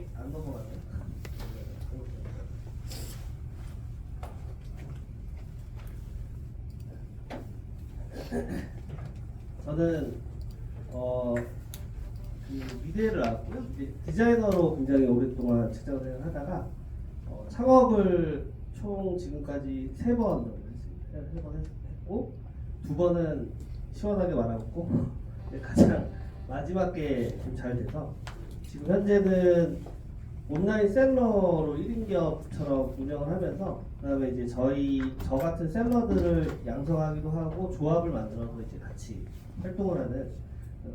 이게 안 넘어가네. 저는 그 미대를 나왔고요. 이제 디자이너로 굉장히 오랫동안 직장 생활을 하다가 창업을 총 지금까지 3번 정도 했습니다. 3번 했고 2번은 시원하게 말아먹고 가장 마지막 게 좀 잘 돼서 지금 현재는 온라인 셀러로 1인 기업처럼 운영을 하면서 그다음에 이제 저 같은 셀러들을 양성하기도 하고 조합을 만들어서 이제 같이 활동을 하는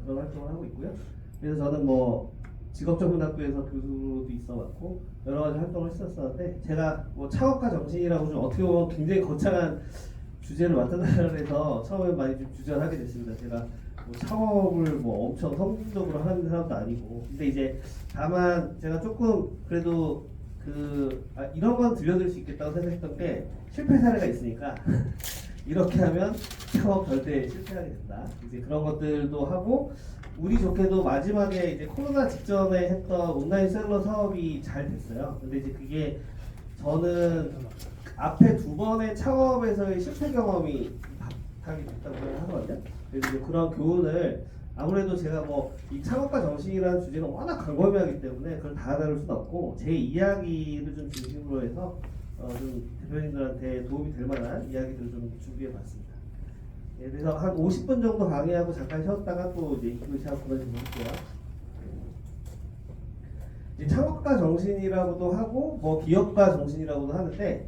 그런 활동을 하고 있고요. 그래서 저는 뭐 직업전문학교에서 교수로도 있어왔고 여러 가지 활동을 했었는데 제가 뭐 창업가 정신이라고 좀 어떻게 보면 굉장히 거창한 주제를 맡아달라 해서 처음에 많이 좀 주저하게 됐습니다. 제가 뭐 창업을 뭐 엄청 성공적으로 하는 사람도 아니고 근데 이제 다만 제가 조금 그래도 이런 건 들려드릴 수 있겠다고 생각했던 게 실패 사례가 있으니까 이렇게 하면 창업 절대 실패하게 된다. 이제 그런 것들도 하고 운이 좋게도 마지막에 이제 코로나 직전에 했던 온라인 셀러 사업이 잘 됐어요. 근데 이제 그게 저는 앞에 2번의 창업에서의 실패 경험이 바탕이 됐다고 하거든요. 그래서 이제 그런 교훈을 아무래도 제가 뭐 이 창업가 정신이라는 주제가 워낙 광범위하기 때문에 그걸 다 다룰 수는 없고 제 이야기를 좀 중심으로 해서 좀 대표님들한테 도움이 될 만한 이야기들을 좀 준비해봤습니다. 예, 그래서 한 50분 정도 강의하고 잠깐 쉬었다가 또 이제 이거 시작 보내드릴게요. 창업가 정신이라고도 하고 뭐 기업가 정신이라고도 하는데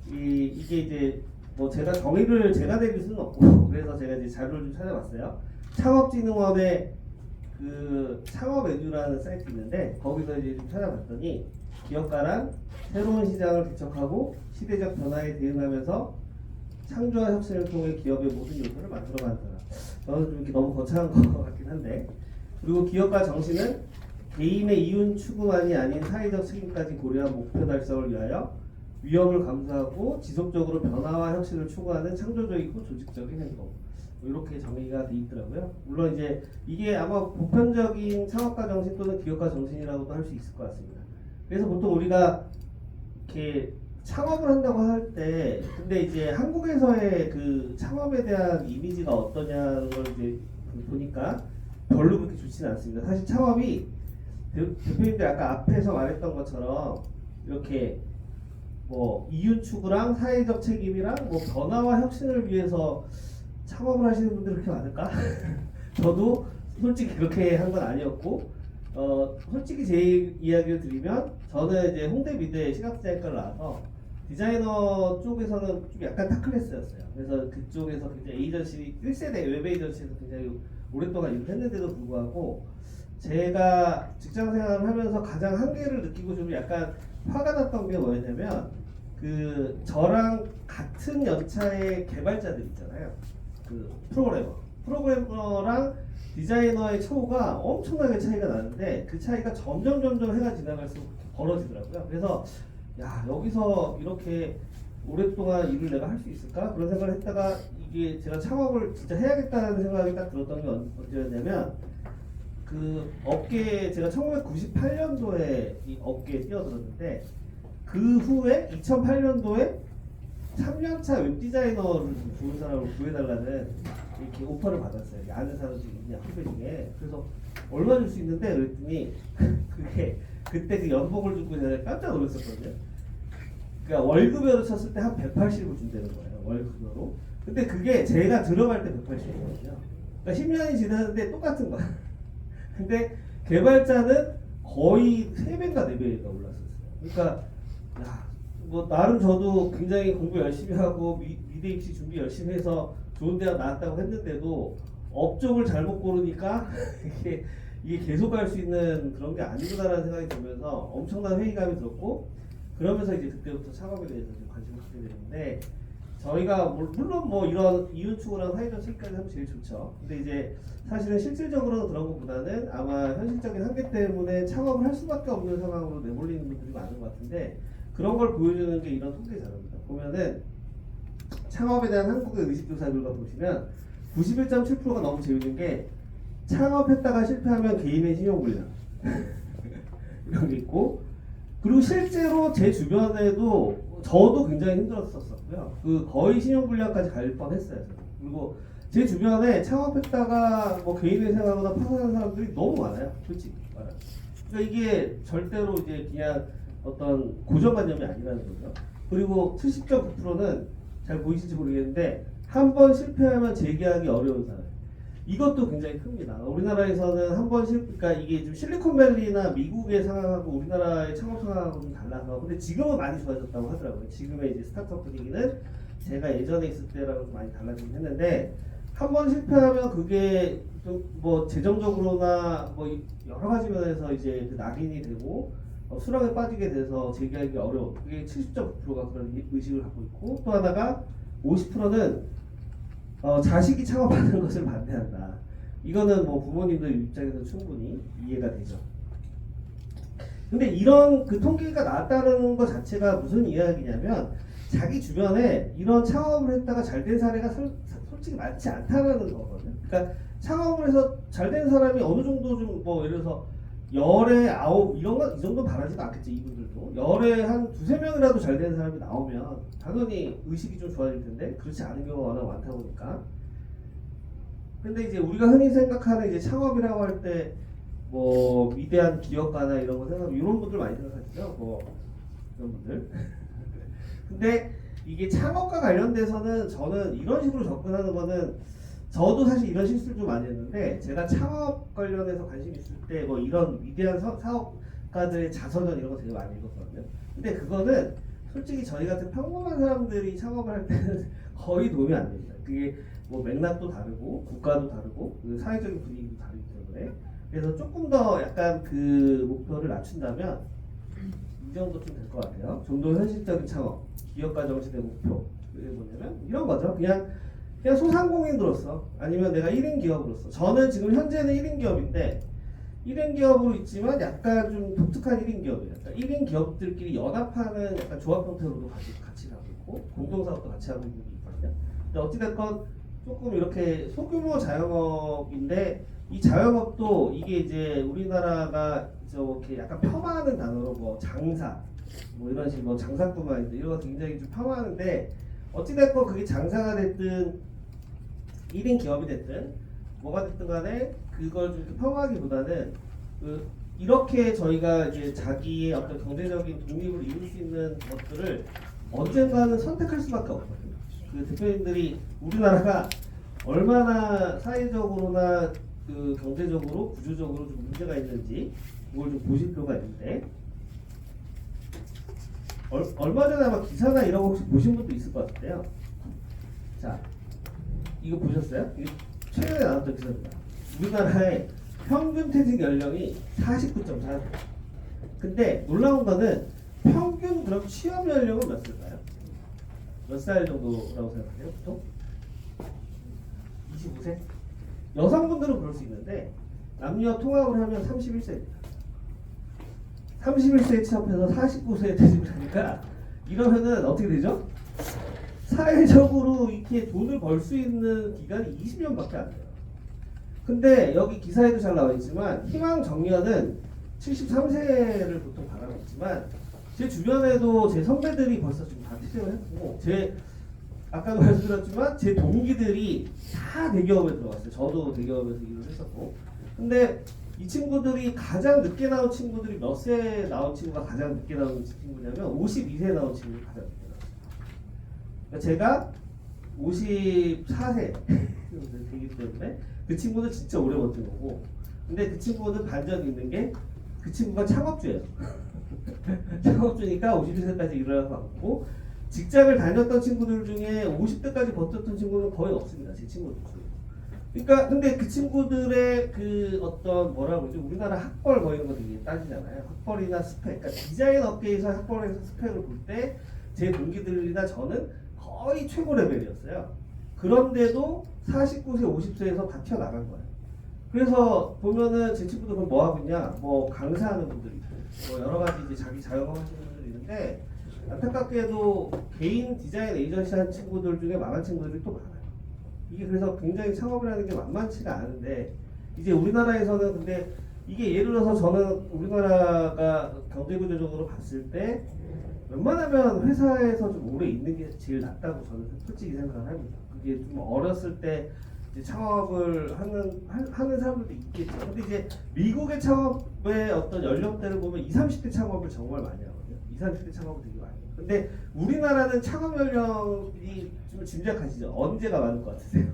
이게 이제 뭐 제가 정의를 제가 내릴 수는 없고 그래서 제가 이제 자료를 좀 찾아봤어요. 창업진흥원의 그 창업에듀라는 사이트 있는데 거기서 이제 좀 찾아봤더니 기업가란 새로운 시장을 개척하고 시대적 변화에 대응하면서 창조와 혁신을 통해 기업의 모든 요소를 만들어가는 사람. 저는 좀 이렇게 너무 거창한 것 같긴 한데 그리고 기업가 정신은 개인의 이윤 추구만이 아닌 사회적 책임까지 고려한 목표 달성을 위하여 위험을 감수하고 지속적으로 변화와 혁신을 추구하는 창조적이고 조직적인 행동. 이렇게 정의가 돼 있더라고요. 물론 이제 이게 아마 보편적인 창업가 정신 또는 기업가 정신이라고도 할 수 있을 것 같습니다. 그래서 보통 우리가 이렇게 창업을 한다고 할 때 근데 이제 한국에서의 그 창업에 대한 이미지가 어떠냐는 걸 이제 보니까 별로 그렇게 좋지는 않습니다. 사실 창업이 대표님들 아까 앞에서 말했던 것처럼 이렇게 뭐 이윤 추구랑 사회적 책임이랑 뭐 변화와 혁신을 위해서 창업을 하시는 분들이 그렇게 많을까? 저도 솔직히 그렇게 한 건 아니었고 솔직히 제 이야기를 드리면 저는 이제 홍대 미대 시각디자인과를 나와서 디자이너 쪽에서는 좀 약간 타클래스였어요. 그래서 그쪽에서 굉장히 에이전시 1세대 웹 에이전시에서 굉장히 오랫동안 일을 했는데도 불구하고 제가 직장 생활을 하면서 가장 한계를 느끼고 좀 약간 화가 났던 게 뭐였냐면 그 저랑 같은 연차의 개발자들 있잖아요. 그 프로그래머랑 디자이너의 처우가 엄청나게 차이가 나는데 그 차이가 점점 해가 지나갈수록 벌어지더라고요. 그래서 야 여기서 이렇게 오랫동안 일을 내가 할 수 있을까? 그런 생각을 했다가 이게 제가 창업을 진짜 해야겠다는 생각이 딱 들었던 게 언제였냐면 그 업계에 제가 1998년도에 이 업계에 뛰어들었는데 그 후에 2008년도에 3년차 웹디자이너를 좋은 사람을 구해달라는 이렇게 오퍼를 받았어요. 아는 사람 중에 있냐 후배 중에. 그래서 얼마 줄 수 있는데 그랬더니 그게 그때 그 연봉을 주고 제가 깜짝 놀랐었거든요. 그러니까 월급으로 쳤을 때 한 180을 준다는 거예요. 월급으로. 근데 그게 제가 들어갈 때 180이거든요. 그러니까 10년이 지났는데 똑같은 거야. 근데 개발자는 거의 3배인가 4배가 올랐었어요. 그러니까 야, 뭐 나름 저도 굉장히 공부 열심히 하고 미대 입시 준비 열심히 해서 좋은 대학 나왔다고 했는데도 업종을 잘못 고르니까 이게 계속 갈 수 있는 그런 게 아니구나라는 생각이 들면서 엄청난 회의감이 들었고 그러면서 이제 그때부터 창업에 대해서 관심을 갖게 되는데 저희가 물론 뭐 이런 이윤 추구랑 사회적 책임까지 하면 제일 좋죠. 근데 이제 사실은 실질적으로는 그런 것보다는 아마 현실적인 한계 때문에 창업을 할 수밖에 없는 상황으로 내몰리는 분들이 많은 것 같은데 그런 걸 보여주는 게 이런 통계 자료입니다. 보면은 창업에 대한 한국의 의식조사 결과 보시면 91.7%가 너무 재밌는 게 창업했다가 실패하면 개인의 신용불량 이런 게 있고, 그리고 실제로 제 주변에도 저도 굉장히 힘들었었고요. 그 거의 신용불량까지 갈 뻔했어요. 저는. 그리고 제 주변에 창업했다가 뭐 개인의 생활보다 파산한 사람들이 너무 많아요. 솔직히 말하면. 그러니까 이게 절대로 이제 그냥 어떤 고정관념이 아니라는 거죠. 그리고 70.9%는 잘 보이실지 모르겠는데 한 번 실패하면 재기하기 어려운 사람. 이것도 굉장히 큽니다. 우리나라에서는 한 번 그러니까 이게 좀 실리콘밸리나 미국의 상황하고 우리나라의 창업 상황하고 좀 달라서, 근데 지금은 많이 좋아졌다고 하더라고요. 지금의 이제 스타트업 분위기는 제가 예전에 있을 때랑은 좀 많이 달라지긴 했는데, 한 번 실패하면 그게 좀 뭐 재정적으로나 뭐 여러 가지 면에서 이제 그 낙인이 되고 수렁에 빠지게 돼서 재기하기 어려운, 그게 70.9%가 그런 의식을 갖고 있고, 또 하나가 50%는 자식이 창업하는 것을 반대한다. 이거는 뭐 부모님들 입장에서 충분히 이해가 되죠. 근데 이런 그 통계가 나왔다는 것 자체가 무슨 이야기냐면, 자기 주변에 이런 창업을 했다가 잘 된 사례가 솔직히 많지 않다는 거거든요. 그러니까 창업을 해서 잘 된 사람이 어느 정도 좀 뭐 예를 들어서 열에 9 이런 거 이 정도 바라지도 않겠지. 이분들도 열에 한 2~3명이라도 잘 되는 사람이 나오면 당연히 의식이 좀 좋아질 텐데, 그렇지 않은 경우가 워낙 많다 보니까. 근데 이제 우리가 흔히 생각하는 이제 창업이라고 할 때 뭐 위대한 기업가나 이런 거 생각하면 이런 분들 많이 생각하시죠. 뭐 이런 분들. 근데 이게 창업과 관련돼서는 저는 이런 식으로 접근하는 거는, 저도 사실 이런 실수를 좀 많이 했는데, 제가 창업 관련해서 관심 있을 때 뭐 이런 위대한 사업가들의 자서전 이런 거 되게 많이 읽었거든요. 근데 그거는 솔직히 저희 같은 평범한 사람들이 창업을 할 때는 거의 도움이 안 됩니다. 그게 뭐 맥락도 다르고 국가도 다르고 그 사회적인 분위기도 다르기 때문에. 그래서 조금 더 약간 그 목표를 낮춘다면 이 정도 좀 될 것 같아요. 좀 더 현실적인 창업, 기업가 정신의 목표. 그게 뭐냐면 이런 거죠. 그냥 소상공인으로서, 아니면 내가 1인 기업으로서. 저는 지금 현재는 1인 기업인데 1인 기업으로 있지만 약간 좀 독특한 1인 기업이에요. 그러니까 1인 기업들끼리 연합하는 약간 조합 형태로도 같이 가고 있고, 공동사업도 같이 하고 있는 게 있거든요. 근데 어찌됐건 조금 이렇게 소규모 자영업인데, 이 자영업도 이게 이제 우리나라가 이렇게 약간 폄하하는 단어로 뭐 장사, 뭐 이런 식으로 뭐 장사꾼만 있는데 이런 거 굉장히 좀 폄하하는데, 어찌됐건 그게 장사가 됐든 1인 기업이 됐든 뭐가 됐든 간에 그걸 좀 이렇게 폄하하기보다는 이렇게 저희가 이제 자기의 어떤 경제적인 독립을 이룰 수 있는 것들을 언젠가는 선택할 수밖에 없거든요. 그 대표님들이 우리나라가 얼마나 사회적으로나 그 경제적으로 구조적으로 좀 문제가 있는지 그걸 좀 보실 필요가 있는데, 얼마 전에 아마 기사나 이런 거 혹시 보신 분도 있을 것 같아요. 자, 이거 보셨어요? 이게 최근에 나왔던 기사입니다. 우리나라의 평균 퇴직 연령이 49.4세. 근데 놀라운 거는 평균 그럼 취업 연령은 몇 살일까요? 몇 살 정도라고 생각하세요? 보통? 25세? 여성분들은 그럴 수 있는데 남녀 통합을 하면 31세입니다. 31세에 취업해서 49세에 퇴직을 하니까, 이러면은 어떻게 되죠? 사회적으로 이렇게 돈을 벌 수 있는 기간이 20년밖에 안 돼요. 근데 여기 기사에도 잘 나와 있지만 희망 정년은 73세를 보통 바라고 있지만, 제 주변에도 제 선배들이 벌써 지금 다 퇴직을 했고, 아까도 말씀드렸지만 제 동기들이 다 대기업에 들어갔어요. 저도 대기업에서 일을 했었고. 근데 이 친구들이 가장 늦게 나온 친구들이 몇 세 나온 친구가 가장 늦게 나온 친구냐면 52세 나온 친구가 가장 늦게 나왔어요. 그러니까 제가 54세 되기 때문에 그 친구는 진짜 오래 버틴 거고, 근데 그 친구는 반전이 있는 게 그 친구가 창업주예요. 창업주니까 52세까지 일을 하고 왔고, 직장을 다녔던 친구들 중에 50대까지 버텼던 친구는 거의 없습니다. 제 친구들 중에. 그러니까 근데 그 친구들의 그 어떤 뭐라고 그러죠? 우리나라 학벌 뭐 이런 거 되게 따지잖아요. 학벌이나 스펙. 그러니까 디자인 업계에서 학벌에서 스펙을 볼 때 제 동기들이나 저는 거의 최고 레벨이었어요. 그런데도 49세, 50세에서 다 튀어나간 거예요. 그래서 보면은 제 친구들 그럼 뭐 하고 있냐? 뭐 강사하는 분들이 있고, 뭐 여러 가지 이제 자기 자영업 하시는 분들이 있는데, 안타깝게도 개인 디자인 에이전시 한 친구들 중에 망한 친구들이 또 많아요. 이게 그래서 굉장히 창업이라는 게 만만치가 않은데, 이제 우리나라에서는 근데 이게 예를 들어서 저는 우리나라가 경제구조적으로 봤을 때 웬만하면 회사에서 좀 오래 있는 게 제일 낫다고 저는 솔직히 생각을 합니다. 그게 좀 어렸을 때 이제 창업을 하는 사람들도 있겠죠. 근데 이제 미국의 창업의 어떤 연령대를 보면 20, 30대 창업을 정말 많이 하거든요. 20, 30대 창업을 되게 많이 해요. 근데 우리나라는 창업 연령이 좀 짐작하시죠? 언제가 많을 것 같으세요?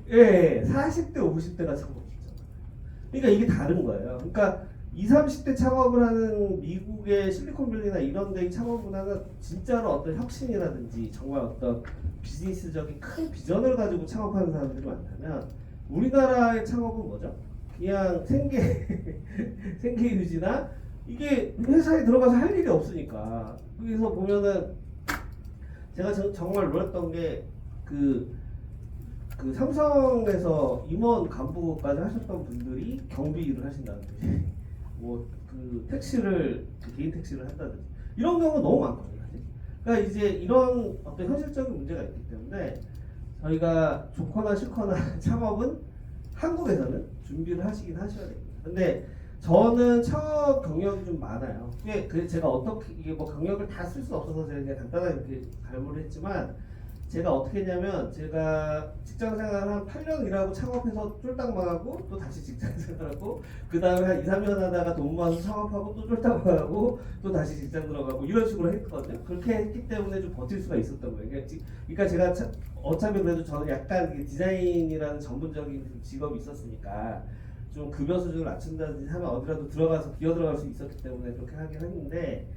예, 40대, 50대가 창업이죠. 그러니까 이게 다른 거예요. 그러니까 20, 30대 창업을 하는 미국의 실리콘밸리나 이런 데의 창업 문화는 진짜로 어떤 혁신이라든지 정말 어떤 비즈니스적인 큰 비전을 가지고 창업하는 사람들이 많다면 우리나라의 창업은 뭐죠? 그냥 생계 유지나 이게 회사에 들어가서 할 일이 없으니까. 그래서 보면은 제가 정말 놀랐던 게 그 삼성에서 임원 간부까지 하셨던 분들이 경비 일을 하신다든지 뭐 그 택시를 개인 택시를 한다든지 이런 경우가 너무 많거든요. 사실. 그러니까 이제 이런 어떤 현실적인 문제가 있기 때문에 저희가 좋거나 싫거나 창업은 한국에서는 준비를 하시긴 하셔야 됩니다. 근데 저는 창업 경력이 좀 많아요. 그게 제가 어떻게 이게 뭐 경력을 다 쓸 수 없어서 제가 그냥 간단하게 이렇게 발표를 했지만 제가 어떻게 했냐면 제가 직장 생활 한 8년 일하고 창업해서 쫄딱 망하고 또 다시 직장 생활하고 그 다음에 한 2, 3년 하다가 돈 모아서 창업하고 또 쫄딱 망하고 또 다시 직장 들어가고 이런 식으로 했거든요. 그렇게 했기 때문에 좀 버틸 수가 있었던 거예요. 그러니까 제가 어차피 그래도 저는 약간 디자인이라는 전문적인 직업이 있었으니까 좀 급여 수준을 낮춘다든지 하면 어디라도 들어가서 기어 들어갈 수 있었기 때문에 그렇게 하긴 했는데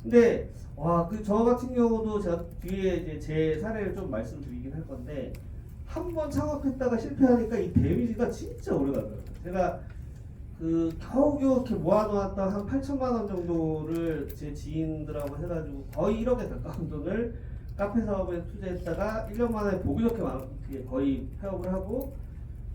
근데 와 그 저 같은 경우도 제가 뒤에 이제 제 사례를 좀 말씀드리긴 할 건데 한 번 창업했다가 실패하니까 이 데미지가 진짜 오래 가더라고요. 제가 그 겨우겨우 이렇게 모아놓았던 한 8천만 원 정도를 제 지인들하고 해가지고 거의 1억에 가까운 돈을 카페 사업에 투자했다가 1년 만에 보기 좋게 거의 폐업을 하고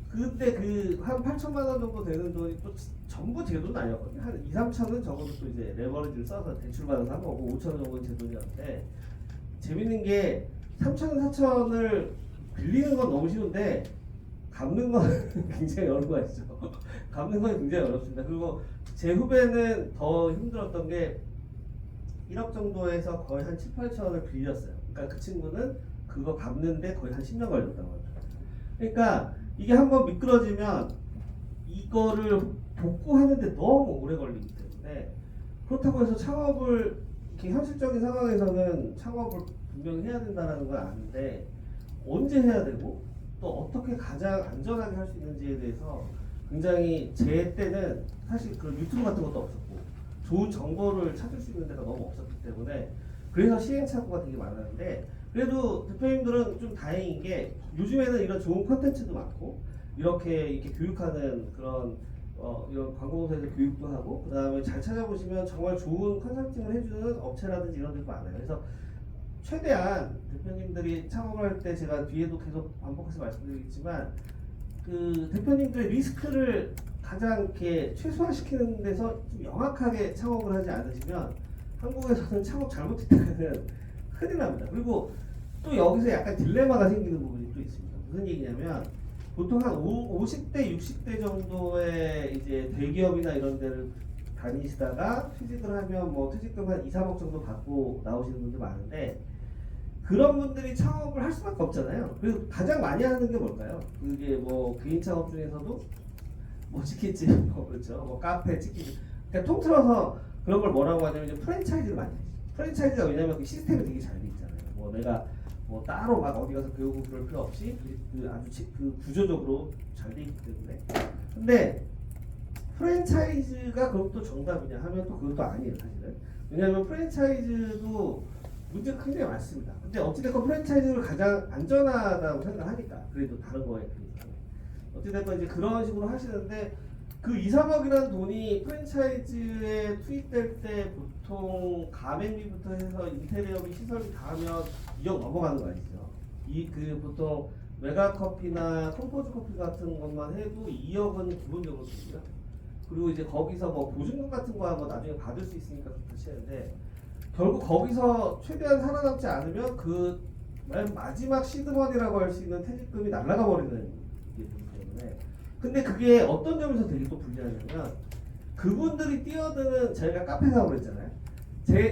그때 그 한 8천만 원 정도 되는 돈이 또 전부 제 돈은 아니었거든요. 한 2, 3천은 적어도 또 이제 레버리지를 써서 대출 받아서 한 거고 5천 원 정도는 제 돈이었는데 재밌는 게 3천, 4천을 빌리는 건 너무 쉬운데 갚는 건 굉장히 어려운 거 아시죠? 갚는 건 굉장히 어렵습니다. 그리고 제 후배는 더 힘들었던 게 1억 정도에서 거의 한 7, 8천을 빌렸어요. 그러니까 그 친구는 그거 갚는데 거의 한 10년 걸렸다고 하죠. 그러니까 이게 한번 미끄러지면 이거를 복구하는데 너무 오래 걸리기 때문에 그렇다고 해서 창업을 이렇게 현실적인 상황에서는 창업을 분명히 해야 된다는 건 아는데 언제 해야 되고 또 어떻게 가장 안전하게 할 수 있는지에 대해서 굉장히 제 때는 사실 그 유튜브 같은 것도 없었고 좋은 정보를 찾을 수 있는 데가 너무 없었기 때문에 그래서 시행착오가 되게 많았는데 그래도 대표님들은 좀 다행인 게 요즘에는 이런 좋은 콘텐츠도 많고 이렇게 교육하는 그런 이런 광고회사에서 교육도 하고 그 다음에 잘 찾아보시면 정말 좋은 컨설팅을 해주는 업체라든지 이런 데도 많아요. 그래서 최대한 대표님들이 창업을 할 때 제가 뒤에도 계속 반복해서 말씀드리겠지만 그 대표님들의 리스크를 가장 이렇게 최소화시키는 데서 좀 명확하게 창업을 하지 않으시면 한국에서는 창업 잘못했다가는 큰일 납니다. 그리고 또 여기서 약간 딜레마가 생기는 부분이 또 있습니다. 무슨 얘기냐면 보통 한 50대, 60대 정도의 이제 대기업이나 이런 데를 다니시다가 퇴직을 하면 뭐 퇴직금 한 2, 3억 정도 받고 나오시는 분들 많은데 그런 분들이 창업을 할 수밖에 없잖아요. 그래서 가장 많이 하는 게 뭘까요? 그게 뭐 개인 창업 중에서도 뭐 치킨집, 뭐 그렇죠, 뭐 카페, 치킨집. 그러니까 통틀어서 그런 걸 뭐라고 하냐면 이제 프랜차이즈를 많이 하죠. 프랜차이즈가 왜냐면 그 시스템이 되게 잘 돼 있잖아요. 뭐 내가 뭐 따로 막 어디 가서 배우고 그럴 필요 없이 그 아주 그 구조적으로 잘 돼 있기 때문에. 근데 프랜차이즈가 그것도 정답이냐 하면 또 그것도 아니에요, 사실은. 왜냐하면 프랜차이즈도 문제가 굉장히 많습니다. 근데 어찌됐건 프랜차이즈를 가장 안전하다고 생각하니까 그래도 다른 거에 비해서 어찌됐건 이제 그런 식으로 하시는데 그 2, 3억이라는 돈이 프랜차이즈에 투입될 때 보통 가맹비부터 해서 인테리어비 시설비 다 하면 2억 넘어가는 거 아니죠? 그 보통 메가커피나 컴포즈 커피 같은 것만 해도 2억은 기본적으로 들고요. 그리고 이제 거기서 뭐 보증금 같은 거 뭐 나중에 받을 수 있으니까 그렇지 하는데 결국 거기서 최대한 살아남지 않으면 그 맨 마지막 시드머니라고 할 수 있는 퇴직금이 날아가 버리는 게 되기 때문에 근데 그게 어떤 점에서 되게 또 불리하냐면 그분들이 뛰어드는 저희가 카페 사업을 했잖아요.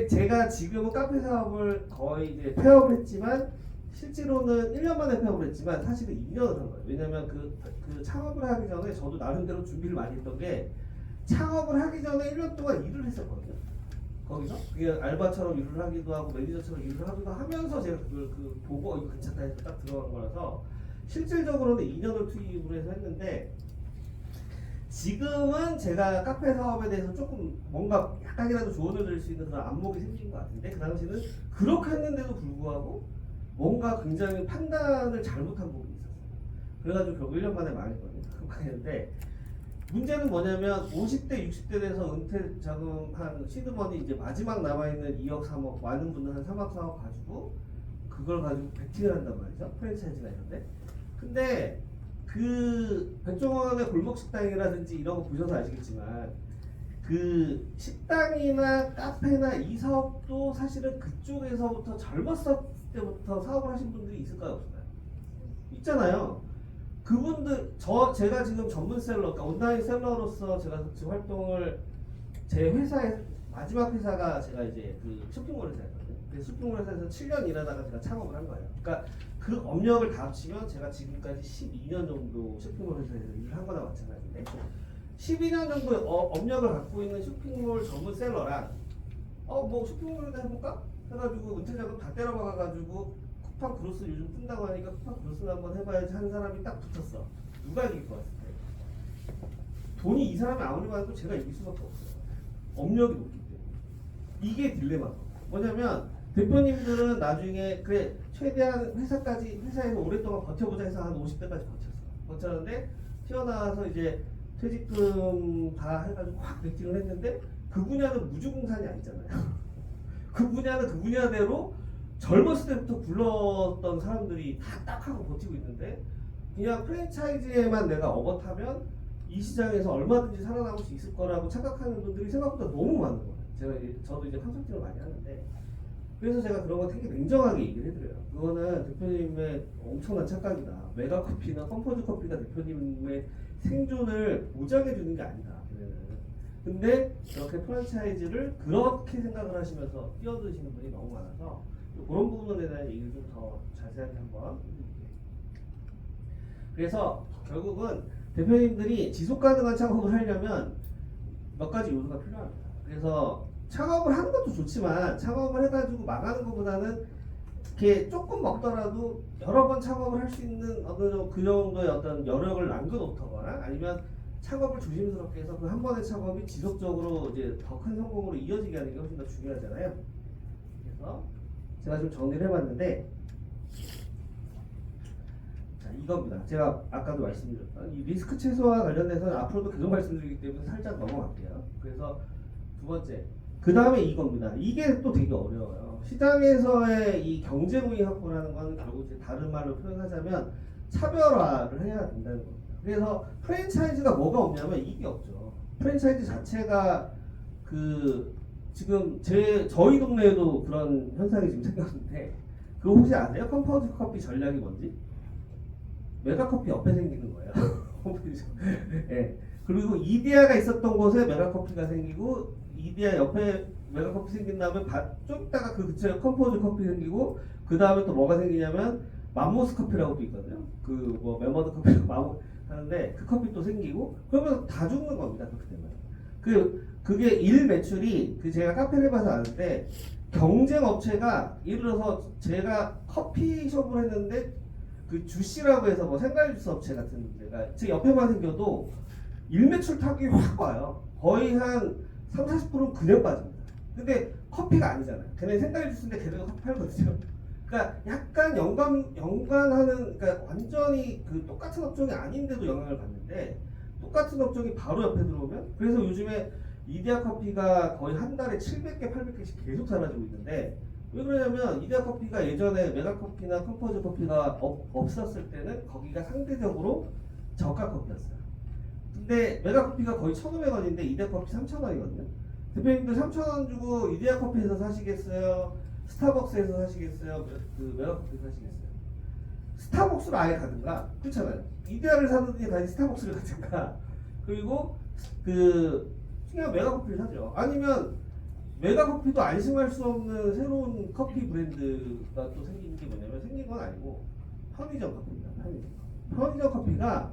제가 지금은 카페 사업을 거의 이제 폐업을 했지만 실제로는 1년 만에 폐업을 했지만 사실은 2년을 한 거예요. 왜냐면 그 창업을 하기 전에 저도 나름대로 준비를 많이 했던 게 창업을 하기 전에 1년 동안 일을 했었거든요. 거기서 그게 알바처럼 일을 하기도 하고 매니저처럼 일을 하기도 하면서 제가 그걸 보고 이거 괜찮다 해서 딱 들어간 거라서 실질적으로는 2년을 투입을 해서 했는데 지금은 제가 카페 사업에 대해서 조금 뭔가 약간이라도 조언을 드릴 수 있는 그런 안목이 생긴 것 같은데 그 당시는 그렇게 했는데도 불구하고 뭔가 굉장히 판단을 잘못한 부분이 있었어요. 그래가지고 결국 1년 만에 망했거든요. 망했는데 문제는 뭐냐면 50대, 60대 돼서 은퇴 자금한 시드머니 이제 마지막 남아있는 2억, 3억 많은 분들 한 3억, 4억 가지고 그걸 가지고 베팅을 한단 말이죠. 프랜차이즈가 있는데 근데 그 백종원의 골목식당이라든지 이런 거 보셔서 아시겠지만 그 식당이나 카페나 이 사업도 사실은 그쪽에서부터 젊었을 때부터 사업을 하신 분들이 있을까요 없을까요? 있잖아요. 그분들 제가 지금 전문 셀러, 그러니까 온라인 셀러로서 제가 지금 활동을 제 회사의 마지막 회사가 제가 이제 그 쇼핑몰 회사였거든요. 그래서 쇼핑몰 회사에서 7년 일하다가 제가 창업을 한 거예요. 그러니까 그 업력을 다 합치면 제가 지금까지 12년 정도 쇼핑몰 회사에서 일을 한 거나 마찬가지인데 12년 정도의 업력을 갖고 있는 쇼핑몰 전문 셀러랑 뭐 쇼핑몰에다 해볼까? 해가지고 은퇴자금 다 때려박아가지고 쿠팡 크로스 요즘 뜬다고 하니까 쿠팡 크로스를 한번 해봐야지 하는 사람이 딱 붙었어. 누가 이길 것 같은데? 돈이 이 사람이 아무리 많아도 제가 이길 수밖에 없어요. 업력이 높기 때문에. 이게 딜레마가 뭐냐면 대표님들은 나중에 그래 최대한 회사에서 오랫동안 버텨보자 해서 한 50대까지 버텼는데 튀어나와서 이제 퇴직금 다 해가지고 확 베팅을 했는데 그 분야는 무주공산이 아니잖아요. 그 분야는 그 분야대로 젊었을 때부터 굴렀던 사람들이 다 딱 하고 버티고 있는데 그냥 프랜차이즈에만 내가 업어타면 이 시장에서 얼마든지 살아남을 수 있을 거라고 착각하는 분들이 생각보다 너무 많은 거예요. 저도 이제 컨설팅을 많이 하는데 그래서 제가 그런 거 되게 냉정하게 얘기를 해드려요. 그거는 대표님의 엄청난 착각이다. 메가커피나 컴포즈 커피가 대표님의 생존을 보장해 주는 게 아니다. 근데 이렇게 프랜차이즈를 그렇게 생각을 하시면서 뛰어드시는 분이 너무 많아서 그런 부분에 대한 얘기를 좀 더 자세하게 한번 해드릴게요. 그래서 결국은 대표님들이 지속 가능한 창업을 하려면 몇 가지 요소가 필요합니다. 그래서 창업을 하는 것도 좋지만 창업을 해가지고 망하는 것보다는 이렇게 조금 먹더라도 여러 번 창업을 할 수 있는 그 정도의 어떤 여력을 남겨놓거나 아니면 창업을 조심스럽게 해서 그 한 번의 창업이 지속적으로 이제 더 큰 성공으로 이어지게 하는 게 훨씬 더 중요하잖아요. 그래서 제가 좀 정리를 해봤는데 자 이겁니다. 제가 아까도 말씀드렸던 이 리스크 최소화 관련해서는 앞으로도 계속 말씀드리기 때문에 살짝 넘어갈게요. 그래서 두 번째 그 다음에 이겁니다. 이게 또 되게 어려워요. 시장에서의 이 경쟁 우위 확보라는 건 결국 이제 다른 말로 표현하자면 차별화를 해야 된다는 겁니다. 그래서 프랜차이즈가 뭐가 없냐면 이게 없죠. 프랜차이즈 자체가 지금 저희 동네에도 그런 현상이 지금 생겼는데 그거 혹시 아세요? 컴파운드 커피 전략이 뭔지? 메가커피 옆에 생기는 거예요. 네. 그리고 이디야가 있었던 곳에 메가커피가 생기고 이디야 옆에 메가커피 생긴 다음에 좀 있다가 그 근처에 컴포즈 커피 생기고 그 다음에 또 뭐가 생기냐면 맘모스 커피라고 또 있거든요. 그 뭐 메머드 커피라고 하는데 그 커피 또 생기고 그러면 다 죽는 겁니다. 그렇게 되면 그게 일 매출이 제가 카페를 봐서 아는데 경쟁 업체가 예를 들어서 제가 커피숍을 했는데 그 주시라고 해서 뭐 생과일주스 업체 같은 데가 제 옆에만 생겨도 일 매출 타격이 확 와요. 거의 한 30-40%는 그냥 빠집니다. 근데 커피가 아니잖아요. 걔네 생과일주스인데 걔네가 커피 팔거든요. 그러니까 약간 연관하는 그러니까 완전히 그 똑같은 업종이 아닌데도 영향을 받는데 똑같은 업종이 바로 옆에 들어오면 그래서 요즘에 이디야 커피가 거의 한 달에 700개, 800개씩 계속 사라지고 있는데 왜 그러냐면 이디야 커피가 예전에 메가커피나 컴포즈 커피가 없었을 때는 거기가 상대적으로 저가 커피였어요. 근데 메가커피가 거의 1,500원인데 이디야 커피 3,000원이거든요. 대표님들 3,000원 주고 이디야 커피에서 사시겠어요? 스타벅스에서 사시겠어요? 그 메가커피에서 사시겠어요? 스타벅스를 아예 가든가, 그렇잖아요. 이데아를 사든지 다시 스타벅스를 가든가, 그리고 그냥 메가커피를 사죠. 아니면 메가커피도 안심할 수 없는 새로운 커피 브랜드가 또 생긴 게 뭐냐면, 생긴 건 아니고 편의점 커피입니다. 편의점 커피가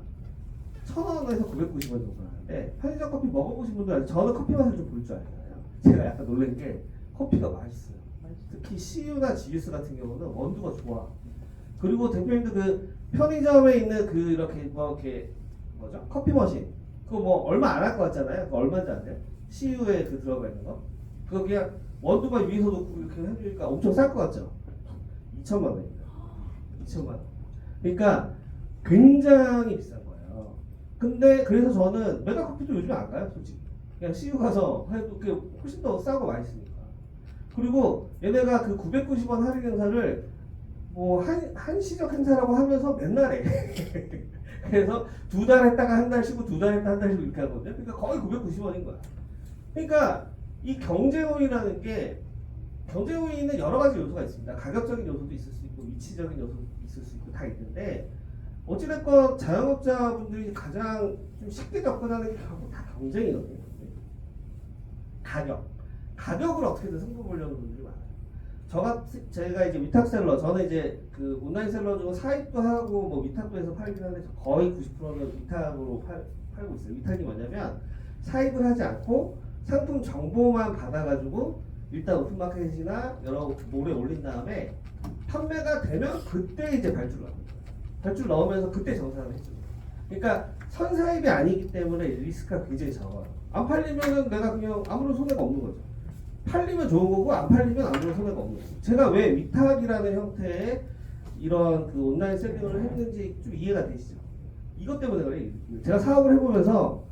1,000원에서 990원 정도 하는데, 편의점 커피 먹어보신 분들 아니죠? 저는 커피 맛을 좀 볼 줄 알잖아요. 제가 약간 놀란 게 커피가 맛있어요. 특히 CU나 GS 같은 경우는 원두가 좋아. 그리고 대표님도 그 편의점에 있는 그 이렇게 이렇게 뭐죠? 커피 머신 그거 뭐 얼마 안 할 것 같잖아요. 그거 얼마인지 아세요? CU에 그 들어가 있는 거. 그거 그냥 원두가 위에서 놓고 이렇게 해주니까 엄청 쌀 것 같죠? 2천만 원입니다. 2천만 원. 그러니까 굉장히 비싼 거예요. 근데 그래서 저는 메가커피도 요즘에 안 가요, 솔직히. 그냥 CU 가서 해도 그게 훨씬 더 싸고 맛있으니까. 그리고 얘네가 그 990원 할인 행사를 뭐 한시적 행사라고 하면서 맨날 해. 그래서 2달 했다가 한 달 쉬고 2달 했다가 한 달 쉬고 이렇게 하거든요. 그러니까 거의 990원인 거야. 그러니까 이 경제요인이라는 게, 경제요인은 여러 가지 요소가 있습니다. 가격적인 요소도 있을 수 있고 위치적인 요소도 있을 수 있고 다 있는데, 어찌됐건 자영업자분들이 가장 좀 쉽게 접근하는 게 결국 다 경쟁이거든요. 가격을 어떻게든 승부 보려는 분들이 많아요. 제가 이제 위탁셀러, 저는 이제 그 온라인 셀러 중에 사입도 하고 뭐 위탁도 해서 팔긴 하는데 거의 90%는 위탁으로 팔고 있어요. 위탁이 뭐냐면 사입을 하지 않고 상품 정보만 받아가지고 일단 오픈마켓이나 여러 몰에 올린 다음에 판매가 되면 그때 이제 발주를 합니다. 발주를 넣으면서 그때 정산을 해줍니다. 그러니까 선사입이 아니기 때문에 리스크가 굉장히 적어요. 안 팔리면은 내가 그냥 아무런 손해가 없는 거죠. 팔리면 좋은 거고 안 팔리면 아무런 손해가 없는 거죠. 제가 왜 위탁이라는 형태의 이런 그 온라인 셀링을 했는지 좀 이해가 되시죠? 이것 때문에 그래요. 제가 사업을 해보면서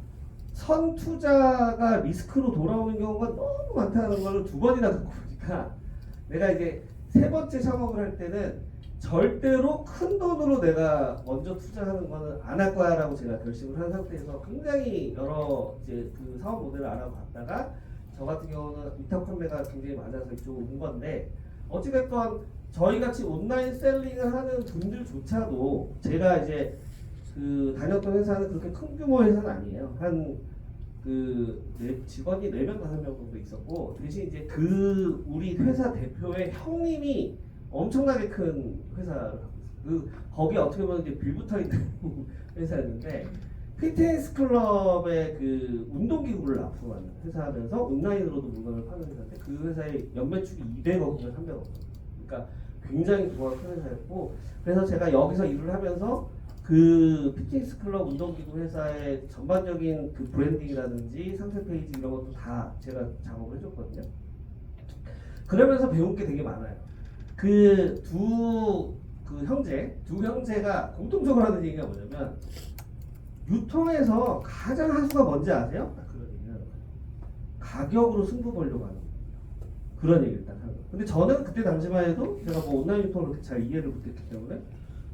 선투자가 리스크로 돌아오는 경우가 너무 많다는 걸 2번이나 듣고 보니까, 내가 이제 3번째 창업을 할 때는 절대로 큰 돈으로 내가 먼저 투자하는 거는 안 할 거야 라고 제가 결심을 한 상태에서 굉장히 여러 이제 그 사업 모델을 알아봤다가, 저 같은 경우는 위탁 판매가 굉장히 많아서 이쪽으로 온 건데, 어찌됐건 저희같이 온라인 셀링을 하는 분들조차도, 제가 이제 그 다녔던 회사는 그렇게 큰 규모 회사는 아니에요. 직원이 4명 5명 정도 있었고, 대신 이제 우리 회사 대표의 형님이 엄청나게 큰 회사를 하고 있어요. 거기 어떻게 보면 이제 빌붙어 있는 회사였는데, 피트니스 클럽의 그 운동기구를 납품하는 회사면서 온라인으로도 물건을 파는 회사인데, 그 회사의 연매출이 200억이면 300억. 그러니까 굉장히 규모가 큰 회사였고, 그래서 제가 여기서 일을 하면서 그 피트니스 클럽 운동기구 회사의 전반적인 그 브랜딩이라든지 상세 페이지 이런 것도 다 제가 작업을 해줬거든요. 그러면서 배운 게 되게 많아요. 두 형제가 공통적으로 하는 얘기가 뭐냐면, 유통에서 가장 하수가 뭔지 아세요? 그런 얘기는 가격으로 승부 보려고 하는 거예요. 그런 얘기를 딱 하는 거예요. 근데 저는 그때 당시만 해도 제가 뭐 온라인 유통을 그렇게 잘 이해를 못했기 때문에,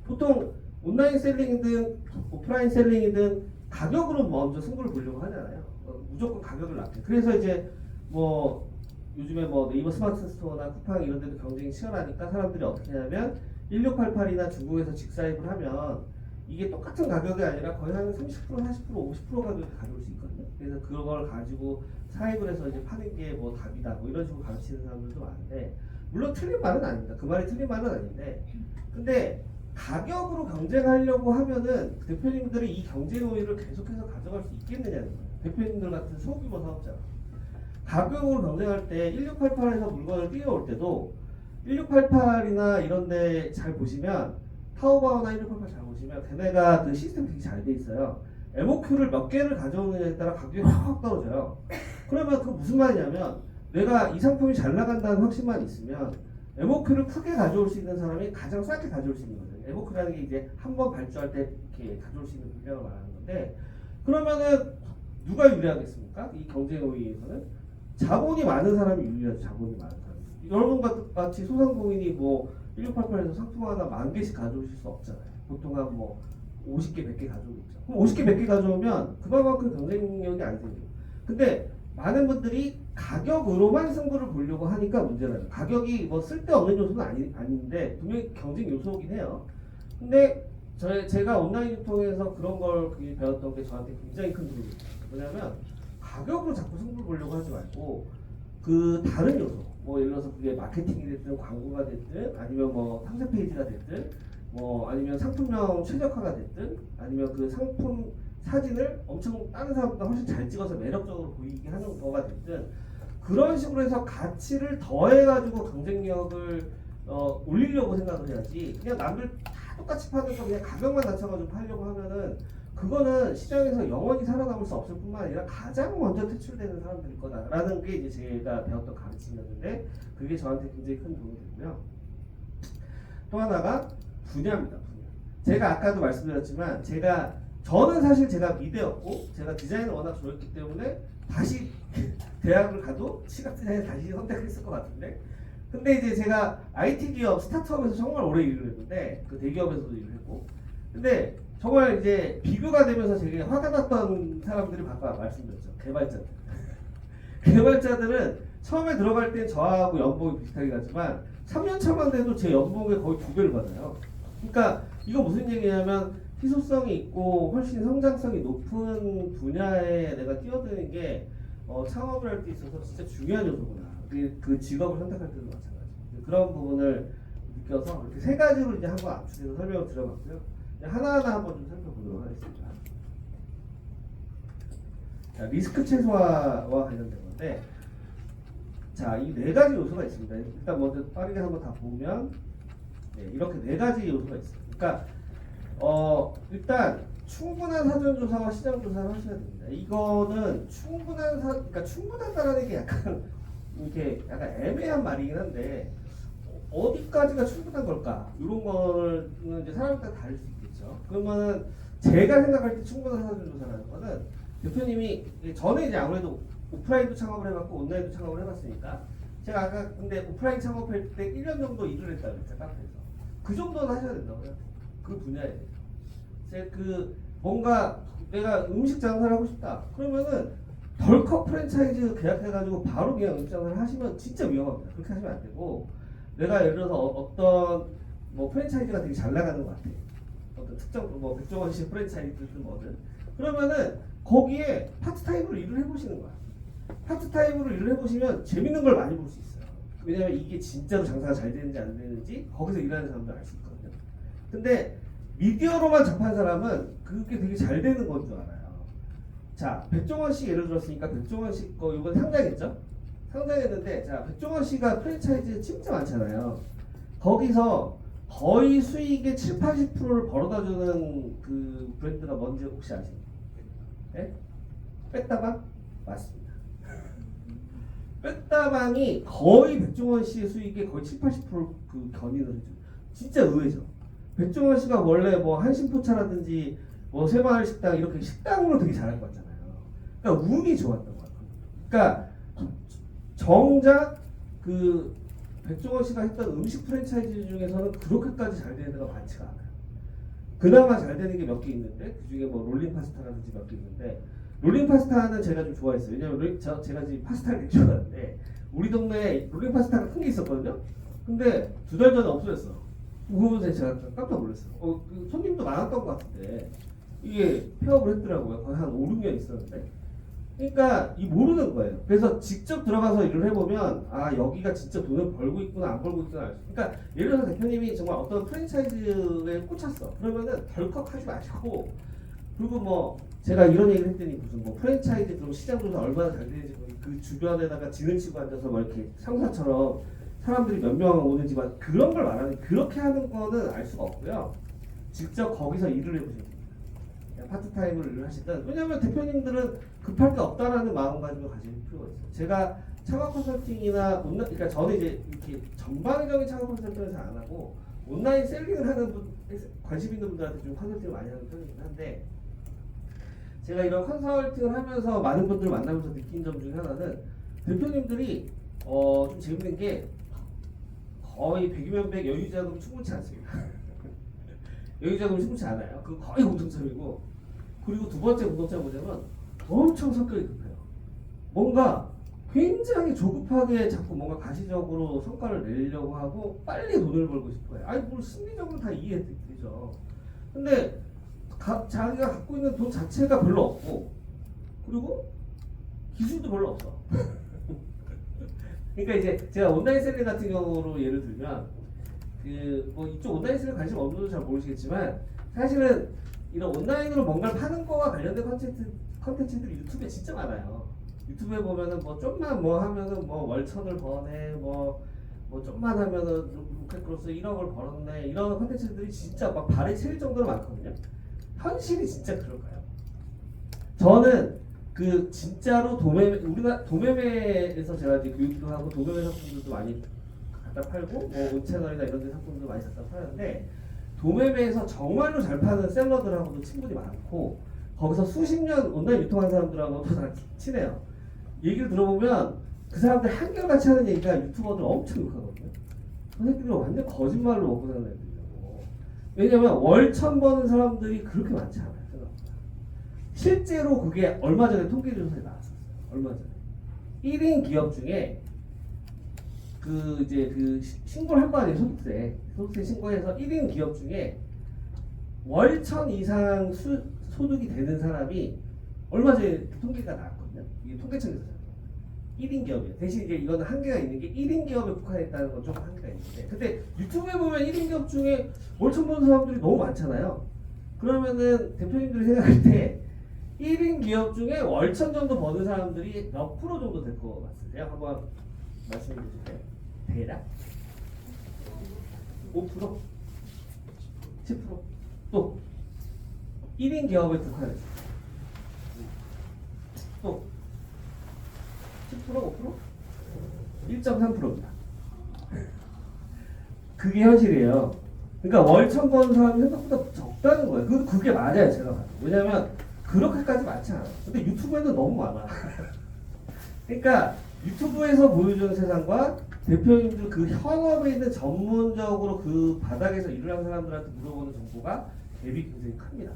보통 온라인 셀링이든 오프라인 셀링이든 가격으로 먼저 승부를 보려고 하잖아요. 무조건 가격을 낮게. 그래서 이제 뭐 요즘에 뭐 네이버 스마트 스토어나 쿠팡 이런 데도 경쟁이 치열하니까 사람들이 어떻게 하냐면 1688이나 중국에서 직사입을 하면 이게 똑같은 가격이 아니라 거의 한 30%, 40%, 50% 가격에 가져올 수 있거든요. 그래서 그걸 가지고 사입을 해서 이제 파는 게 뭐 답이다 뭐 이런 식으로 가르치는 사람들도 많은데, 물론 틀린 말은 아닙니다. 그 말이 틀린 말은 아닌데, 근데 가격으로 경쟁하려고 하면은 대표님들이 이 경제 요인을 계속해서 가져갈 수 있겠느냐는 거예요. 대표님들 같은 소규모 사업자가 가격으로 경쟁할 때 1688에서 물건을 뛰어올 때도 1688이나 이런 데 잘 보시면, 타오바오나 1688 잘 보시면 걔네가 그 시스템이 되게 잘 돼 있어요. MOQ를 몇 개를 가져오느냐에 따라 가격이 확 떨어져요. 그러면 그 무슨 말이냐면, 내가 이 상품이 잘 나간다는 확신만 있으면 MOQ를 크게 가져올 수 있는 사람이 가장 싸게 가져올 수 있는 거죠. MOQ라는 게 이제 한 번 발주할 때 이렇게 가져올 수 있는 물량을 말하는 건데, 그러면은 누가 유리하겠습니까? 이 경제 요인에서는 자본이 많은 사람이 유리하죠. 자본이 많은 사람. 여러분 같이 소상공인이 뭐 1688에서 상품 하나 10,000개씩 가져오실 수 없잖아요. 보통 한 뭐 50개, 100개 가져오겠죠. 그럼 50개, 100개 가져오면 그만큼 경쟁력이 안 생겨요. 근데 많은 분들이 가격으로만 승부를 보려고 하니까 문제라요. 가격이 뭐 쓸데없는 요소는 아닌데 분명히 경쟁 요소이긴 해요. 근데 제가 온라인을 통해서 그런 걸 배웠던 게 저한테 굉장히 큰 도움이 됐어요. 뭐냐면 가격으로 자꾸 승부를 보려고 하지 말고 그 다른 요소, 뭐 예를 들어서 그게 마케팅이 됐든 광고가 됐든 아니면 뭐 상세 페이지가 됐든 뭐 아니면 상품명 최적화가 됐든 아니면 그 상품 사진을 엄청 다른 사람보다 훨씬 잘 찍어서 매력적으로 보이게 하는 거가 됐든 그런 식으로 해서 가치를 더해가지고 경쟁력을 올리려고 생각을 해야지 그냥 남들 다 똑같이 파는 거 그냥 가격만 낮춰가지고 팔려고 하면은 그거는 시장에서 영원히 살아남을 수 없을 뿐만 아니라 가장 먼저 퇴출되는 사람들일 거다라는 게 이제 제가 배웠던 가르침이었는데 그게 저한테 굉장히 큰 도움이 됐고요. 또 하나가 분야입니다. 분야. 제가 아까도 말씀드렸지만 저는 사실 제가 미대였고 제가 디자인을 워낙 좋아했기 때문에 다시 대학을 가도 시각 디자인을 다시 선택했을 것 같은데 근데 이제 제가 IT 기업 스타트업에서 정말 오래 일을 했는데 그 대기업에서도 일을 했고 근데 정말 이제 비교가 되면서 되게 화가 났던 사람들이 아까 말씀드렸죠. 개발자들은 처음에 들어갈 때 저하고 연봉이 비슷하게 가지만 3년 차만 돼도 제 연봉의 거의 2배를 받아요. 그러니까 이거 무슨 얘기냐면 희소성이 있고 훨씬 성장성이 높은 분야에 내가 뛰어드는 게 창업을 할 때 있어서 진짜 중요한 요소구나. 그 직업을 선택할 때도 마찬가지. 그런 부분을 느껴서 이렇게 세 가지로 이제 한번 압축해서 설명을 드려봤고요. 하나하나 한번 좀 살펴보도록 하겠습니다. 자, 리스크 최소화와 관련된 건데, 자, 이 네 가지 요소가 있습니다. 일단 먼저 빠르게 한번 다 보면, 네, 이렇게 네 가지 요소가 있어요. 그러니까 일단 충분한 사전 조사와 시장 조사를 하셔야 됩니다. 이거는 그러니까 충분하다라는 게 약간 이렇게 약간 애매한 말이긴 한데 어디까지가 충분한 걸까? 이런 거는 이제 사람마다 다를 수 있겠죠. 그러면은 제가 생각할 때 충분한 사전 조사라는 거는 대표님이 저는 이제 아무래도 오프라인도 창업을 해봤고 온라인도 창업을 해봤으니까 제가 아까 근데 오프라인 창업할 때 1년 정도 일을 했다고 그랬죠. 카페에서. 그 정도는 하셔야 된다고요. 그 분야에. 뭔가 내가 음식 장사를 하고 싶다. 그러면은 덜컥 프랜차이즈 계약해가지고 바로 그냥 음식 장사를 하시면 진짜 위험합니다. 그렇게 하시면 안 되고 내가 예를 들어서 어떤 뭐 프랜차이즈가 되게 잘 나가는 것 같아. 어떤 특정 뭐 백종원식 프랜차이즈든 뭐든. 그러면은 거기에 파트타임으로 일을 해보시는 거야. 파트타임으로 일을 해보시면 재밌는 걸 많이 볼 수 있어요. 왜냐면 이게 진짜로 장사가 잘 되는지 안 되는지 거기서 일하는 사람들 알 수 있거든요. 근데 미디어로만 접한 사람은 그게 되게 잘 되는 건 줄 알아요. 자, 백종원 씨 예를 들었으니까 백종원 씨 거 이번에 상장했죠? 상장했는데 자, 백종원 씨가 프랜차이즈 진짜 많잖아요. 거기서 거의 수익의 7, 80%를 벌어다주는 그 브랜드가 뭔지 혹시 아시나요? 네? 백다방? 맞습니다. 백다방이 거의 백종원 씨의 수익의 거의 7, 80%그 견인을 해줘요. 진짜 의외죠. 백종원 씨가 원래 뭐 한신포차라든지 뭐 새마을 식당 이렇게 식당으로 되게 잘할 것 같잖아요. 그러니까 운이 좋았던 것 같아요. 그러니까 정작 그 백종원 씨가 했던 음식 프랜차이즈 중에서는 그렇게까지 잘 되는 데가 많지가 않아요. 그나마 잘 되는 게 몇 개 있는데 그 중에 뭐 롤링 파스타라든지 몇 개 있는데 롤링 파스타는 제가 좀 좋아했어요. 왜냐면 제가 지금 파스타를 되게 좋아하는데 우리 동네에 롤링 파스타가 큰 게 있었거든요. 근데 2달 전에 없어졌어. 그거 보면서 제가 깜짝 놀랐어요. 그 손님도 많았던 것 같은데 이게 폐업을 했더라고요. 거의 한 5, 6년 있었는데. 그러니까 이 모르는 거예요. 그래서 직접 들어가서 일을 해보면 아 여기가 진짜 돈을 벌고 있구나 안 벌고 있구나 알 수. 그러니까 예를 들어서 대표님이 정말 어떤 프랜차이즈에 꽂혔어. 그러면은 덜컥 하지 마시고 그리고 뭐 제가 이런 얘기를 했더니 무슨 뭐 프랜차이즈 그럼 시장 조사 얼마나 잘 되는지 그 주변에다가 진을 치고 앉아서 막 이렇게 상사처럼 사람들이 몇 명 오는지만 그런 걸 말하는 그렇게 하는 거는 알 수가 없고요. 직접 거기서 일을 해보시면 됩니다. 파트타임으로 일을 하시든 왜냐하면 대표님들은 급할 게 없다라는 마음가짐을 가질 필요가 있어요. 제가 창업 컨설팅이나 그러니까 저는 이제 이렇게 전반적인 창업 컨설팅을 잘 안 하고 온라인 셀링을 하는 관심 있는 분들한테 좀 컨설팅을 많이 하는 편이긴 한데 제가 이런 컨설팅을 하면서 많은 분들을 만나면서 느낀 점 중에 하나는 대표님들이 좀 재밌는 게 거의 100이면 100 여유자금 충분치 않습니다. 여유자금 충분치 않아요. 그거 거의 공통점이고 그리고 두 번째 공통점 뭐냐면 엄청 성격이 급해요. 뭔가 굉장히 조급하게 자꾸 뭔가 가시적으로 성과를 내려고 하고 빨리 돈을 벌고 싶어요. 아니 뭘 심리적으로 다 이해되죠. 근데 자기가 갖고 있는 돈 자체가 별로 없고 그리고 기술도 별로 없어. 그러니까 이제 제가 온라인 셀링 같은 경우로 예를 들면 그 뭐 이쪽 온라인 셀링 관심 없는 분들 잘 모르시겠지만 사실은 이런 온라인으로 뭔가를 파는 거와 관련된 컨텐츠들이 유튜브에 진짜 많아요. 유튜브에 보면은 뭐 좀만 뭐 하면은 뭐 월천을 버네 뭐 좀만 하면은 로켓크로스 1억을 벌었네 이런 컨텐츠들이 진짜 막 발에 채일 정도로 많거든요. 현실이 진짜 그럴까요? 저는 그 진짜로 우리나라 도매매에서 제가 이제 교육도 하고 도매매 상품들도 많이 갖다 팔고 뭐 온채널이나 이런 데 상품도 많이 갖다 파는데 도매매에서 정말로 잘 파는 셀러들하고도 친분이 많고 거기서 수십 년 온라인 유통한 사람들하고도 다 친해요. 얘기를 들어보면 그 사람들 한결같이 하는 얘기가 유튜버들 엄청 욕하거든요. 그 새끼들은 완전 거짓말로 먹고 사는 애들이라고. 왜냐면 월천 버는 사람들이 그렇게 많지 않아요. 생각보다. 실제로 그게 얼마 전에 통계조사에 나왔었어요. 얼마 전에 1인 기업 중에 그 이제 그 신고를 할 거 아니에요. 소득세 신고해서 1인 기업 중에 월천 이상 소득이 되는 사람이 얼마 전에 통계가 나왔거든요. 이게 통계청에서 1인 기업이에요. 대신 이제 이거는 한계가 있는 게 1인 기업에 국한했다는 건 좀 한계가 있는데 근데 유튜브에 보면 1인 기업 중에 월천 버는 사람들이 너무 많잖아요. 그러면은 대표님들이 생각할 때 1인 기업 중에 월천 정도 버는 사람들이 몇 프로 정도 될 것 같으세요? 한번 말씀해 주실래요? 대략? 5%? 10%? 또 1인 기업에 국한했어요. 또 10%? 5%? 1.3%입니다. 그게 현실이에요. 그러니까 월천 버는 사람이 생각보다 적다는 거예요. 그게 맞아요, 제가 봐도. 왜냐면 그렇게까지 많지 않아요. 근데 유튜브에는 너무 많아. 그러니까 유튜브에서 보여주는 세상과 대표님들 그 현업에 있는 전문적으로 그 바닥에서 일을 하는 사람들한테 물어보는 정보가 갭이 굉장히 큽니다.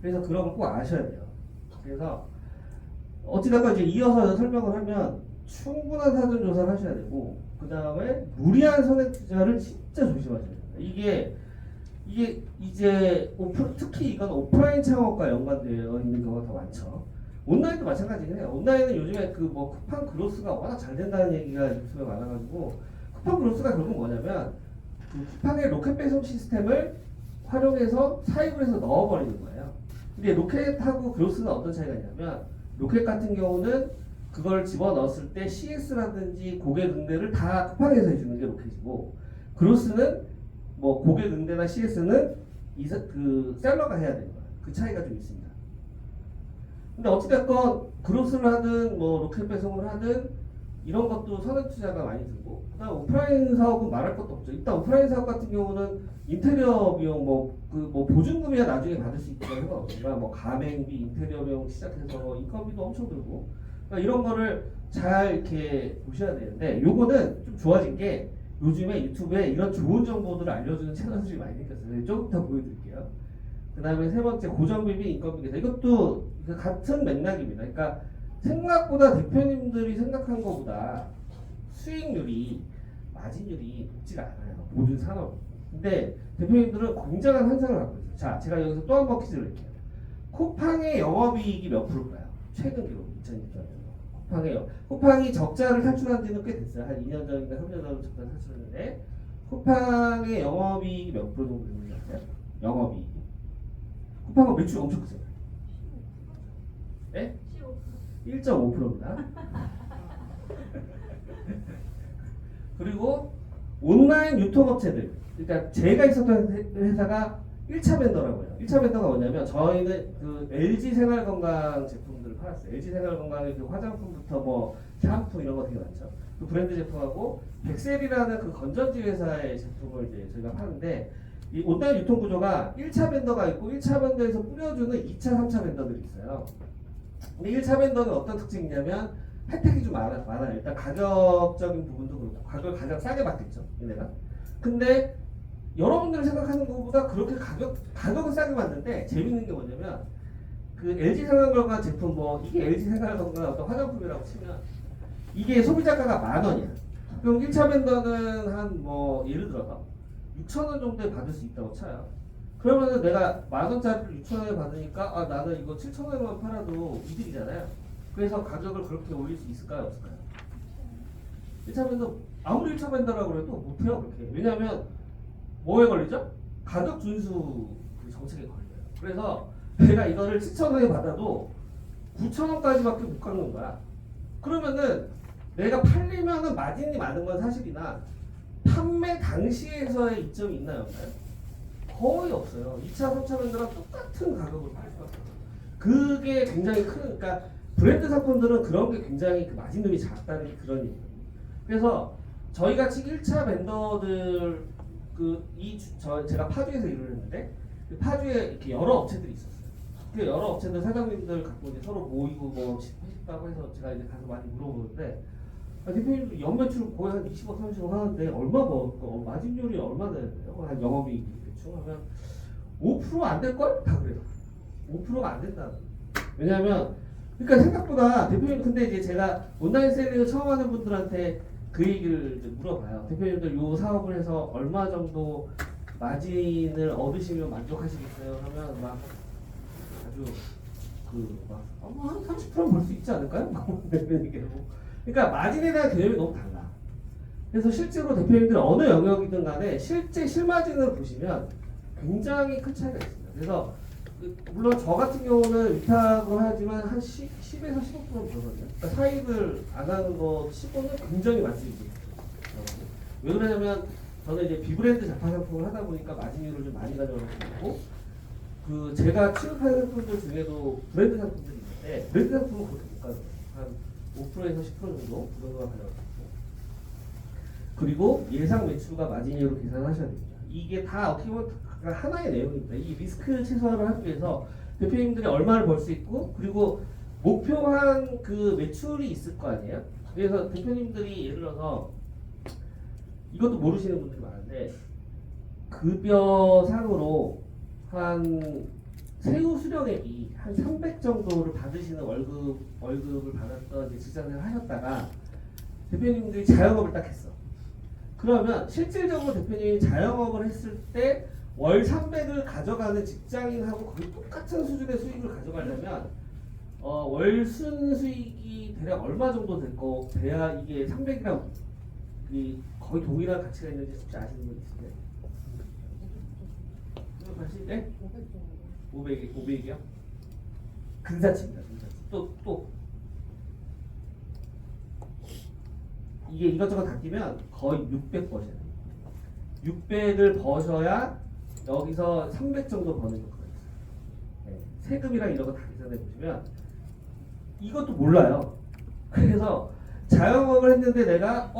그래서 그런 걸 꼭 아셔야 돼요. 그래서 어찌됐건 이제 이어서 설명을 하면 충분한 사전 조사를 하셔야 되고 그 다음에 무리한 선행 투자를 진짜 조심하셔야 돼요. 이게 이제 특히 이건 오프라인 창업과 연관되어 있는 경우가 더 많죠. 온라인도 마찬가지예요. 온라인은 요즘에 그 뭐 쿠팡 그로스가 워낙 잘 된다는 얘기가 유튜브에 많아가지고 쿠팡 그로스가 결국 뭐냐면 그 쿠팡의 로켓 배송 시스템을 활용해서 사입을 해서 넣어버리는 거예요. 근데 로켓하고 그로스는 어떤 차이가 있냐면 로켓 같은 경우는 그걸 집어넣었을 때 CS라든지 고객 응대를 다 쿠팡에서 해주는 게 로켓이고 그로스는 뭐 고객 응대나 CS는 그 셀러가 해야 되는 거예요. 그 차이가 좀 있습니다. 근데 어찌됐건 그로스를 하든 뭐 로켓 배송을 하든 이런 것도 선행 투자가 많이 들고 그다음 오프라인 사업은 말할 것도 없죠. 일단 오프라인 사업 같은 경우는 인테리어 비용 뭐 보증금이야 나중에 받을 수 있다는 건 없지만 뭐 가맹비, 인테리어 비용 시작해서 인건비도 엄청 들고 그러니까 이런 거를 잘 이렇게 보셔야 되는데 요거는 좀 좋아진 게 요즘에 유튜브에 이런 좋은 정보들을 알려주는 채널들이 많이 생겼어요. 조금 더 보여드릴게요. 그 다음에 세 번째 고정비비 인건비 계산 이것도 같은 맥락입니다. 그러니까 생각보다 대표님들이 생각한 것보다 수익률이 마진율이 높지가 않아요. 모든 산업. 근데 대표님들은 굉장한 환상을 갖고 있어요. 자, 제가 여기서 또 한 번 퀴즈를 낼게요. 쿠팡의 영업이익이 몇 프로일까요? 최근 기록 2020년. 쿠팡이 적자를 탈출한 지는 꽤 됐어요. 한 2년 전인가 3년 전으로 적자를 탈출했는데 쿠팡의 영업이익이 몇 프로 정도 되는 것 같아요? 영업이익. 쿠팡은 매출 엄청 크죠? 네? 1.5%입니다. 그리고 온라인 유통업체들 그러니까 제가 있었던 회사가 1차 벤더라고요. 1차 벤더가 뭐냐면 저희는 그 LG 생활건강 제품들을 팔았어요. LG 생활건강의 그 화장품부터 뭐 샴푸 이런 거 되게 많죠. 그 브랜드 제품하고 백셀이라는 그 건전지 회사의 제품을 이제 저희가 파는데 이 온라인 유통 구조가 1차 벤더가 있고 1차 벤더에서 뿌려주는 2차, 3차 벤더들이 있어요. 근데 1차 벤더는 어떤 특징이 있냐면 혜택이 좀 많아요. 일단 가격적인 부분도 그렇고 가격을 가장 싸게 받겠죠. 얘네가. 근데 여러분들이 생각하는 것보다 그렇게 가격은 싸게 받는데 재밌는 게 뭐냐면 그 LG 생활건강 제품 뭐 이게 LG 생활건강 어떤 화장품이라고 치면 이게 소비자가가 10,000원이야. 그럼 1차 벤더는 한 뭐 예를 들어서 6,000원 정도에 받을 수 있다고 쳐요. 그러면은 내가 10,000원짜리를 6,000원에 받으니까 아 나는 이거 7,000원에만 팔아도 이득이잖아요. 그래서 가격을 그렇게 올릴 수 있을까요? 없을까요? 1차 벤더 아무리 1차 벤더라고 해도 못해요 그렇게. 왜냐하면 뭐에 걸리죠? 가격 준수 그 정책에 걸려요. 그래서 내가 이거를 7,000원에 받아도 9,000원까지밖에 못 깎는 거야. 그러면은 내가 팔리면은 마진이 많은 건 사실이나 판매 당시에서의 이점이 있나요? 없나요? 거의 없어요. 2차, 3차 밴드랑 똑같은 가격으로 팔 수가 없어요. 그게 굉장히 큰, 그러니까 브랜드 상품들은 그런 게 굉장히 그 마진율이 작다는 그런 얘기예요. 그래서 저희 같이 1차 벤더들 제가 파주에서 일을 했는데 그 파주에 이렇게 여러 업체들이 있었어요. 그 여러 업체들 사장님들 갖고 이제 서로 모이고 뭐 싶다고 해서 제가 이제 가서 많이 물어보는데 대표님도 연매출 거의 한 20억, 30억 하는데 얼마 벌고 마진율이 얼마 되는데요? 한 영업이익 대충 하면 5% 안 될걸? 다 그래요. 5%가 안 된다. 왜냐하면 그러니까 생각보다 대표님 근데 이제 제가 온라인 셀링을 처음 하는 분들한테 그 얘기를 이제 물어봐요. 대표님들 요 사업을 해서 얼마 정도 마진을 얻으시면 만족하시겠어요? 하면 막 아주 한 30%는 벌 수 있지 않을까요? 그러니까 마진에 대한 개념이 너무 달라. 그래서 실제로 대표님들 어느 영역이든 간에 실제 실마진을 보시면 굉장히 큰 차이가 있습니다. 그래서 물론 저 같은 경우는 위탁으로 하지만 한 10에서 15% 벌거든요. 그러니까 사입을 안 하는 거 치고는 굉장히 많습니다. 왜 그러냐면 저는 이제 비브랜드 자파 상품을 하다 보니까 마진율을 좀 많이 가져가고 있고 그 제가 취급하는 상품들 중에도 브랜드 상품들이 있는데 브랜드 상품은 그렇게 못 가져가요. 한 5%에서 10% 정도 그 정도가 가져가고 있고 그리고 예상 매출과 마진율로 계산하셔야 됩니다. 이게 다 어떻게 보면 하나의 내용입니다. 이 리스크 최소화를 하기 위해서 대표님들이 얼마를 벌 수 있고 그리고 목표한 그 매출이 있을 거 아니에요. 그래서 대표님들이 예를 들어서 이것도 모르시는 분들이 많은데 급여상으로 한 세후 수령액이 한 300 정도를 받으시는 월급을 받았던 이제 직장생활 하셨다가 대표님들이 자영업을 딱 했어. 그러면 실질적으로 대표님이 자영업을 했을 때 월 300을 가져가는 직장인하고 거의 똑같은 수준의 수익을 가져가려면 월 순수익이 대략 얼마 정도 돼야 이게 300이랑 거의 동일한 가치가 있는지 혹시 아시는 분 있으세요? 다시 네? 500이요? 근사치입니다. 근사치. 또 이게 이것저것 다 끼면 거의 600 버셔야 돼요. 600을 버셔야 여기서 300 정도 버는 효과가 있어요. 네. 세금이랑 이런 거 다 계산해 보시면 이것도 몰라요. 그래서 자영업을 했는데 내가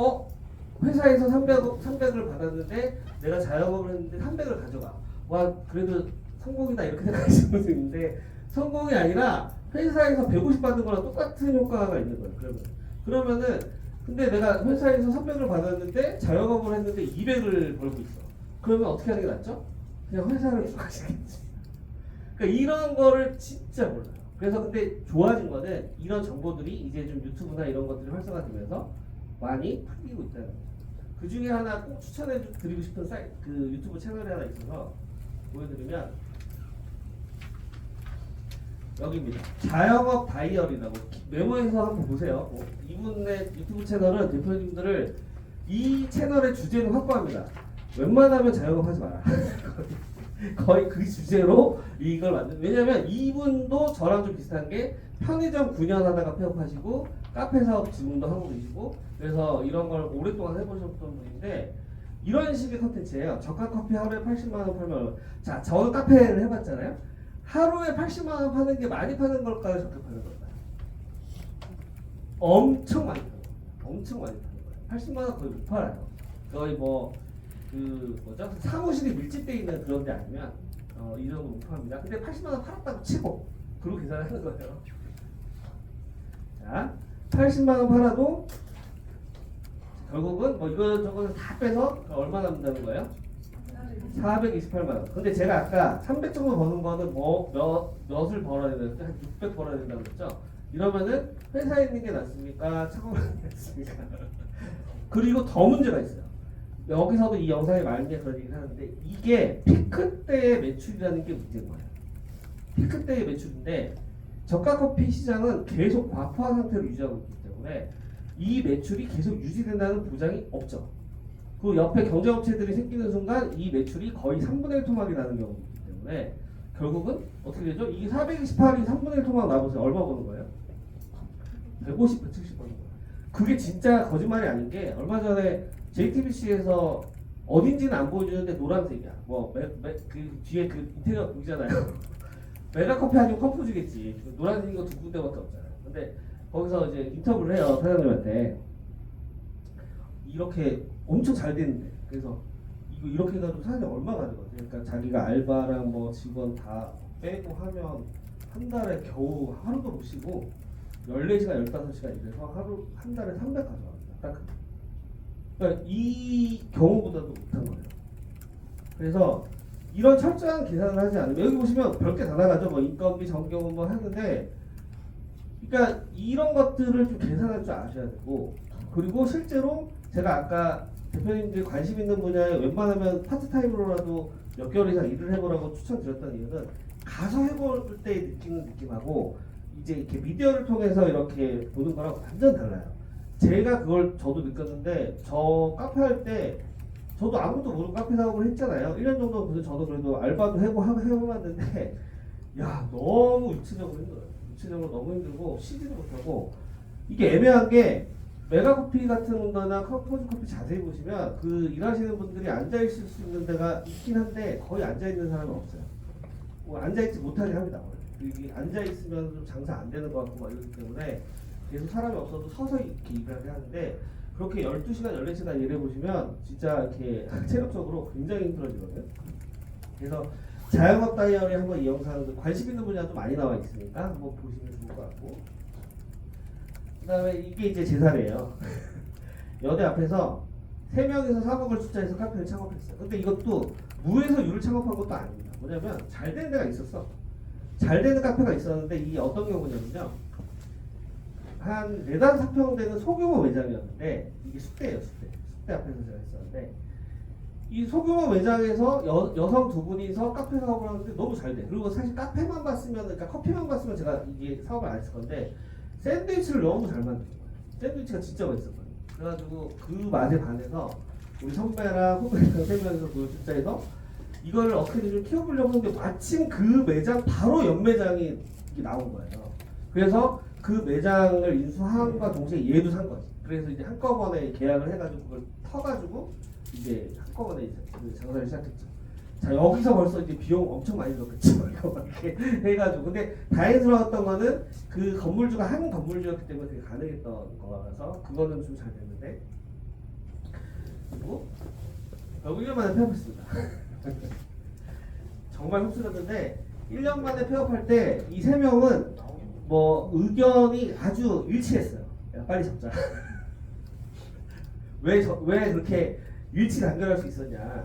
회사에서 300을 받았는데 내가 자영업을 했는데 300을 가져가. 와 그래도 성공이다 이렇게 생각하시는 분이 있는데 성공이 아니라 회사에서 150 받는 거랑 똑같은 효과가 있는 거예요. 그러면은 근데 내가 회사에서 300을 받았는데 자영업을 했는데 200을 벌고 있어. 그러면 어떻게 하는 게 낫죠? 그냥 회사를 쭉 하시겠지. 그러니까 이런 거를 진짜 몰라요. 그래서 근데 좋아진 거는 이런 정보들이 이제 좀 유튜브나 이런 것들이 활성화되면서 많이 풀리고 있다는 거죠. 그 중에 하나 꼭 추천해 드리고 싶은 그 유튜브 채널이 하나 있어서 보여드리면 여기입니다. 자영업 다이어리라고 메모해서 한번 보세요. 이분의 유튜브 채널은 대표님들을 이 채널의 주제는 확보합니다. 웬만하면 자영업 하지 마라. 거의 그 주제로 이걸 만든. 왜냐면 이분도 저랑 좀 비슷한 게 편의점 9년 하다가 폐업하시고 카페 사업 지금도 하고 계시고 그래서 이런 걸 오랫동안 해보셨던 분인데 이런 식의 컨텐츠예요. 저가 커피 하루에 80만 원 팔면 자 저는 카페를 해봤잖아요. 하루에 80만 원 파는 게 많이 파는 걸까요? 적게 파는 걸까요? 엄청 많이 파는 거예요. 엄청 많이 파는 거예요. 80만 원 거의 못 팔아요. 거의 사무실이 밀집되어 있는 그런 데 아니면 이 정도 못 팝니다. 근데 80만 원 팔았다고 치고 그렇게 계산하는 거예요. 자, 80만 원 팔아도 결국은 이거저거 다 빼서 얼마 남는다는 거예요? 428만 원. 근데 제가 아까 300 정도 버는 거는 몇을 벌어야 되는데 한 600 벌어야 된다고 했죠? 이러면은 회사에 있는 게 낫습니까? 창업을 하는 게 낫습니까? 그리고 더 문제가 있어요. 여기서도 이 영상의 말미에 그런 얘기를 하는데 이게 피크 때의 매출이라는 게 문제인 거예요. 피크 때의 매출인데 저가 커피 시장은 계속 과포화 상태로 유지하고 있기 때문에 이 매출이 계속 유지된다는 보장이 없죠. 그 옆에 경쟁업체들이 생기는 순간 이 매출이 거의 3분의 1 토막이 나는 경우가 있기 때문에 결국은 어떻게 되죠? 이게 428이 3분의 1 토막 나보세요. 얼마 버는 거예요? 150, 170 버는 거예요. 그게 진짜 거짓말이 아닌 게 얼마 전에 JTBC에서 어딘지는 안 보여주는데 노란색이야. 그 뒤에 그 인테리어 보이잖아요. 메가커피 아니면 컴포즈겠지. 노란색인 거 두 군데밖에 없잖아요. 근데 거기서 이제 인터뷰를 해요 사장님한테. 이렇게 엄청 잘 됐는데 그래서 이거 이렇게 해가지고 사장님 얼마 가져가세요? 그러니까 자기가 알바랑 뭐 직원 다 빼고 하면 한 달에 겨우 하루도 못 쉬고 14시간 15시간 일해서 한 달에 300 가져갑니다. 딱 그러니까 이 경우보다도 못한 거예요. 그래서 이런 철저한 계산을 하지 않으면 여기 보시면 별게 다 나가죠. 뭐 인건비, 전경은 뭐 하는데 그러니까 이런 것들을 좀 계산할 줄 아셔야 되고 그리고 실제로 제가 아까 대표님들이 관심 있는 분야에 웬만하면 파트타임으로라도 몇 개월 이상 일을 해보라고 추천드렸던 이유는 가서 해볼 때 느끼는 느낌하고 이제 이렇게 미디어를 통해서 이렇게 보는 거랑 완전 달라요. 제가 그걸 저도 느꼈는데 저 카페 할 때 저도 아무것도 모르고 카페 사업을 했잖아요. 1년 정도 그래서 저도 그래도 알바도 해봤는데 야 너무 육체적으로 힘들어요. 육체적으로 너무 힘들고 쉬지도 못하고 이게 애매한 게 메가커피 같은 거나 컴포즈커피 자세히 보시면 그 일하시는 분들이 앉아있을 수 있는 데가 있긴 한데 거의 앉아있는 사람은 없어요. 뭐 앉아있지 못하게 합니다. 이게 앉아있으면 좀 장사 안 되는 것 같고 막 이러기 때문에 계속 사람이 없어도 서서 이렇게 일을 하는데 그렇게 12시간, 14시간 일해보시면 진짜 이렇게 체력적으로 굉장히 힘들어지거든요. 그래서 자영업 다이어리 한번 이 영상 관심 있는 분야도 많이 나와 있으니까 한번 보시면 좋을 것 같고 그 다음에 이게 이제 제 사례예요. 여대 앞에서 3명에서 4억을 투자해서 카페를 창업했어요. 근데 이것도 무에서 유를 창업한 것도 아닙니다. 뭐냐면 잘 되는 데가 있었어. 잘 되는 카페가 있었는데 이게 어떤 경우냐면요. 한 4-4평 되는 소규모 매장이었는데 이게 숙대예요. 숙대 앞에서 제가 했었는데 이 소규모 매장에서 여성 두 분이서 카페 사업을 하는데 너무 잘 돼. 그리고 사실 카페만 봤으면 그러니까 커피만 봤으면 제가 이게 사업을 안 했을 건데 샌드위치를 너무 잘 만든 거예요. 샌드위치가 진짜 맛있었거든요. 그래가지고 그 맛에 반해서 우리 선배랑 후배랑 3명이서 그걸 투자해서 이걸 어떻게든 좀 키워보려고 했는데 마침 그 매장 바로 옆 매장이 나온 거예요. 그래서 그 매장을 인수함과 동시에 얘도 산 거지. 그래서 이제 한꺼번에 계약을 해가지고 그걸 터가지고 이제 한꺼번에 이제 그 장사를 시작했죠. 자 여기서 벌써 이제 비용 엄청 많이 들었겠죠. 이렇게 해가지고 근데 다행스러웠던 거는 그 건물주가 한 건물주였기 때문에 되게 가능했던 거라서 그거는 좀 잘 됐는데 그리고 결국 1년 만에 폐업했습니다. 정말 흡수였는데 1년 만에 폐업할 때 이 3명은 뭐 의견이 아주 일치했어요. 야, 빨리 접자. 왜 그렇게 일치 단결할 수 있었냐?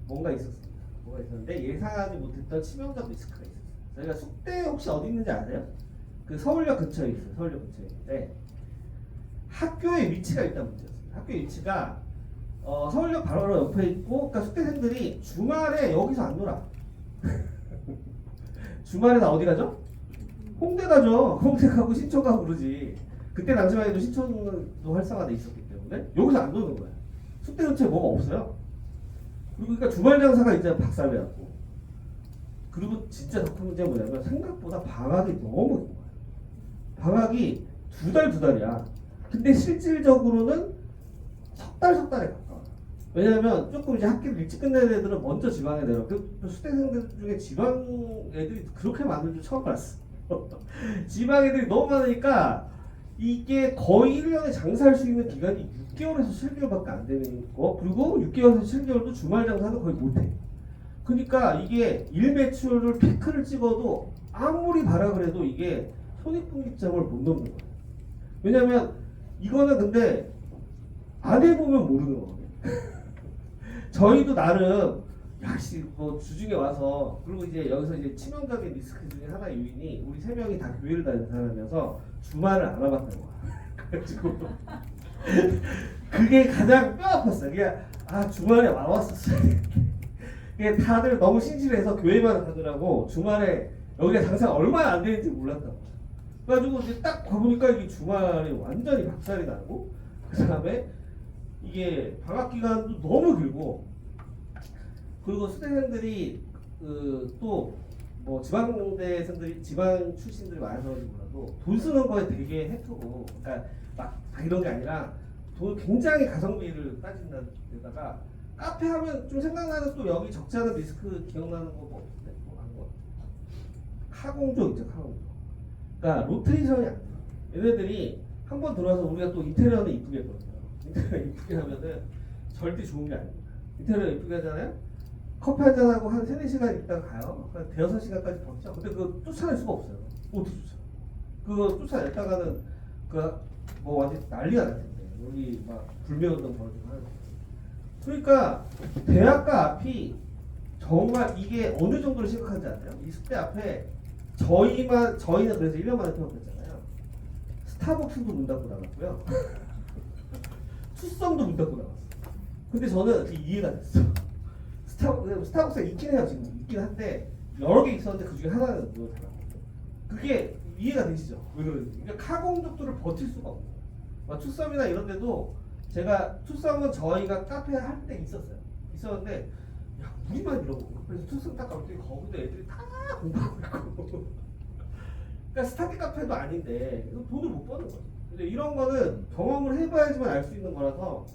뭔가 있었습니다. 뭐가 있었는데 예상하지 못했던 치명적 리스크가 있었어요. 저희가 숙대 혹시 어디 있는지 아세요? 그 서울역 근처에 있어요. 서울역 근처에 있는데 학교의 위치가 일단 문제였습니다. 학교 위치가 서울역 바로 옆에 있고, 그러니까 숙대생들이 주말에 여기서 안 놀아. 주말에 나 어디 가죠? 홍대 가죠. 홍대 가고 신촌 가고 그러지. 그때 당시만 해도 신촌도 활성화돼 있었기 때문에 여기서 안 노는 거야. 숙대 근처에 뭐가 없어요. 그리고 그러니까 주말 장사가 이제 박살내갖고. 그리고 진짜 더 큰 문제가 뭐냐면 생각보다 방학이 너무 긴 거야. 방학이 두 달이야. 근데 실질적으로는 석 달에 가까워. 왜냐하면 조금 이제 학기를 일찍 끝내는 애들은 먼저 지방에 내려. 그 수대생들 중에 지방 애들이 그렇게 많은 줄 처음 봤어. 지방 애들이 너무 많으니까 이게 거의 1년에 장사할 수 있는 기간이 6개월에서 7개월밖에 안 되는 거. 그리고 6개월에서 7개월도 주말 장사는 거의 못해. 그러니까 이게 일 매출을 피크를 찍어도 아무리 발악을 해도 이게 손익분기점을 못 넘는 거예요. 왜냐면 이거는 근데 안 해보면 모르는 거거든요. 저희도 나름 야씨 뭐 주중에 와서 그리고 이제 여기서 이제 치명적인 리스크 중에 하나 요인이 우리 세 명이 다 교회를 다니는 사람이어서 주말을 안 와봤다는 거야. 그래가지고 그게 가장 뼈 아팠어요. 그게 주말에 와봤었어요. 이게 다들 너무 신실해서 교회만 가더라고. 주말에 여기가 장사가 얼마나 안 되는지 몰랐다고. 그래가지고 이제 딱 가보니까 이게 주말에 완전히 박살이 나고, 그 다음에 이게 방학 기간도 너무 길고, 그리고 수대생들이 또 뭐 지방대생들이 지방 출신들이 많아서 몰라도 돈 쓰는 거에 되게 해투고, 그러니까 막 이런 게 아니라 돈 굉장히 가성비를 따진다 데다가 카페 하면 좀 생각나는 또 여기 적지 않은 리스크 기억나는 거 뭐 없는데 뭐한 거. 카공조 있죠, 카공조. 그러니까 로테이션이 안 돼요. 얘네들이 한 번 들어와서 우리가 또 인테리어는 이쁘게 했거든요. 인테리어 이쁘게 하면은 절대 좋은 게 아닙니다. 인테리어 이쁘게 하잖아요. 커피 한잔 하고 한 3-4시간 있다가 가요. 한 대여섯 시간까지 버티죠. 근데 그거 쫓아낼 수가 없어요. 어떻게 쫓아? 그거 쫓아냈다가는 뭐 완전 난리가 날 텐데. 여기 막 불매운동 벌어지고 하는 거. 그러니까 대학가 앞이 정말 이게 어느 정도로 심각한지 아세요? 이 숲대 앞에 저희는 그래서 1년 만에 퇴업했잖아요. 스타벅스도 문 닫고 나갔고요. 투썸도 문 닫고 나갔어. 근데 저는 그게 이해가 됐어. 스타벅스가 있긴 해요. 지금 있긴 한데 여러 개 있었는데 그 중에 하나는 문을 닫았거든요. 그게 이해가 되시죠? 왜 그런지. 그러니까 카공족들을 버틸 수가 없는 거예요. 투썸이나 이런 데도 제가 투썸은 저희가 카페 할 때 있었는데 야 우리만 이러고 그래서 투썸 딱 가봤더니 거기도 애들이 다 공부하고 있고 그러니까 스타디 카페도 아닌데 돈을 못 버는 거죠. 근데 이런 거는 경험을 해봐야지만 알 수 있는 거라서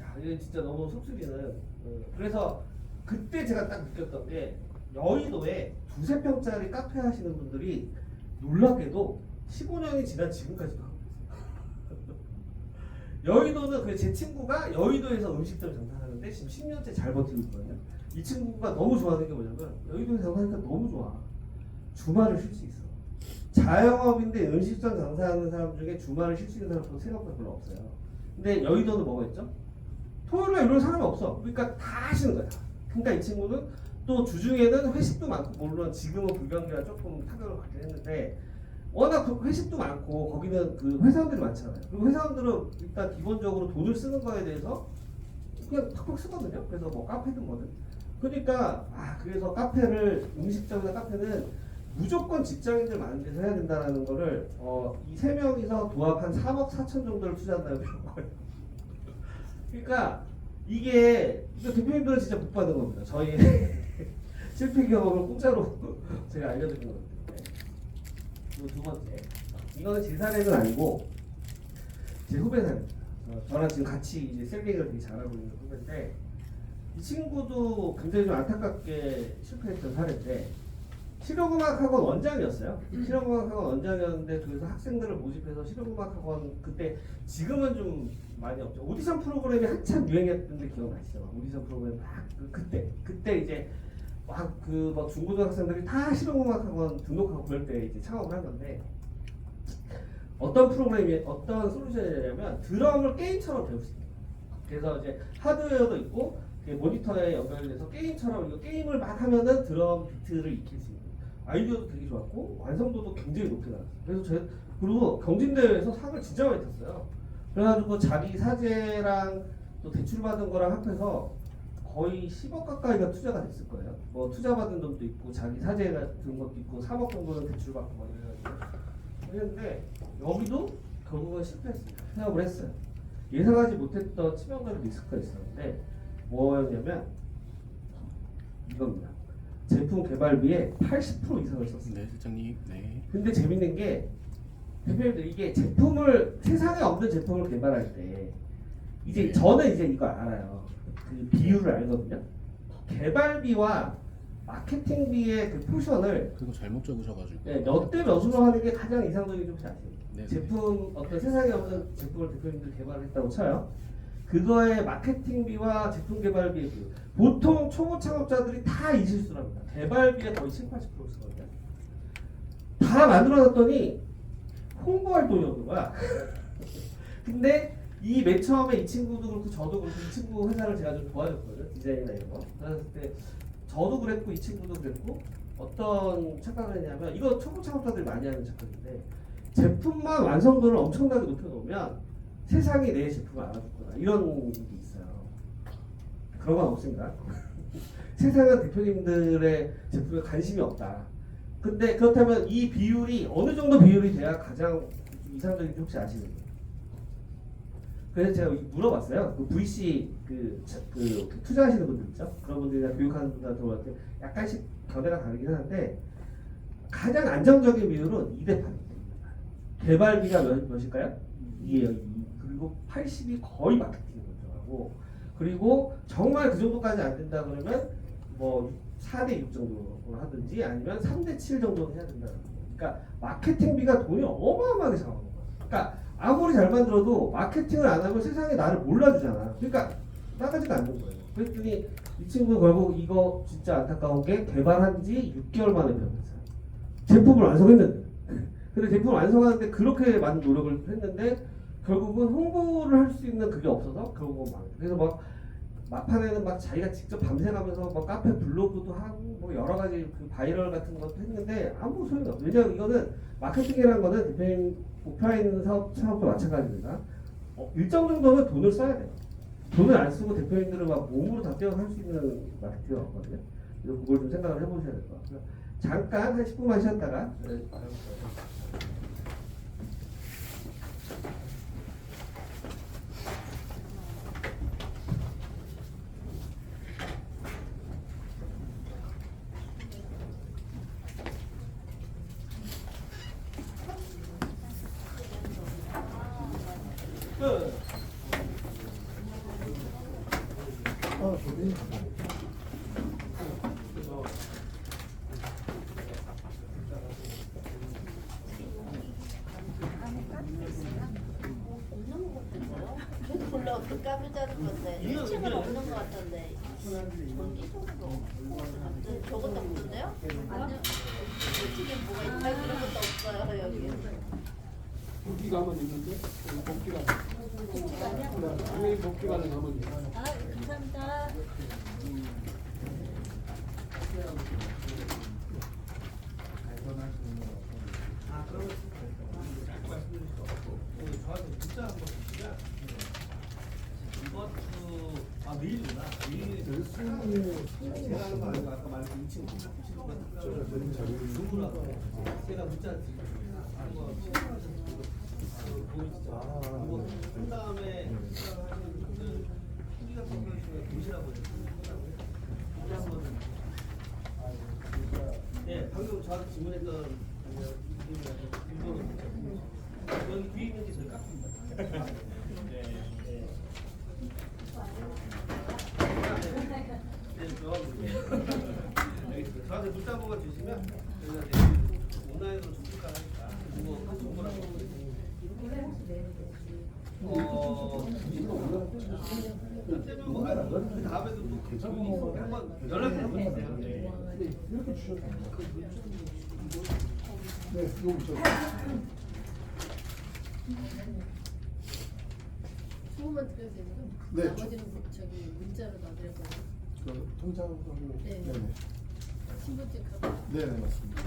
야 이게 진짜 너무 속쓰리는. 그래서 그때 제가 딱 느꼈던 게 여의도에 2-3평짜리 카페 하시는 분들이 놀랍게도 15년이 지난 지금까지도 하고 있어요. 여의도는 제 친구가 여의도에서 음식점 장사하는데 지금 10년째 잘 버티고 있거든요. 이 친구가 너무 좋아하는 게 뭐냐면 여의도에서 장사하니까 너무 좋아. 주말을 쉴 수 있어. 자영업인데 음식점 장사하는 사람 중에 주말을 쉴 수 있는 사람 생각보다 별로 없어요. 근데 여의도는 뭐가 있죠? 토요일날 이런 사람이 없어. 그러니까 다 하시는 거야. 그러니까 이 친구는 또 주중에는 회식도 많고, 물론 지금은 불경기라 조금 타격을 받긴 했는데 워낙 회식도 많고 거기는 그 회사원들이 많잖아요. 그리고 회사원들은 일단 기본적으로 돈을 쓰는 거에 대해서 그냥 팍팍 쓰거든요. 그래서 뭐 카페든 뭐든. 그러니까 그래서 음식점이나 카페는 무조건 직장인들 많은 데서 해야 된다는 거를 이 3명이서 도합 한 3억 4천 정도를 투자한다고 배운 거예요. 그러니까 이게 대표님들은 진짜 못 받은 겁니다. 저희 실패 경험을 공짜로 제가 알려드린 거기 때문에. 그리고 두 번째, 이거는 제 사례는 아니고 제 후배 사례입니다. 저랑 지금 같이 이제 셀링을 되게 잘하고 있는 후배인데 이 친구도 굉장히 좀 안타깝게 실패했던 사례인데 실용음악학원 원장이었어요. 실용음악학원 원장이었는데 그래서 학생들을 모집해서 실용음악학원 그때 지금은 좀 많이 없죠. 오디션 프로그램이 한참 유행했던 데 기억나시죠? 오디션 프로그램 그때 이제 막 중고등학생들이 다 실용음악학원 등록하고 그럴 때 이제 창업을 한 건데 어떤 솔루션이냐면 드럼을 게임처럼 배울 수 있는 거예요. 그래서 이제 하드웨어도 있고 모니터에 연결돼서 게임처럼 이거 게임을 막 하면은 드럼 비트를 익힐 수 있는 아이디어도 되게 좋았고 완성도도 굉장히 높게 나왔어요. 그리고 경진대회에서 상을 진짜 많이 탔어요. 그래가지고 자기 사재랑 또 대출 받은 거랑 합해서 거의 10억 가까이가 투자가 됐을 거예요. 뭐 투자 받은 돈도 있고 자기 사재 같은 것도 있고 3억 정도는 대출 받고 막 이래가지고 그랬는데 여기도 결국은 실패했습니다. 폐업을 했어요. 예상하지 못했던 치명적인 리스크가 있었는데 뭐였냐면 이겁니다. 제품 개발비에 80% 이상을 썼어요. 네, 실장님. 네. 근데 재밌는 게 대표님들 이게 세상에 없는 제품을 개발할 때 이제 저는 이제 이거 알아요. 그 비율을 알거든요. 개발비와 마케팅비의 그 포션을 그거 잘못 적으셔가지고. 몇 대 몇으로 하는 게 가장 이상적인 좀 아세요? 네. 어떤 세상에 없는 제품을 대표님들 개발했다고 쳐요. 그거의 마케팅비와 제품 개발비의 비율. 보통 초보 창업자들이 다 이 실수를 합니다. 개발비가 거의 70-80% 쓰거든요. 다 만들어놨더니 홍보할 돈이 없는 거야. 근데 이 맨 처음에 이 친구도 그렇고 저도 그렇고 이 친구 회사를 제가 좀 도와줬거든요. 디자인이나 이런 거. 그랬을 때 저도 그랬고 이 친구도 그랬고 어떤 착각을 했냐면 이거 초보 창업자들이 많이 하는 착각인데 제품만 완성도를 엄청나게 높여놓으면 세상이 내 제품을 알아듣구나 이런 게 있어요. 그런 건 없습니다. 세상은 대표님들의 제품에 관심이 없다. 근데 그렇다면 이 비율이 어느 정도 비율이 돼야 가장 이상적인지 혹시 아시는 거예요? 그래서 제가 물어봤어요. 그 VC 그 투자하시는 분들 있죠? 그런 분들이나 교육하는 분들한테 물어봤을 때 약간씩 견해가 다르긴 하는데 가장 안정적인 비율은 2대 8입니다. 개발비가 몇일까요? 2예요. 2. 그리고 80이 거의 마케팅에 결정하고 그리고 정말 그 정도까지 안 된다 그러면 뭐 4대 6 정도로 하든지 아니면 3대 7 정도는 해야 된다는 거예요. 그러니까 마케팅비가 돈이 어마어마하게 들어가는 거예요. 그러니까 아무리 잘 만들어도 마케팅을 안 하면 세상에 나를 몰라주잖아. 그러니까 나가지가 않는 거예요. 그랬더니 이 친구는 결국 이거 진짜 안타까운 게 개발한 지 6개월 만에 배웠어요. 제품을 완성했는데. 근데 제품을 완성하는데 그렇게 많은 노력을 했는데 결국은 홍보를 할 수 있는 그게 없어서 결국은 망했어요. 그래서 막 막판에는 막 자기가 직접 밤새가면서 뭐 카페 블로그도 하고 뭐 여러 가지 그 바이럴 같은 것도 했는데 아무 소용이 없어요. 왜냐면 이거는 마케팅이라는 거는 대표님 목표에 있는 사업도 마찬가지입니다. 일정 정도는 돈을 써야 돼요. 돈을 안 쓰고 대표님들은 막 몸으로 다 떼어 할 수 있는 마케팅이 없거든요. 그래서 그걸 좀 생각을 해보셔야 될 것 같고요. 잠깐 한 10분만 쉬었다가 몰라 그 까부자는 건데 1층은 없는 것 같던데 전기적으로 저것도 없는데요? 아니요 1층에 뭐가 있나 그런 것도 없어요 여기 복귀가만 있는데 여기 복귀가 복지관이요? 네, 복귀가는 가면 있어요. 아 감사합니다 그러면 짧게 말씀드릴 수 없고 저한테 문자 한번 주시면 이번 주 내일이구나 내일 제가 하는 거 아니고 아까 말했던 2층 보시는 거 누구라고 제가 문자 드리겠습니다. 한번 보여주시죠. 그리고 한 다음에 하시는 분들 후기 같은 거 있으면 보시라고 해요. 한번 네 방금 저한테 질문했던 여기 뒤에 있는 게 저희 카페입니다. 네. 알겠습니다. 저한테 문자 한 번만 주시면 저희가 이제 온라인으로 접속을 하니까 그거 같이 공부라고 그때는 뭐 그 다음에도 또 교육이 한번 연락을 한번 주세요. 네. 이렇게 주셔도 돼요. 네, 여기 저. 소문만 드려도 되고요. 네, 나머지는 저기 문자로 넣어드릴 거예요. 그 통장하고 네. 네네. 신분증하고 네네 맞습니다.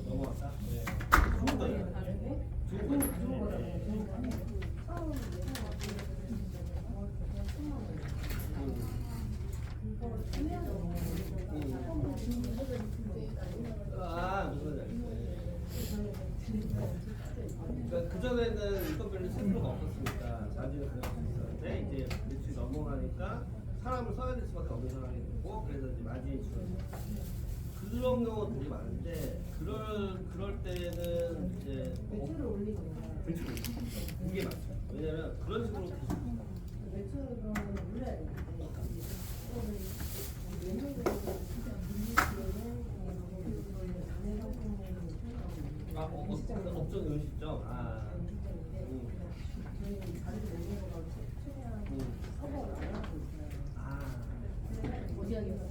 넘어왔다. 네. 좋은 거예요. 좋은 거예요. 무슨 그러니까 그전에는 인건비를 쓸 필요가 없었으니까 자진을 가능할 수 있었는데 이제 매출이 넘어가니까 사람을 써야 될 수밖에 없는 상황이 되고 그래서 이제 마진이 줄어들고 그런 경우가 되게 많은데 그럴 때는 이제 매출을 올리는 거야. 그렇죠. 그게 맞죠. 왜냐면 그런 식으로 계속 매출을 그러면 올려야 되는데 이거는 매출적으로 업종 음식점 저희는 자리를 내는 거가 최대한 서버를 안 하고 있어요. 어디 하겠어?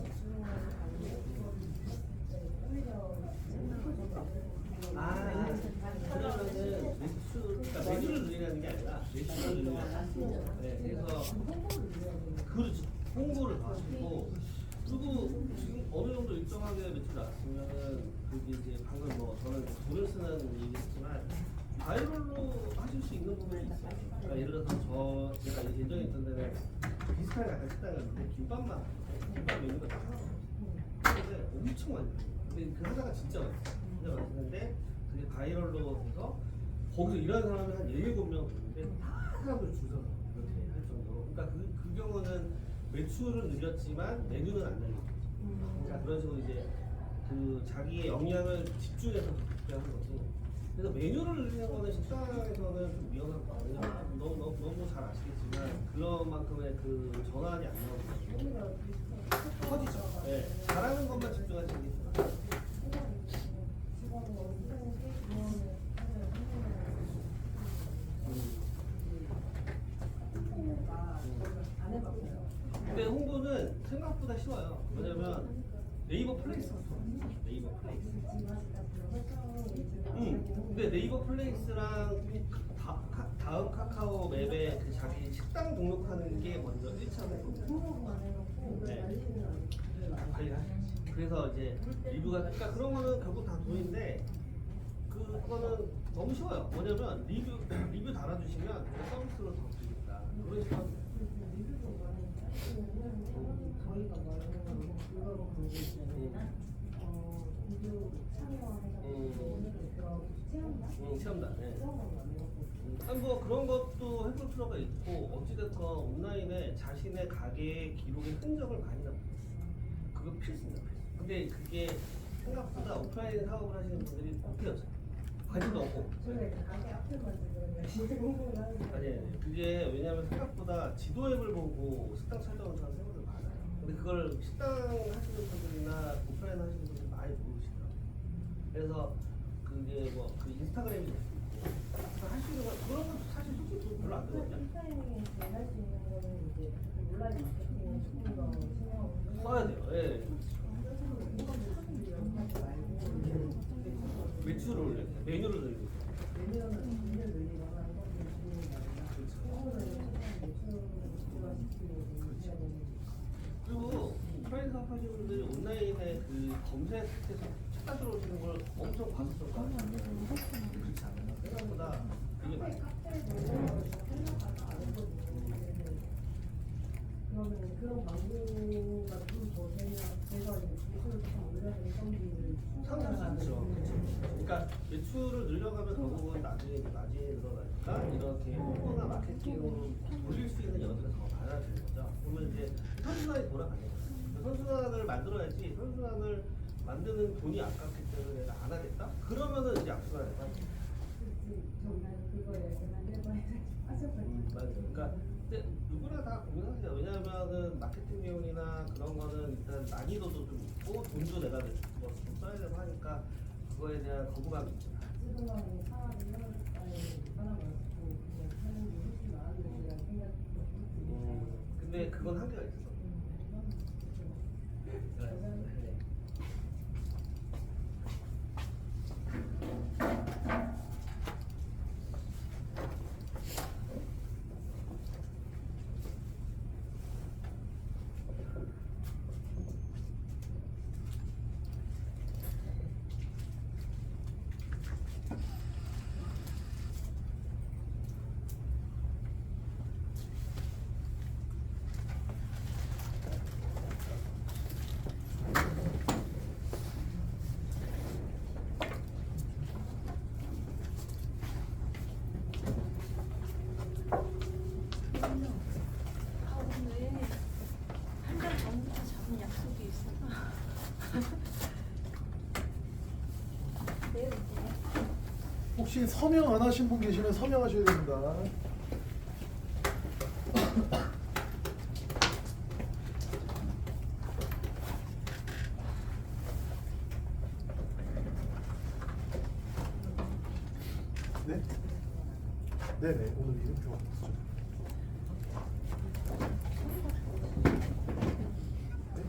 그러면은 그러니까 메뉴를 늘리는 게 아니라 매출을 늘리는 거예요. 네, 그래서 그렇죠. 홍보를 하시고 그리고 지금 어느 정도 일정하게 매출 나왔으면은 그게 이제 방금 뭐 저는 돈을 쓰는 얘기했지만 바이럴로 하실 수 있는 부분이 있어요. 그러니까 예를 들어서 제가 예전에 있던 데는 비슷하게 약간 식당이었는데 김밥 메뉴가 딱 하나 근데 엄청 많이 나와요. 근데 그 하나가 진짜 맛있어요. 진짜 맛있는데 그게 바이럴로 해서 거기서 일하는 사람이 한 17명 있는데 다 사람들 줄 서서 이렇게 할 정도로 그러니까 그 경우는 매출은 늘렸지만 메뉴는 안 늘렸죠. 그러니까 그런 식으로 이제 그 자기의 역량을 집중해서 하는 거지. 그래서 메뉴를 늘리는 거는 식당에서는 좀 위험한 거 아니에요. 너무 잘 아시겠지만 그런 만큼의 그 전환이 안 나오거든요. 커지죠. 네. 잘하는 것만 집중하시는 게 좋아요. 안 해봤어요. 근데 홍보는 생각보다 쉬워요. 왜냐면 네이버 플레이스부터 네이버 플레이스. 근데 네이버 플레이스랑 다음 카카오 맵에 그 자기 식당 등록하는 게 먼저 1차적으로. 네. 관리하셔야지. 그래서 이제 리뷰가 그러니까 그런 거는 결국 다 돈인데 그거는 너무 쉬워요. 뭐냐면 리뷰 달아주시면 제가 서비스로 더 드립니다. 그런 식으로 하면 저희가 말하는 건 그거로 보고 있잖아요. 리뷰 참여해서 체험단. 네. 아니 뭐 그런 것도 해볼 필요가 있고 어찌됐건 온라인에 자신의 가게의 기록의 흔적을 많이 남겨요. 그거 필수입니다. 필수. 근데 그게 생각보다 오프라인 사업을 하시는 분들이 못해요. 관심도 없고. 저희가 가게 앞에만 지금 진짜 공부를 하는데 아니 그게 왜냐하면 생각보다 지도 앱을 보고 식당 찾아오는 사람 생각보다 많아요. 근데 그걸 식당 하시는 분들이나 오프라인 하시는 분들이 많이 모르시더라고요. 그래서 그게 뭐 그 인스타그램이 할 수 있는 거 그런 것도 사실 솔직히 별로 안 되거든요. 인스타그램이 제일 할 수 있는 거는 이제 온라인 마케팅을 조금 더 신경을 써야 돼요. 예. 매출을 올려야 돼요. 메뉴를 늘리고. 메뉴는 늘리거나 이런 게 중요한 게 아니라 홍보는 매출을 시키고 해야 되는 그리고 오프라인 사업하시는 분들이 온라인에 그 검색해서 찾아 들어오시는 걸 엄청 봤었을 거 아니에요. 그렇지 않아요. 생각보다 되게 많이. 그러면 그런 광고가 좀 더 제가 이제 매출을 좀 올려야 되는 성비를 상상할 수 있죠. 그렇죠. 그러니까 매출을 늘려가면 결국은 나중에 늘어나니까 이렇게 홍보나 마케팅으로 돌릴 수 있는 여지가 더 많아지는 거죠. 그러면 이제 선순환이 돌아가는 거죠. 선순환을 만들어야지 선순환을 만드는 돈이 아깝기 때문에 내가 안 하겠다? 그러면은 이제 악순환이 되죠. 그거에 하셨거든요. 맞아요. 그러니까 근데 누구나 다 고민하세요. 왜냐하면은 마케팅 비용이나 그런 거는 일단 난이도도 좀 있고 돈도 내가 뭐 좀 써야 되고 하니까 그거에 대한 거부감이 있죠. 지금은 사람이 사람 많고 그냥 사는 게 훨씬 나은데라는 생각이 근데 그건 한계가 있어. 네. 혹시 서명 안 하신 분 계시면 서명하셔야 됩니다. 네? 네네, 오늘 이름표 없죠. 네?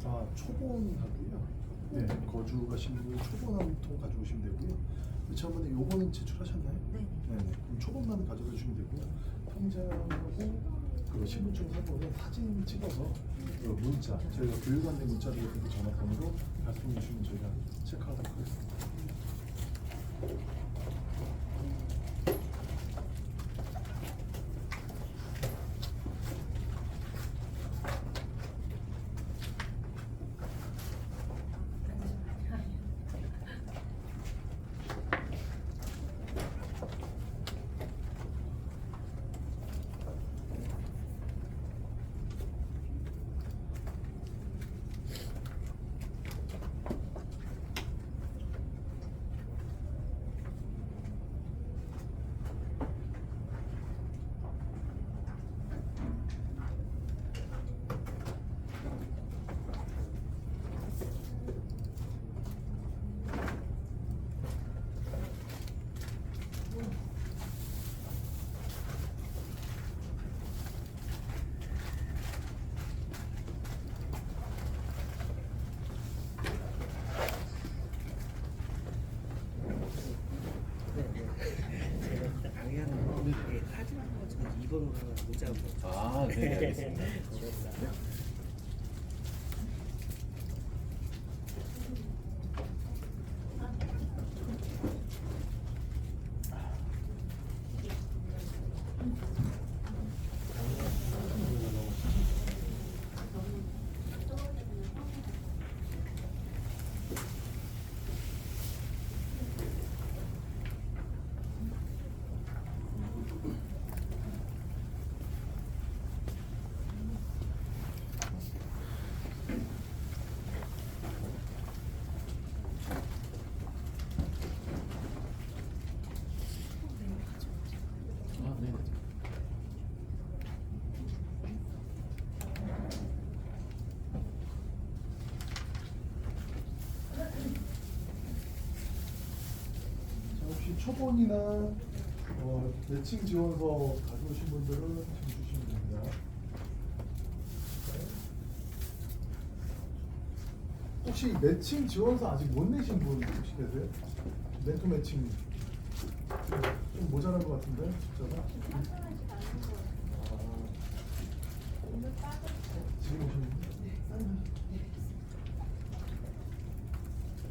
아, 초본하고요. 네, 거주하신 분 초본 한 통 가져오시면 되고요. 지난번에 요거는 제출하셨나요? 네. 네네. 그럼 초본만 가져다 주시면 되고요. 통장하고 그 신분증 사본에 사진 찍어서 그 문자, 저희가 교육안내 문자를 이렇게 전화번호로 발송해 주시면 저희가 체크하도록 하겠습니다. 제가 강의하는 거 사진 한번 저 2번으로 하나 문자 한번. 아, 네, 알겠습니다. 아, 네. 자, 혹시 초본이나 매칭 지원서 가져오신 분들은 지금 주시면 됩니다. 네. 혹시 매칭 지원서 아직 못 내신 분 혹시 계세요? 멘토 매칭 좀 모자란 것 같은데 숫자가? 지금 오신 분?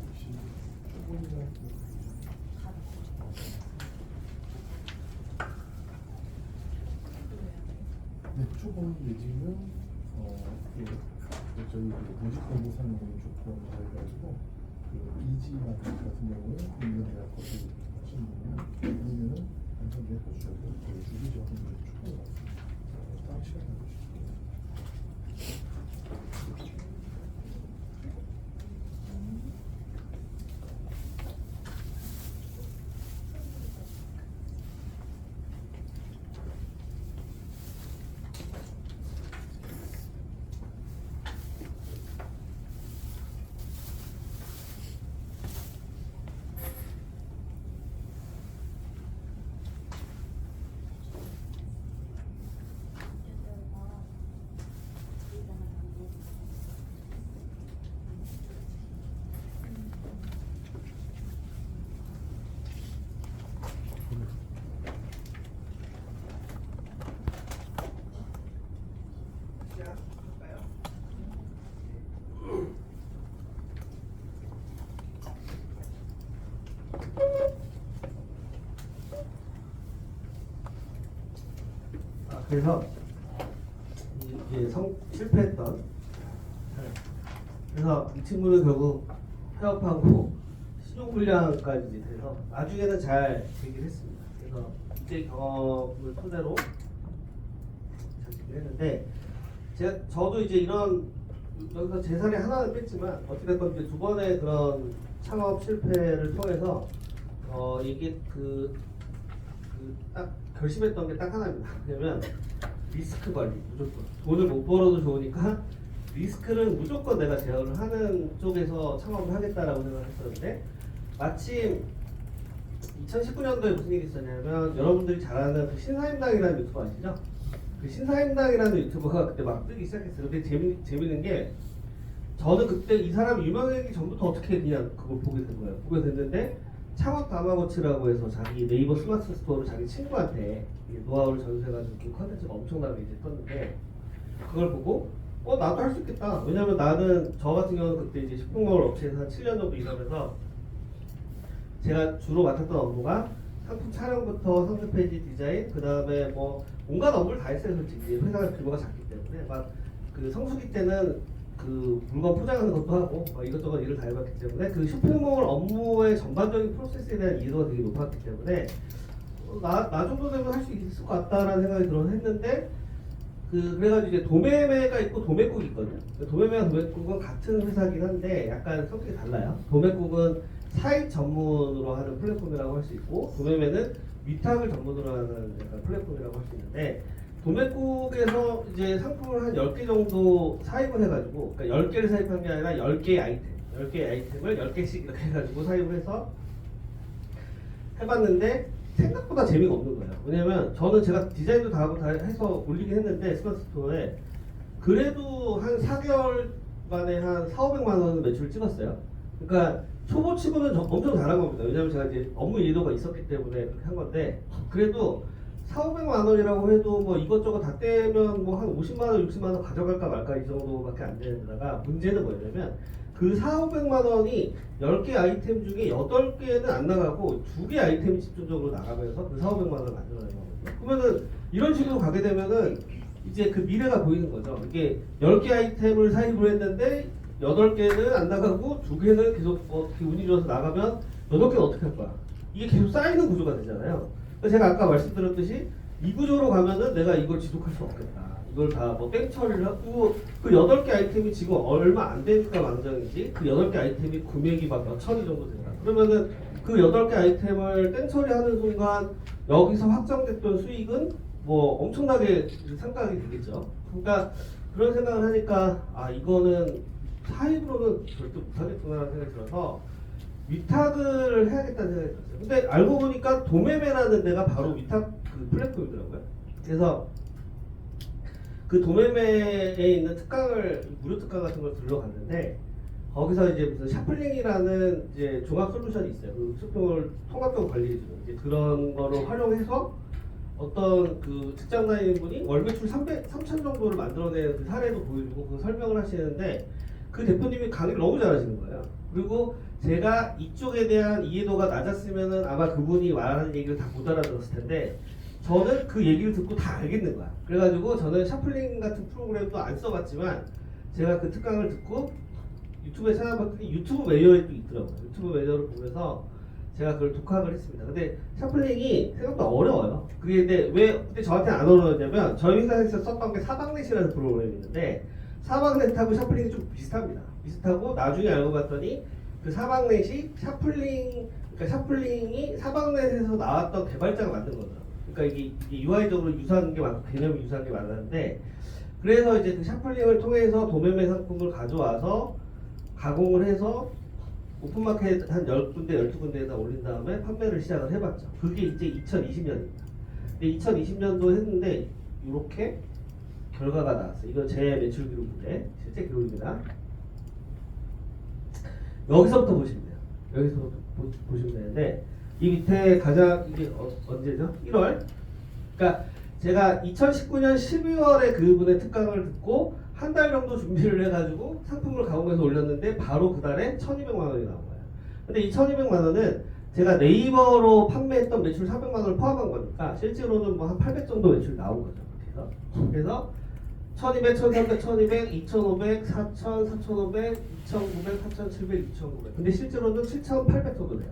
혹시 초본이나 네, 초본 내지는 저희 모집 공고사는 조건 해가지고 이지만 같은 경우에 인근대학 거주 하시는 분이나 아니면은 안성대 거주하고 거의 주기적으로 조건 다음 시간에 보시죠. 그래서 이게 실패했던, 그래서 이 친구는 결국 폐업하고 신용불량까지 돼서 나중에는 잘 되긴 했습니다. 그래서 이제 경험을 토대로 잘 되긴 했는데, 저도 이제 이런 여기서 재산의 하나는 뺐지만 어찌됐건 이제 두 번의 그런 창업 실패를 통해서 이게 딱 결심했던 게 딱 하나입니다. 왜냐면 리스크 관리 무조건 돈을 못 벌어도 좋으니까 리스크를 무조건 내가 제어를 하는 쪽에서 창업을 하겠다라고 생각했었는데 마침 2019년도에 무슨 일이 있었냐면 여러분들이 잘 아는 그 신사임당이라는 유튜버 아시죠? 그 신사임당이라는 유튜버가 그때 막 뜨기 시작했어요. 근데 재밌는 게 저는 그때 이 사람이 유명해지기 전부터 어떻게 그냥 그걸 보게 된 거예요. 보게 됐는데 창업 다마고치라고 해서 자기 네이버 스마트 스토어를 자기 친구한테 노하우를 전수해가지고 그 컨텐츠가 엄청나게 이제 떴는데 그걸 보고 나도 할 수 있겠다. 왜냐면 나는 저 같은 경우는 그때 이제 식품몰 업체에서 한 7년 정도 일하면서 제가 주로 맡았던 업무가 상품 촬영부터 상세 페이지 디자인, 그 다음에 뭐 온갖 업무를 다 했어요. 솔직히 회사가 규모가 작기 때문에 막 그 성수기 때는 그 물건 포장하는 것도 하고 이것저것 일을 다 해봤기 때문에 그 쇼핑몰 업무의 전반적인 프로세스에 대한 이해도가 되게 높았기 때문에 나 정도 되면 할 수 있을 것 같다라는 생각이 들어서 했는데 그래가지고 이제 도매매가 있고 도매국이 있거든요. 도매매와 도매국은 같은 회사긴 한데 약간 성격이 달라요. 도매국은 사입 전문으로 하는 플랫폼이라고 할 수 있고 도매매는 위탁을 전문으로 하는 약간 플랫폼이라고 할 수 있는데 도매국에서 이제 상품을 한 10개 정도 사입을 해가지고 그러니까 10개를 사입한 게 아니라 10개의 아이템 10개의 아이템을 10개씩 이렇게 해가지고 사입을 해서 해봤는데 생각보다 재미가 없는 거예요. 왜냐면 저는 제가 디자인도 다 하고 다 해서 올리긴 했는데 스마트 스토어에 그래도 한 4개월 만에 한 4,500만 원 매출을 찍었어요. 그러니까 초보치고는 엄청 잘한 겁니다. 왜냐면 제가 이제 업무 이해도가 있었기 때문에 그렇게 한 건데 그래도 4,500만 원이라고 해도 뭐 이것저것 다 떼면 뭐 한 50만 원, 60만 원 가져갈까 말까 이 정도밖에 안 되는 데다가 문제는 뭐냐면 그 4,500만 원이 10개 아이템 중에 8개는 안 나가고 2개 아이템이 집중적으로 나가면서 그 4,500만 원을 만들어내는 거거든요. 그러면은 이런 식으로 가게 되면은 이제 그 미래가 보이는 거죠. 이게 10개 아이템을 사입을 했는데 8개는 안 나가고 2개는 계속 어떻게 운이 좋아서 나가면 8개는 어떻게 할 거야? 이게 계속 쌓이는 구조가 되잖아요. 그래서 제가 아까 말씀드렸듯이 이 구조로 가면은 내가 이걸 지속할 수 없겠다. 이걸 다 뭐 땡처리를 하고 그 8개 아이템이 지금 얼마 안 되니까 망정이지 그 8개 아이템이 금액이 막 몇 천이 정도 된다. 그러면은 그 8개 아이템을 땡처리하는 순간 여기서 확정됐던 수익은 뭐 엄청나게 상당하게 되겠죠. 그러니까 그런 생각을 하니까 이거는 사입으로는 절대 못하겠구나라는 생각이 들어서 위탁을 해야겠다는 생각이 들었어요. 근데 알고 보니까 도매매라는 데가 바로 위탁 그 플랫폼이더라고요. 그래서 그 도매매에 있는 특강을 무료 특강 같은 걸 들러갔는데 거기서 이제 무슨 샤플링이라는 이제 종합 솔루션이 있어요. 그 쇼핑을 통합적으로 관리해주는 이제 그런 거를 활용해서 어떤 그 직장 다니는 분이 월 매출 3천 정도를 만들어내는 그 사례도 보여주고 그 설명을 하시는데 그 대표님이 강의를 너무 잘하시는 거예요. 그리고 제가 이쪽에 대한 이해도가 낮았으면은 아마 그분이 말하는 얘기를 다 못 알아들었을 텐데 저는 그 얘기를 듣고 다 알겠는 거야. 그래가지고 저는 샤플링 같은 프로그램도 안 써봤지만 제가 그 특강을 듣고 유튜브에 찾아봤더니 유튜브 매뉴얼이 또 있더라고요. 유튜브 매뉴얼을 보면서 제가 그걸 독학을 했습니다. 근데 샤플링이 생각보다 어려워요. 그게 근데 왜 그때 저한테 안 어려웠냐면 저희 회사에서 썼던 게 사방넷이라는 프로그램이 있는데 사방넷하고 샤플링이 좀 비슷합니다. 비슷하고 나중에 알고 봤더니 그 사방넷이 샤플링이 사방넷에서 나왔던 개발자가 만든 거죠. 그러니까 이게 UI적으로 유사한 게 많고 개념이 유사한 게 많았는데 그래서 이제 그 샤플링을 통해서 도매매 상품을 가져와서 가공을 해서 오픈마켓 한 10군데, 12군데에다 올린 다음에 판매를 시작을 해봤죠. 그게 이제 2020년입니다. 근데 2020년도 했는데 이렇게 결과가 나왔어요. 이건 제 매출 기록인데 실제 기록입니다. 여기서부터 보시면 돼요. 여기서부터 보시면 되는데 이 밑에 가장 이게 언제죠? 1월. 그러니까 제가 2019년 12월에 그분의 특강을 듣고 한 달 정도 준비를 해가지고 상품을 가공해서 올렸는데 바로 그 달에 1,200만 원이 나온 거예요. 근데 이 1,200만 원은 제가 네이버로 판매했던 매출 400만 원을 포함한 거니까 실제로는 뭐 한 800 정도 매출 나온 거죠. 그래서 1,200, 1,300, 1,200, 2,500, 4,000, 4,500, 2,900, 4,700, 2,900. 근데 실제로는 7,800 정도 돼요.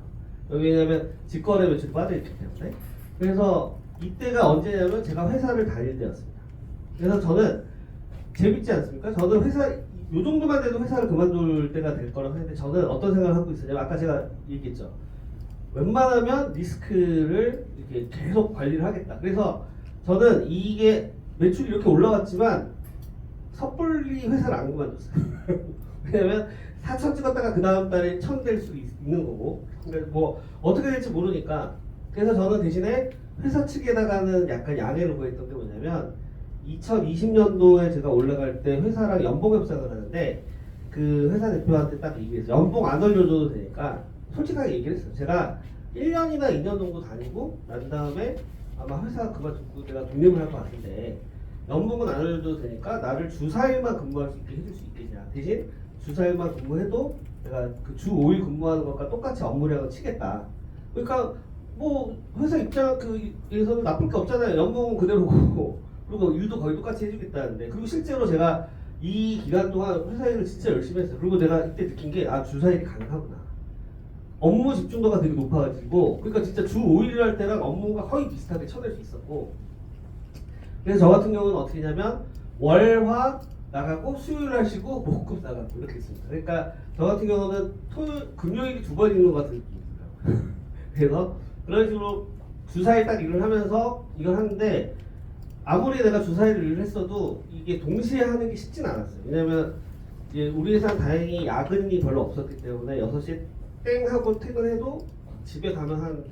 왜냐면 직거래 매출이 빠져있기 때문에. 그래서 이때가 언제냐면 제가 회사를 다닐 때였습니다. 그래서 저는 재밌지 않습니까? 저는 회사 요 정도만 돼도 회사를 그만둘 때가 될 거라고 했는데 저는 어떤 생각을 하고 있었냐면 아까 제가 얘기했죠. 웬만하면 리스크를 이렇게 계속 관리를 하겠다. 그래서 저는 이게 매출이 이렇게 올라갔지만 섣불리 회사를 안 그만뒀어요. 왜냐면 4천 찍었다가 그 다음 달에 1,000 될 수도 있는 거고. 그러니까 뭐 어떻게 될지 모르니까. 그래서 저는 대신에 회사 측에다가는 약간 양해를 구했던 게 뭐냐면 2020년도에 제가 올라갈 때 회사랑 연봉 협상을 하는데 그 회사 대표한테 딱 얘기했어요. 연봉 안 올려줘도 되니까 솔직하게 얘기를 했어요. 제가 1년이나 2년 정도 다니고 난 다음에 아마 회사 그만두고 내가 독립을 할 것 같은데 연봉은 안 올려줘도 되니까 나를 주 4일만 근무할 수 있게 해줄 수 있겠냐. 대신 주 4일만 근무해도 내가 그 주 5일 근무하는 것과 똑같이 업무량을 치겠다. 그러니까 뭐 회사 입장에서는 나쁠 게 없잖아요. 연봉은 그대로고 그리고 일도 거의 똑같이 해주겠다는데 그리고 실제로 제가 이 기간 동안 회사 일을 진짜 열심히 했어요. 그리고 내가 이때 느낀 게 아 주 4일이 가능하구나. 업무 집중도가 되게 높아가지고 그러니까 진짜 주 5일을 할 때랑 업무가 거의 비슷하게 쳐낼 수 있었고 그래서 저 같은 경우는 어떻게 하냐면 월화 나가고 수요일 하시고 목금 나가고 이렇게 했습니다. 그러니까 저 같은 경우는 금요일이 2번 있는 것 같은 느낌이 들어요. 그래서 그런 식으로 주 4일 딱 일을 하면서 이걸 하는데 아무리 내가 주 4일 일을 했어도 이게 동시에 하는 게 쉽진 않았어요. 왜냐면 이제 우리 회사는 다행히 야근이 별로 없었기 때문에 6시에 땡 하고 퇴근해도 집에 가면 한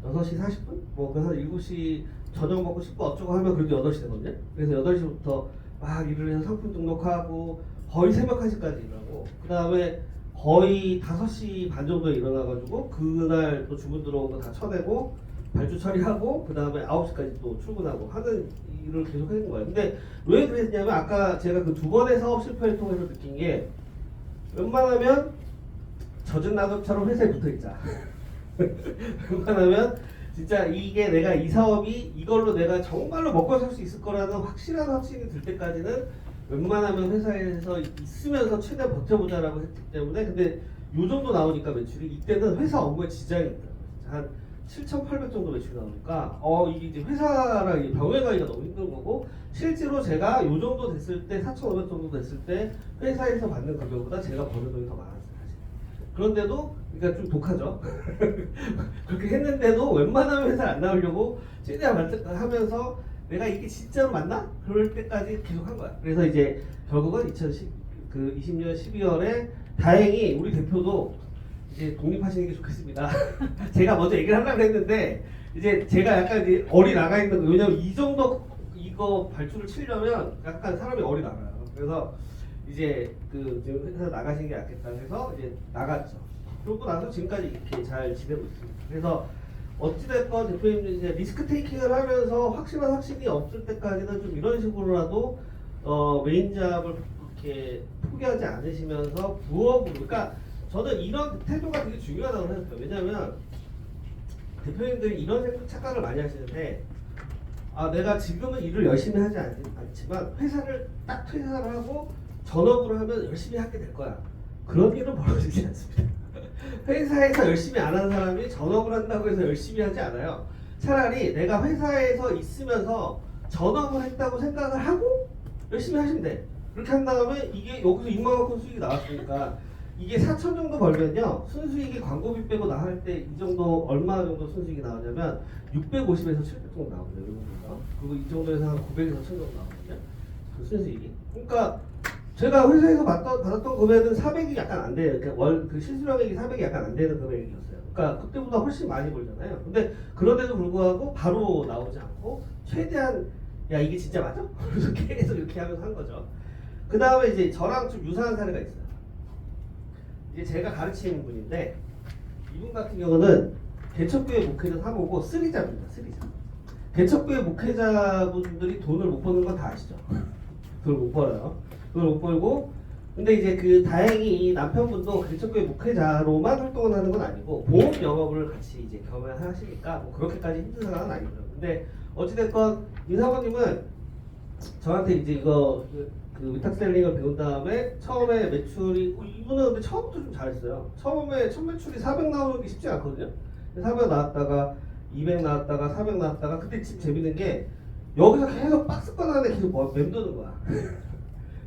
6시 40분? 뭐한 7시 저녁 먹고 싶고 어쩌고 하면 그래도 8시 되거든요. 그래서 8시부터 막 일을 해서 상품 등록하고 거의 새벽 1시까지 일하고 그 다음에 거의 5시 반 정도에 일어나가지고 그날 또 주문 들어온 거 다 쳐내고 발주 처리하고 그 다음에 9시까지 또 출근하고 하는 일을 계속 하는 거예요. 근데 왜 그랬냐면 아까 제가 그 2번의 사업 실패를 통해서 느낀 게 웬만하면 젖은 낙엽처럼 회사에 붙어있자. 웬만하면 진짜 이게 내가 이 사업이 이걸로 내가 정말로 먹고 살 수 있을 거라는 확실한 확신이 들 때까지는 웬만하면 회사에서 있으면서 최대한 버텨보자라고 했기 때문에 근데 요 정도 나오니까 매출이 이때는 회사 업무에 지장이 있더라고요. 한 7,800 정도 매출이 나오니까 이게 이제 회사랑 병행 가기가 너무 힘든 거고 실제로 제가 요 정도 됐을 때 4,500 정도 됐을 때 회사에서 받는 급여보다 제가 버는 돈이 더 많았어요. 사실. 그런데도 그러니까 좀 독하죠. 그렇게 했는데도 웬만하면 회사 안 나오려고 최대한 하면서 내가 이게 진짜로 맞나? 그럴 때까지 계속 한 거야. 그래서 이제 결국은 2020년 12월에 다행히 우리 대표도 이제 독립하시는 게 좋겠습니다. 제가 먼저 얘기를 하려고 했는데 이제 제가 약간 이제 얼이 나가 있는 거 왜냐면 이 정도 이거 발주를 치려면 약간 사람이 얼이 나가요. 그래서 이제 지금 회사 나가시는 게 낫겠다 해서 이제 나갔죠. 그러고 나서 지금까지 이렇게 잘 지내고 있습니다. 그래서 어찌됐건 대표님 이제 리스크 테이킹을 하면서 확실한 확신이 없을 때까지는 좀 이런 식으로라도 메인 잡을 이렇게 포기하지 않으시면서 부업으로 그러니까 저는 이런 태도가 되게 중요하다고 생각해요. 왜냐하면 대표님들이 이런 착각을 많이 하시는데 내가 지금은 일을 열심히 하지 않지만 회사를 딱 퇴사를 하고 전업으로 하면 열심히 하게 될 거야. 그런 일은 벌어지지 않습니다. 회사에서 열심히 안 하는 사람이 전업을 한다고 해서 열심히 하지 않아요. 차라리 내가 회사에서 있으면서 전업을 했다고 생각을 하고 열심히 하시면 돼. 그렇게 한 다음에 이게 여기서 6만원큼 수익이 나왔으니까 이게 4천 정도 벌면요 순수익이 광고비 빼고 나갈 때 이 정도 얼마 정도 순수익이 나오냐면 650에서 700 정도 나오거든요. 그리고 이 정도에서 한 900에서 1000 정도 나오거든요. 그 순수익이. 그러니까 제가 회사에서 받았던 금액은 400이 약간 안 돼요. 그러니까 그 실수령액이 400이 약간 안 되는 금액이었어요. 그러니까 그때보다 훨씬 많이 벌잖아요. 근데 그런데도 불구하고 바로 나오지 않고 최대한 야 이게 진짜 맞아? 그래서 계속 이렇게 하면서 한 거죠. 그 다음에 이제 저랑 좀 유사한 사례가 있어요. 이제 제가 가르치는 분인데 이분 같은 경우는 개척교회 목회자 3호고 3자입니다. 3자. 개척교회 목회자분들이 돈을 못 버는 건 다 아시죠? 돈을 못 벌어요. 돈을 못 벌고 근데 이제 다행히 이 남편분도 개척교회 목회자로만 활동을 하는 건 아니고 보험 영업을 같이 이제 겸하시니까 뭐 그렇게까지 힘든 상황은 아니고요. 근데 어찌됐건 이 사모님은 저한테 이제 이거 그 위탁셀링을 배운 다음에 처음에 매출이 이분은 근데 처음부터 좀 잘했어요. 처음에 첫 매출이 400 나오는 게 쉽지 않거든요. 400 나왔다가 200 나왔다가 400 나왔다가 그때 참 재밌는 게 여기서 계속 박스권 안에 계속 맴도는 거야.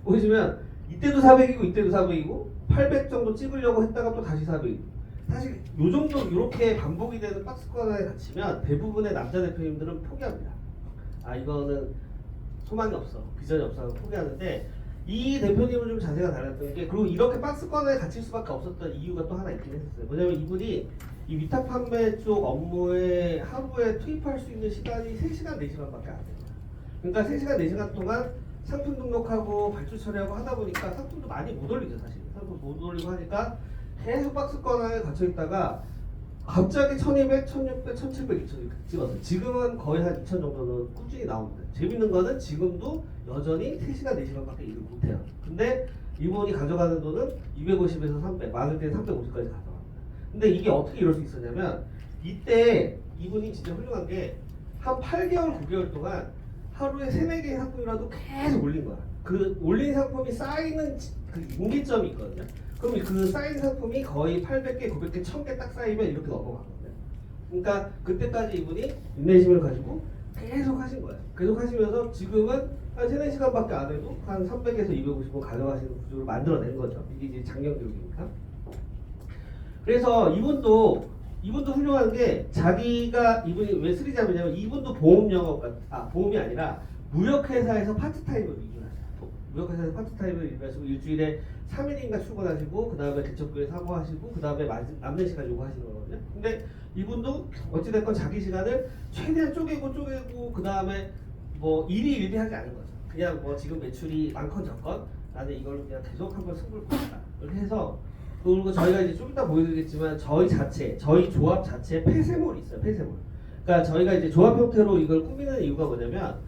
보시면 이때도 400이고 이때도 400이고 800 정도 찍으려고 했다가 또 다시 400이고 사실 요 정도 이렇게 반복이 되는 박스권에 갇히면 대부분의 남자 대표님들은 포기합니다. 아 이거는 소망이 없어, 비전이 없어 하고 포기하는데 이 대표님은 좀 자세가 달랐던 게 그리고 이렇게 박스권에 갇힐 수밖에 없었던 이유가 또 하나 있긴 했었어요. 뭐냐면 이분이 이 위탁 판매 쪽 업무에 하루에 투입할 수 있는 시간이 3시간, 4시간밖에 안 돼요. 그러니까 3시간, 4시간 동안 상품 등록하고 발주 처리하고 하다 보니까 상품도 많이 못 올리죠 사실. 상품 못 올리고 하니까 계속 박스권 안에 갇혀 있다가 갑자기 1200, 1600, 1700, 2000 이렇게 찍었어요. 지금은 거의 한 2000 정도는 꾸준히 나옵니다. 재밌는 거는 지금도 여전히 3시간, 4시간밖에 일을 못해요. 근데 이분이 가져가는 돈은 250에서 300, 많을 때는 350까지 가져갑니다. 근데 이게 어떻게 이럴 수 있었냐면 이때 이분이 진짜 훌륭한 게 한 8개월, 9개월 동안 하루에 3, 4개의 상품이라도 계속 올린 거야. 그 올린 상품이 쌓이는 그 임기점이 있거든요. 그럼 그 쌓인 상품이 거의 800개, 900개, 1000개 딱 쌓이면 이렇게 넘어가거든요. 그러니까 그때까지 이분이 인내심을 가지고 계속 하신 거예요. 계속 하시면서 지금은 한 3, 4시간밖에 안 해도 한 300에서 250원 가져가시는 구조를 만들어낸 거죠. 이게 이제 작년 기록이니까. 그래서 이분도 훌륭한 게 자기가 이분이 왜 3잡이냐면 이분도 보험 영업가 보험이 아니라 무역회사에서 파트타임으로 일을 하세요. 무역회사에서 파트타임으로 일하시고 일주일에 3일인가 출근하시고 그 다음에 개척교회 사고하시고 그 다음에 남는 시간 요구하시는 거거든요. 근데 이분도 어찌됐건 자기 시간을 최대한 쪼개고 그 다음에 뭐 일이 하지 않은 거죠. 그냥 뭐 지금 매출이 많건 적건 나는 이걸 그냥 계속 한번 승부를 보겠다 이렇게 해서 그리고 저희가 이제 좀 이따 보여드리겠지만 저희 조합 자체에 폐쇄몰이 있어요. 폐쇄몰. 그러니까 저희가 이제 조합 형태로 이걸 꾸미는 이유가 뭐냐면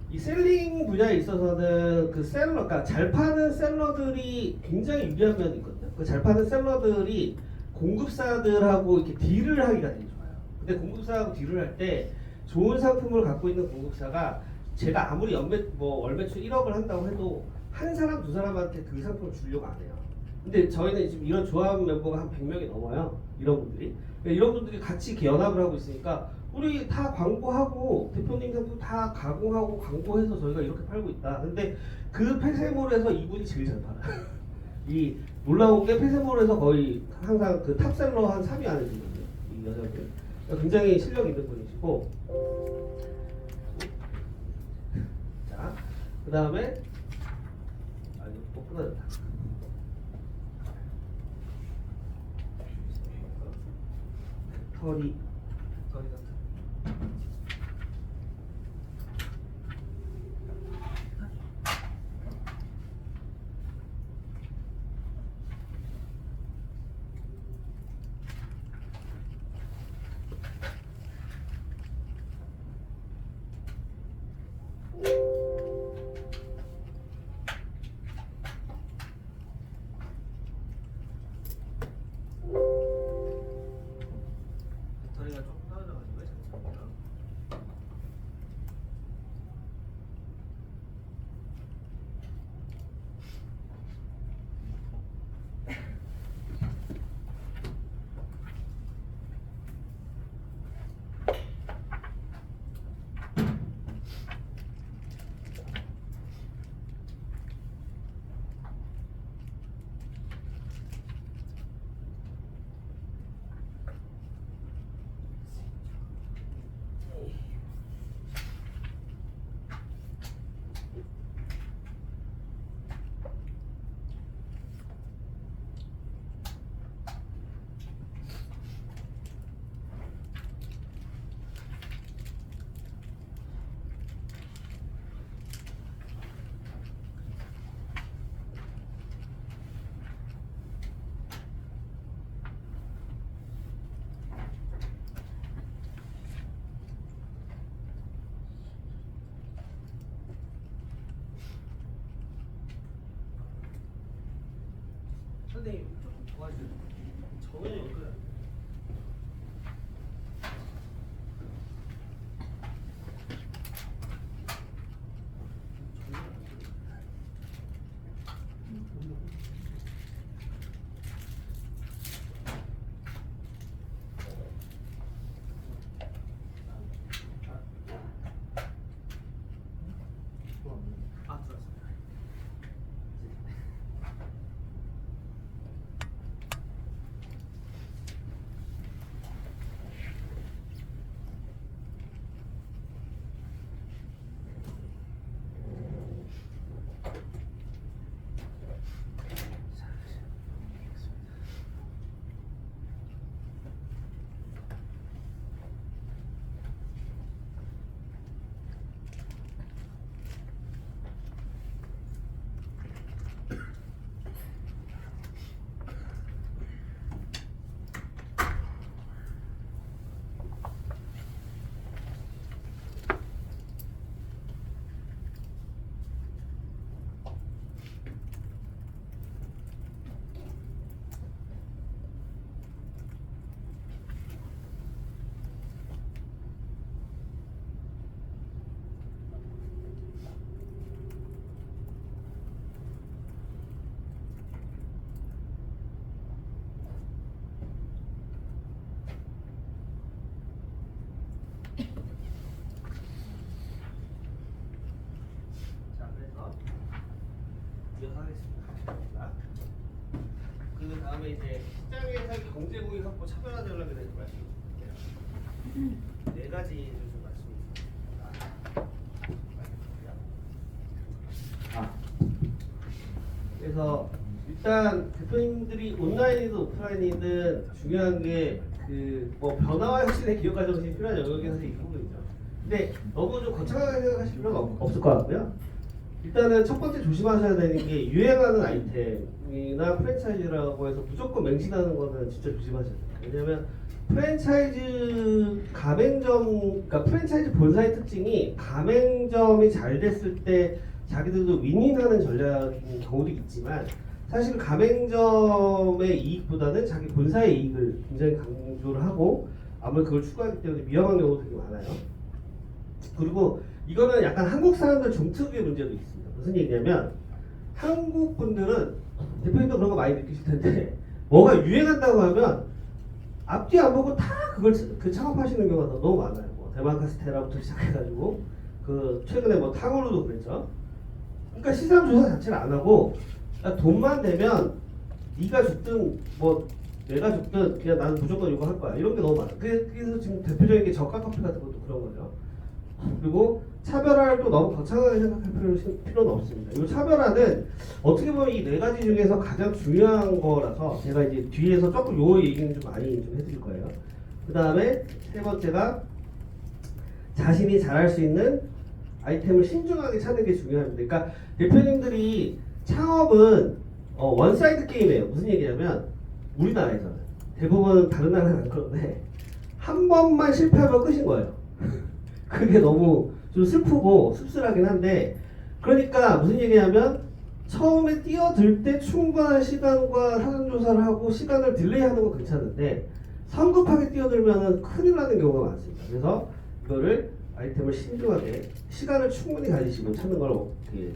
이 셀링 분야에 있어서는 그 셀러, 그러니까 잘 파는 셀러들이 굉장히 유리한 면이 있거든요. 그 잘 파는 셀러들이 공급사들하고 이렇게 딜을 하기가 되게 좋아요. 근데 공급사하고 딜을 할 때 좋은 상품을 갖고 있는 공급사가 제가 아무리 월 매출 1억을 한다고 해도 한 사람 두 사람한테 그 상품을 주려고 안 해요. 근데 저희는 지금 이런 조합 멤버가 한 100명이 넘어요. 이런 분들이. 그러니까 이런 분들이 같이 이렇게 연합을 하고 있으니까 우리 다 광고하고 대표님 상품 다 가공하고 광고해서 저희가 이렇게 팔고 있다. 근데 그 폐쇄몰에서 이분이 제일 잘 팔아요. 이 놀라운 게 폐쇄몰에서 거의 항상 그 탑셀러 한 3위 안에 들거든요. 이 여자분. 그러니까 굉장히 실력 있는 분이시고. 자, 그 다음에 또 끊어졌다. 털이 같은. 배터리가 조금 떨어져가지고요. 잠시만요. 선생님 조금 도와주세요. 저는 이거 들어왔습니다. 그 다음에 이제 시장에서 경제공익 확보 차별화 전략에 대해서 말씀드릴게요. 네 가지를 좀 말씀드립니다. 그래서 일단 대표님들이 온라인이든 오프라인이든 중요한 게 그 뭐 변화와 혁신의 기업가 정신이 필요한 영역이 사실 이 부분이죠. 근데 너무 좀 거창하게 생각하실 필요는 없을 것 같고요. 일단은 첫 번째 조심하셔야 되는 게 유행하는 아이템이나 프랜차이즈라고 해서 무조건 맹신하는 거는 진짜 조심하셔야 돼요. 왜냐면 프랜차이즈 가맹점, 그러니까 프랜차이즈 본사의 특징이 가맹점이 잘 됐을 때 자기들도 윈윈하는 전략인 경우도 있지만 사실 가맹점의 이익보다는 자기 본사의 이익을 굉장히 강조를 하고 아무래도 그걸 추구하기 때문에 위험한 경우도 되게 많아요. 그리고 이거는 약간 한국 사람들 중특의 문제도 있습니다. 무슨 얘기냐면 한국 분들은 대표님도 그런 거 많이 느끼실 텐데 뭐가 유행한다고 하면 앞뒤 안 보고 다 그걸 창업하시는 경우가 너무 많아요. 뭐 대만 카스테라부터 시작해가지고 그 최근에 뭐 탕후루도 그랬죠. 그러니까 시장 조사 자체를 안 하고 야, 돈만 내면 네가 죽든 뭐 내가 죽든 그냥 나는 무조건 이거 할 거야 이런 게 너무 많아. 그래서 지금 대표적인 게 저가 커피 같은 것도 그런 거죠. 그리고 차별화를 또 너무 거창하게 생각할 필요는 없습니다. 이 차별화는 어떻게 보면 이 네 가지 중에서 가장 중요한 거라서 제가 이제 뒤에서 조금 요 얘기는 좀 많이 좀 해드릴 거예요. 그 다음에 세 번째가 자신이 잘할 수 있는 아이템을 신중하게 찾는 게 중요합니다. 그러니까 대표님들이 창업은 원사이드 게임이에요. 무슨 얘기냐면 우리나라에서는 대부분 다른 나라는 안 그런데 한 번만 실패하면 끝인 거예요. 그게 너무 좀 슬프고 씁쓸하긴 한데 그러니까 무슨 얘기냐면 처음에 뛰어들 때 충분한 시간과 사전조사를 하고 시간을 딜레이하는 건 괜찮은데 성급하게 뛰어들면 큰일 나는 경우가 많습니다. 그래서 이거를 아이템을 신중하게 시간을 충분히 가지시고 찾는 걸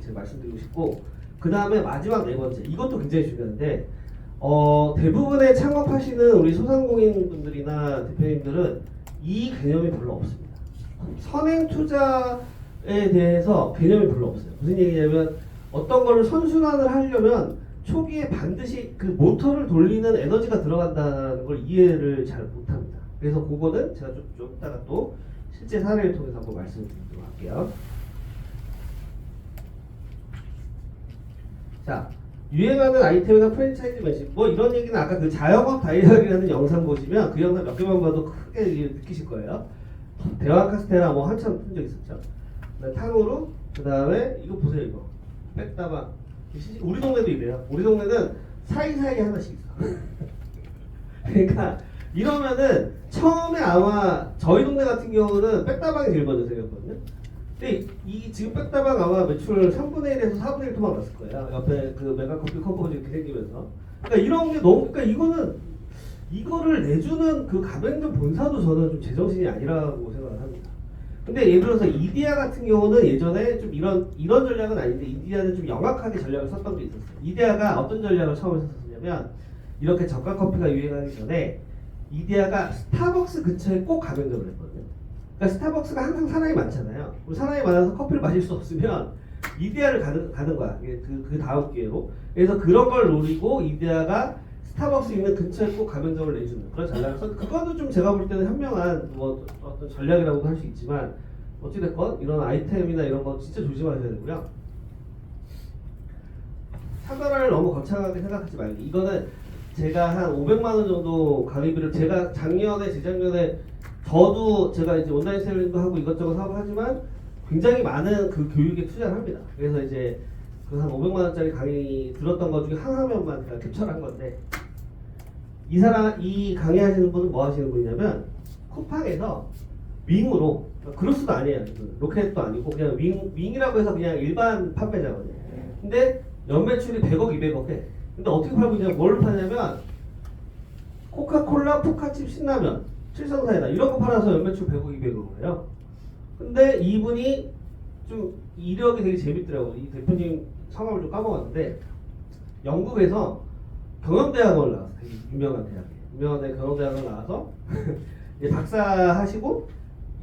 제가 말씀드리고 싶고 그 다음에 마지막 네 번째 이것도 굉장히 중요한데 대부분의 창업하시는 우리 소상공인 분들이나 대표님들은 이 개념이 별로 없습니다. 선행 투자에 대해서 개념이 별로 없어요. 무슨 얘기냐면 어떤 거를 선순환을 하려면 초기에 반드시 그 모터를 돌리는 에너지가 들어간다는 걸 이해를 잘 못합니다. 그래서 그거는 제가 좀 이따가 또 실제 사례를 통해서 한번 말씀드리도록 할게요. 자, 유행하는 아이템이나 프랜차이즈 매직 뭐 이런 얘기는 아까 그 자영업 다이어리라는 영상 보시면 그 영상 몇 개만 봐도 크게 느끼실 거예요. 대왕 카스테라 뭐 한참 푼 적 있었죠. 탕후루 그 다음에 이거 보세요 이거 백다방 우리 동네도 이래요. 우리 동네는 사이사이에 하나씩 있어. 그러니까 이러면은 처음에 아마 저희 동네 같은 경우는 백다방이 제일 먼저 생겼거든요. 근데 이 지금 백다방 아마 매출 3분의 1에서 4분의 1 도망갔을 거예요. 옆에 그 메가커피 컴퍼니 이렇게 생기면서. 그러니까 이런 게 너무 그러니까 이거를 내주는 그 가맹점 본사도 저는 좀 제정신이 아니라고 생각을 합니다. 근데 예를 들어서 이디야 같은 경우는 예전에 좀 이런 전략은 아닌데 이디야는 좀 영악하게 전략을 썼던 게 있었어요. 이디야가 어떤 전략을 처음에 썼냐면 이렇게 저가 커피가 유행하기 전에 이디야가 스타벅스 근처에 꼭 가맹점을 했거든요. 그러니까 스타벅스가 항상 사람이 많잖아요. 사람이 많아서 커피를 마실 수 없으면 이디야를 가는 거야. 그 다음 기회로. 그래서 그런 걸 노리고 이디야가 스타벅스 있는 근처에 꼭 가맹점을 내주는 그런 전략을 썼. 그거는 좀 제가 볼 때는 현명한 뭐 어떤 전략이라고도 할 수 있지만 어찌됐건 이런 아이템이나 이런 거 진짜 조심하셔야 되고요. 차별화를 너무 거창하게 생각하지 말고 이거는 제가 한 500만 원 정도 가입비를 제가 작년에 재작년에 저도 제가 이제 온라인 셀링도 하고 이것저것 사고 하지만 굉장히 많은 그 교육에 투자를 합니다. 그래서 이제 그 한 500만 원짜리 강의 들었던 것 중에 한 화면만 제가 캡처한 건데 이 강의 하시는 분은 뭐 하시는 분이냐면 쿠팡에서 윙으로 그로스도 아니에요. 로켓도 아니고 그냥 윙이라고 해서 그냥 일반 판매자거든요. 근데 연매출이 100억 200억 해. 근데 어떻게 팔고 있냐면 뭘 파냐면 코카콜라 포카칩 신라면 칠성사이다 이런 거 팔아서 연매출 100억 200억이에요. 근데 이분이 좀 이력이 되게 재밌더라고요. 이 대표님 성함을 좀 까먹었는데 영국에서 경영대학원을 나왔어요. 되게 유명한 경영대학원을 나와서 이제 박사 하시고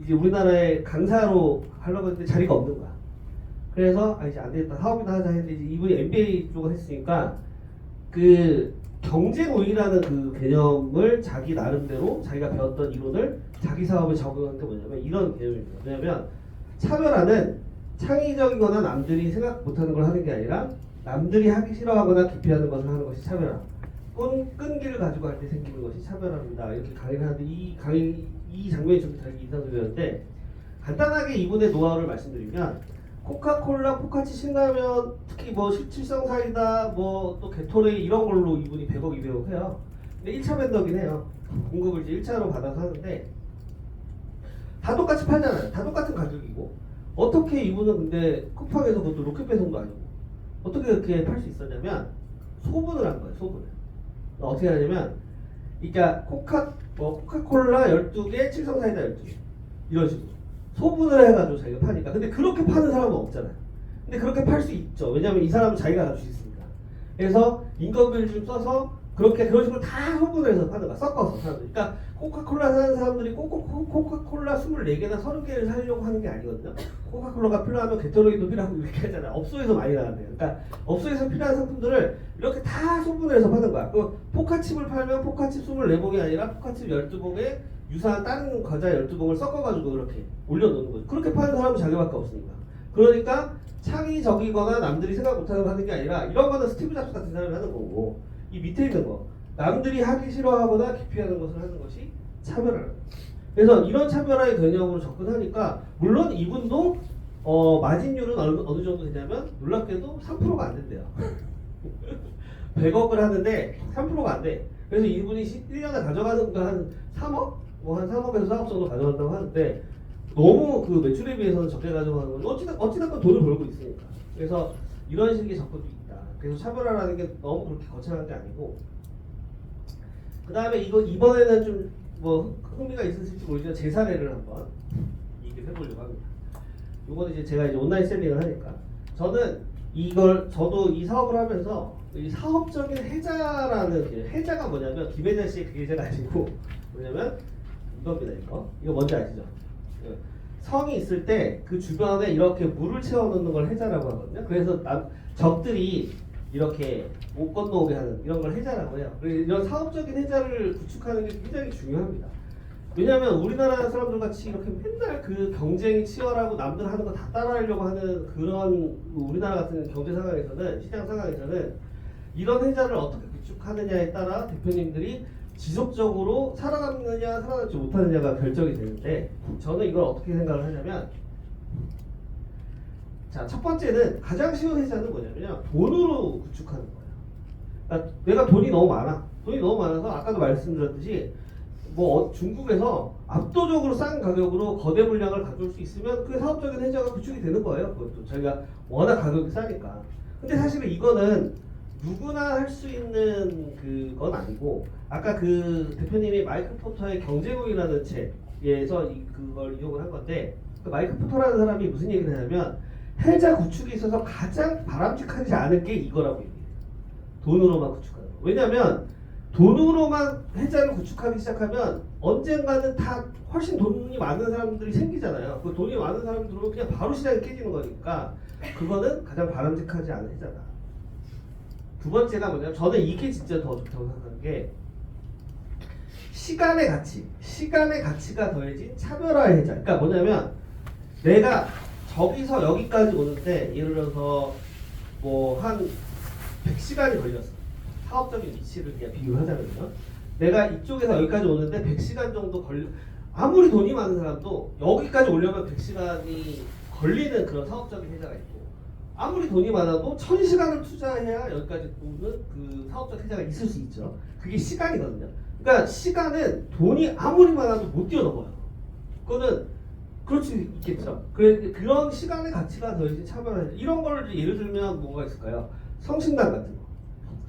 이제 우리나라에 강사로 하려고 했는데 자리가 없는 거야. 그래서 이제 안 되겠다 사업이나 하자 했는데 이제 이분이 MBA 쪽을 했으니까 그 경쟁 우위라는 그 개념을 자기 나름대로 자기가 배웠던 이론을 자기 사업에 적용하는 게 뭐냐면 이런 개념입니다. 왜냐면 차별화는 창의적이거나 남들이 생각 못하는 걸 하는 게 아니라 남들이 하기 싫어하거나 기피하는 것을 하는 것이 차별화. 끈기를 가지고 할 때 생기는 것이 차별화입니다. 이렇게 강의를 하는데 이 장면이 좀 되게 인상적이었는데 간단하게 이분의 노하우를 말씀드리면 코카콜라, 포카치, 신라면, 특히 뭐 칠성 사이다, 뭐 또 게토레이 이런 걸로 이분이 100억, 200억 해요. 근데 1차 벤더긴 해요. 공급을 이제 1차로 받아서 하는데 다 똑같이 팔잖아요. 다 똑같은 가격이고 어떻게 이분은 근데 쿠팡에서 그것도 로켓 배송도 아니고 어떻게 그렇게 팔 수 있었냐면 소분을 한 거예요. 소분을. 어떻게 하냐면 그러니까 코카콜라 12개, 칠성 사이다 12개 이런 식으로 소분을 해가지고 자기가 파니까. 근데 그렇게 파는 사람은 없잖아요. 근데 그렇게 팔 수 있죠. 왜냐면 이 사람은 자기가 가질 수 있으니까. 그래서 인건비를 좀 써서 그런 식으로 다 소분을 해서 파는 거야. 섞어서 사람들이. 그러니까 코카콜라 사는 사람들이 꼭 코카콜라 24개나 30개를 사려고 하는 게 아니거든요. 코카콜라가 필요하면 게토레이도 필요하고 이렇게 하잖아요. 업소에서 많이 나간대요. 그러니까 업소에서 필요한 상품들을 이렇게 다 소분을 해서 파는 거야. 그 포카칩을 팔면 포카칩 24봉이 아니라 포카칩 12봉에 유사한 다른 과자 12봉을 섞어가지고 이렇게 올려놓는 거죠. 그렇게 파는 사람은 자기밖에 없으니까. 그러니까 창의적이거나 남들이 생각 못하는 거 하는 게 아니라 이런 거는 스티브 잡스 같은 사람이 하는 거고 이 밑에 있는 거 남들이 하기 싫어하거나 기피하는 것을 하는 것이 차별화예요. 그래서 이런 차별화의 개념으로 접근하니까 물론 이분도 마진율은 어느 정도 되냐면 놀랍게도 3%가 안 된대요. 100억을 하는데 3%가 안 돼. 그래서 이분이 1년에 가져가는 거 한 3억? 뭐 한 3억에서 4억 정도 가져간다고 하는데 너무 그 매출에 비해서는 적게 가져가는 건 어찌됐건 돈을 벌고 있으니까. 그래서 이런 식의 접근도 있다. 그래서 차별화라는 게 너무 그렇게 거창한 게 아니고 그 다음에 이번에는 좀 뭐 흥미가 있으실지 모르지만 제 사례를 한번 얘기를 해보려고 합니다. 이거는 이제 제가 이제 온라인 셀링을 하니까 저도 이 사업을 하면서 이 사업적인 해자라는 게 해자가 뭐냐면 김혜자 씨의 그 해자가 아니고 뭐냐면 이겁니다. 이거 뭔지 아시죠? 성이 있을 때 그 주변에 이렇게 물을 채워놓는 걸 해자라고 하거든요. 그래서 적들이 이렇게 못 건너오게 하는 이런 걸 해자라고 해요. 이런 사업적인 해자를 구축하는 게 굉장히 중요합니다. 왜냐하면 우리나라 사람들 같이 이렇게 맨날 그 경쟁이 치열하고 남들 하는 거 다 따라하려고 하는 그런 우리나라 같은 경제 상황에서는 시장 상황에서는 이런 해자를 어떻게 구축하느냐에 따라 대표님들이 지속적으로 살아남느냐 살아남지 못하느냐가 결정이 되는데 저는 이걸 어떻게 생각을 하냐면 자, 첫 번째는 가장 쉬운 해자는 뭐냐면 돈으로 구축하는 거예요. 그러니까 내가 돈이 너무 많아서 아까도 말씀드렸듯이 뭐 중국에서 압도적으로 싼 가격으로 거대 물량을 가져올 수 있으면 그게 사업적인 해자가 구축이 되는 거예요. 그것도 저희가 워낙 가격이 싸니까. 근데 사실은 이거는 누구나 할 수 있는 그건 아니고 아까 그 대표님이 마이클 포터의 경제고이라는 책에서 그걸 이용을 한 건데 그 마이클 포터라는 사람이 무슨 얘기를 하냐면 해자 구축에 있어서 가장 바람직하지 않은 게 이거라고 얘기해요. 돈으로만 구축하는 거. 왜냐하면 돈으로만 해자를 구축하기 시작하면 언젠가는 다 훨씬 돈이 많은 사람들이 생기잖아요. 그 돈이 많은 사람이 들어오면 그냥 바로 시장이 깨지는 거니까 그거는 가장 바람직하지 않은 해자다. 두 번째가 뭐냐면 저는 이게 진짜 더 좋다고 생각하는 게 시간의 가치가 더해진 차별화의 해자. 그러니까 뭐냐면 내가 저기서 여기까지 오는데 예를 들어서 뭐 한 100시간이 걸렸어. 사업적인 위치를 그냥 비교하자면요. 내가 이쪽에서 여기까지 오는데 100시간 정도 아무리 돈이 많은 사람도 여기까지 오려면 100시간이 걸리는 그런 사업적인 해자가 있고 아무리 돈이 많아도 1000시간을 투자해야 여기까지 오는 그 사업적 해자가 있을 수 있죠. 그게 시간이거든요. 그러니까 시간은 돈이 아무리 많아도 못 뛰어넘어요. 그거는 그럴 수 있겠죠. 그런 시간의 가치가 더해진 차별화 이런 걸 예를 들면 뭐가 있을까요? 성심당 같은 거.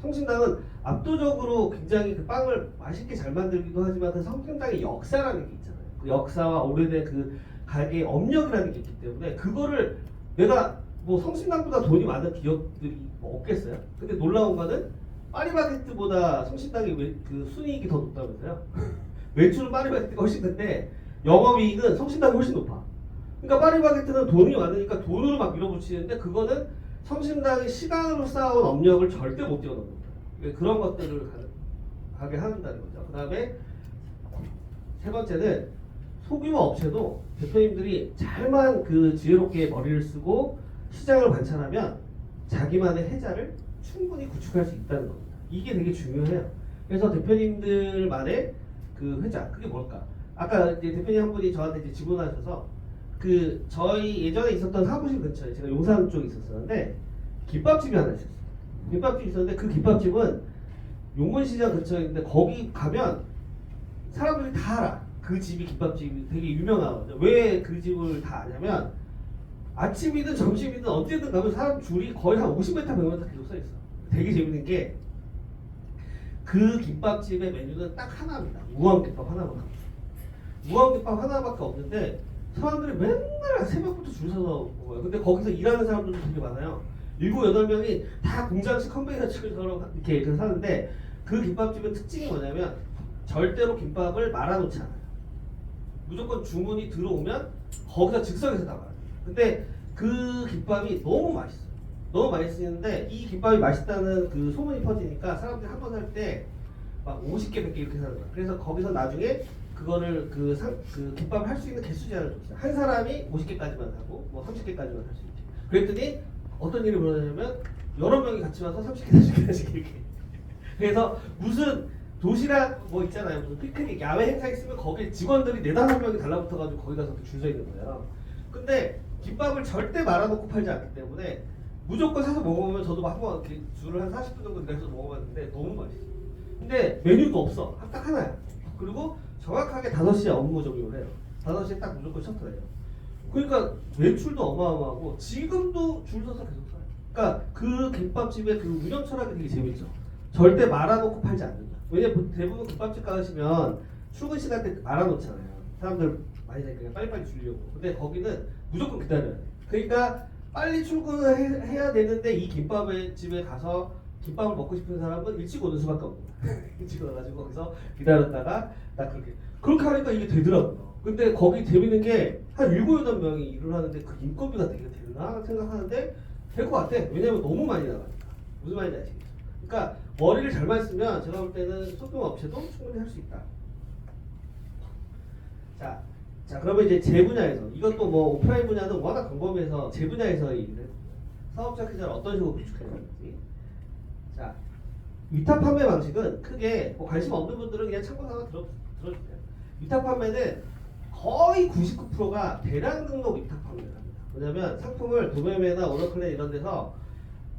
성심당은 압도적으로 굉장히 그 빵을 맛있게 잘 만들기도 하지만 그 성심당의 역사라는 게 있잖아요. 그 역사와 오래된 그 가게의 업력이라는 게 있기 때문에 그거를 내가 뭐 성심당보다 돈이 많은 기업들이 뭐 없겠어요? 근데 놀라운 거는 파리바게뜨보다 성심당의 그 순이익이 더 높다면서요? 매출은 파리바게뜨가 훨씬 큰데 영업이익은 성심당이 훨씬 높아. 그러니까 파리바게뜨는 돈이 많으니까 돈으로 막 밀어붙이는데 그거는 성심당이 시간으로 쌓아온 업력을 절대 못 뛰어넘는 거예요. 그런 것들을 가게 한다는 거죠. 그 다음에 세 번째는 소규모 업체도 대표님들이 잘만 그 지혜롭게 머리를 쓰고 시장을 관찰하면 자기만의 해자를 충분히 구축할 수 있다는 겁니다. 이게 되게 중요해요. 그래서 대표님들만의 그 회자, 그게 뭘까? 아까 이제 대표님 한 분이 저한테 이제 질문하셔서 그 저희 예전에 있었던 사무실 근처에 제가 용산 쪽에 있었었는데 김밥집이 하나 있었어요. 김밥집이 있었는데 그 김밥집은 용문시장 근처에 있는데 거기 가면 사람들이 다 알아. 그 집이 김밥집이 되게 유명하거든요. 왜 그 집을 다 아냐면 아침이든 점심이든 언제든 가면 사람 줄이 거의 한 50m, 100m 계속 서 있어. 되게 재밌는 게 그 김밥집의 메뉴는 딱 하나입니다. 무항김밥 하나만. 무항김밥 하나밖에 없는데 사람들이 맨날 새벽부터 줄 서서 먹어요. 근데 거기서 일하는 사람들도 되게 많아요. 7, 8명이 다 공장식 컨베이어처럼 이렇게 사는데 그 김밥집의 특징이 뭐냐면 절대로 김밥을 말아놓지 않아요. 무조건 주문이 들어오면 거기서 즉석에서 나와요. 근데 그 김밥이 너무 맛있어요. 너무 맛있는데 이 김밥이 맛있다는 그 소문이 퍼지니까 사람들이 한 번 살 때 막 50개, 100개 이렇게 사는 거야. 그래서 거기서 나중에 그거를 그 김밥을 할 수 있는 개수 제한을 뒀어요. 한 사람이 50개까지만 하고 뭐 30개까지만 할 수 있지. 그랬더니 어떤 일이 벌어지냐면 여러 명이 같이 와서 30개, 40개 이렇게. 그래서 무슨 도시락 뭐 있잖아요. 무슨 피크닉 야외 행사 있으면 거기에 직원들이 4-5명이 달라붙어가지고 거기 가서 줄 서 있는 거예요. 근데 김밥을 절대 말아놓고 팔지 않기 때문에 무조건 사서 먹어보면 저도 한번 줄을 한 40분 정도 기다려서 먹어봤는데 너무 맛있어요. 근데 메뉴도 없어. 딱 하나야. 그리고 정확하게 5시에 업무 종료를 해요. 5시에 딱 무조건 셔틀해요. 그러니까 매출도 어마어마하고 지금도 줄 서서 계속 사요. 그러니까 그 김밥집의 그 운영 철학이 되게 재밌죠. 절대 말아놓고 팔지 않는다. 왜냐면 대부분 김밥집 가시면 출근 시간 때 말아놓잖아요. 사람들 많이 사니까 빨리빨리 주려고. 근데 거기는 무조건 기다려야 돼. 그러니까 빨리 출근을 해야 되는데 이 김밥집에 가서 김밥을 먹고 싶은 사람은 일찍 오는 수밖에 없는 거야. 일찍 와가지고 거기서 기다렸다가 딱 그렇게 하니까 이게 되더라고요. 근데 거기 재밌는 게 한 7, 8명이 일을 하는데 그 인건비가 되게 되나 생각하는데 될 것 같아. 왜냐면 너무 많이 나가니까. 무슨 말인지 아시겠죠? 그러니까 머리를 잘만 쓰면 제가 볼 때는 소규모 업체도 충분히 할 수 있다. 자 그러면 이제 제 분야에서 이것도 뭐 오프라인 분야는 워낙 광범위해서 제 분야에서 일을 사업자 계좌를 어떤 식으로 구축해야 되는지. 자, 위탁 판매 방식은 크게 뭐 관심 없는 분들은 그냥 참고삼아 들어주세요. 위탁 판매는 거의 99%가 대량 등록 위탁 판매를 합니다. 왜냐면 상품을 도매매나 오너클랜 이런 데서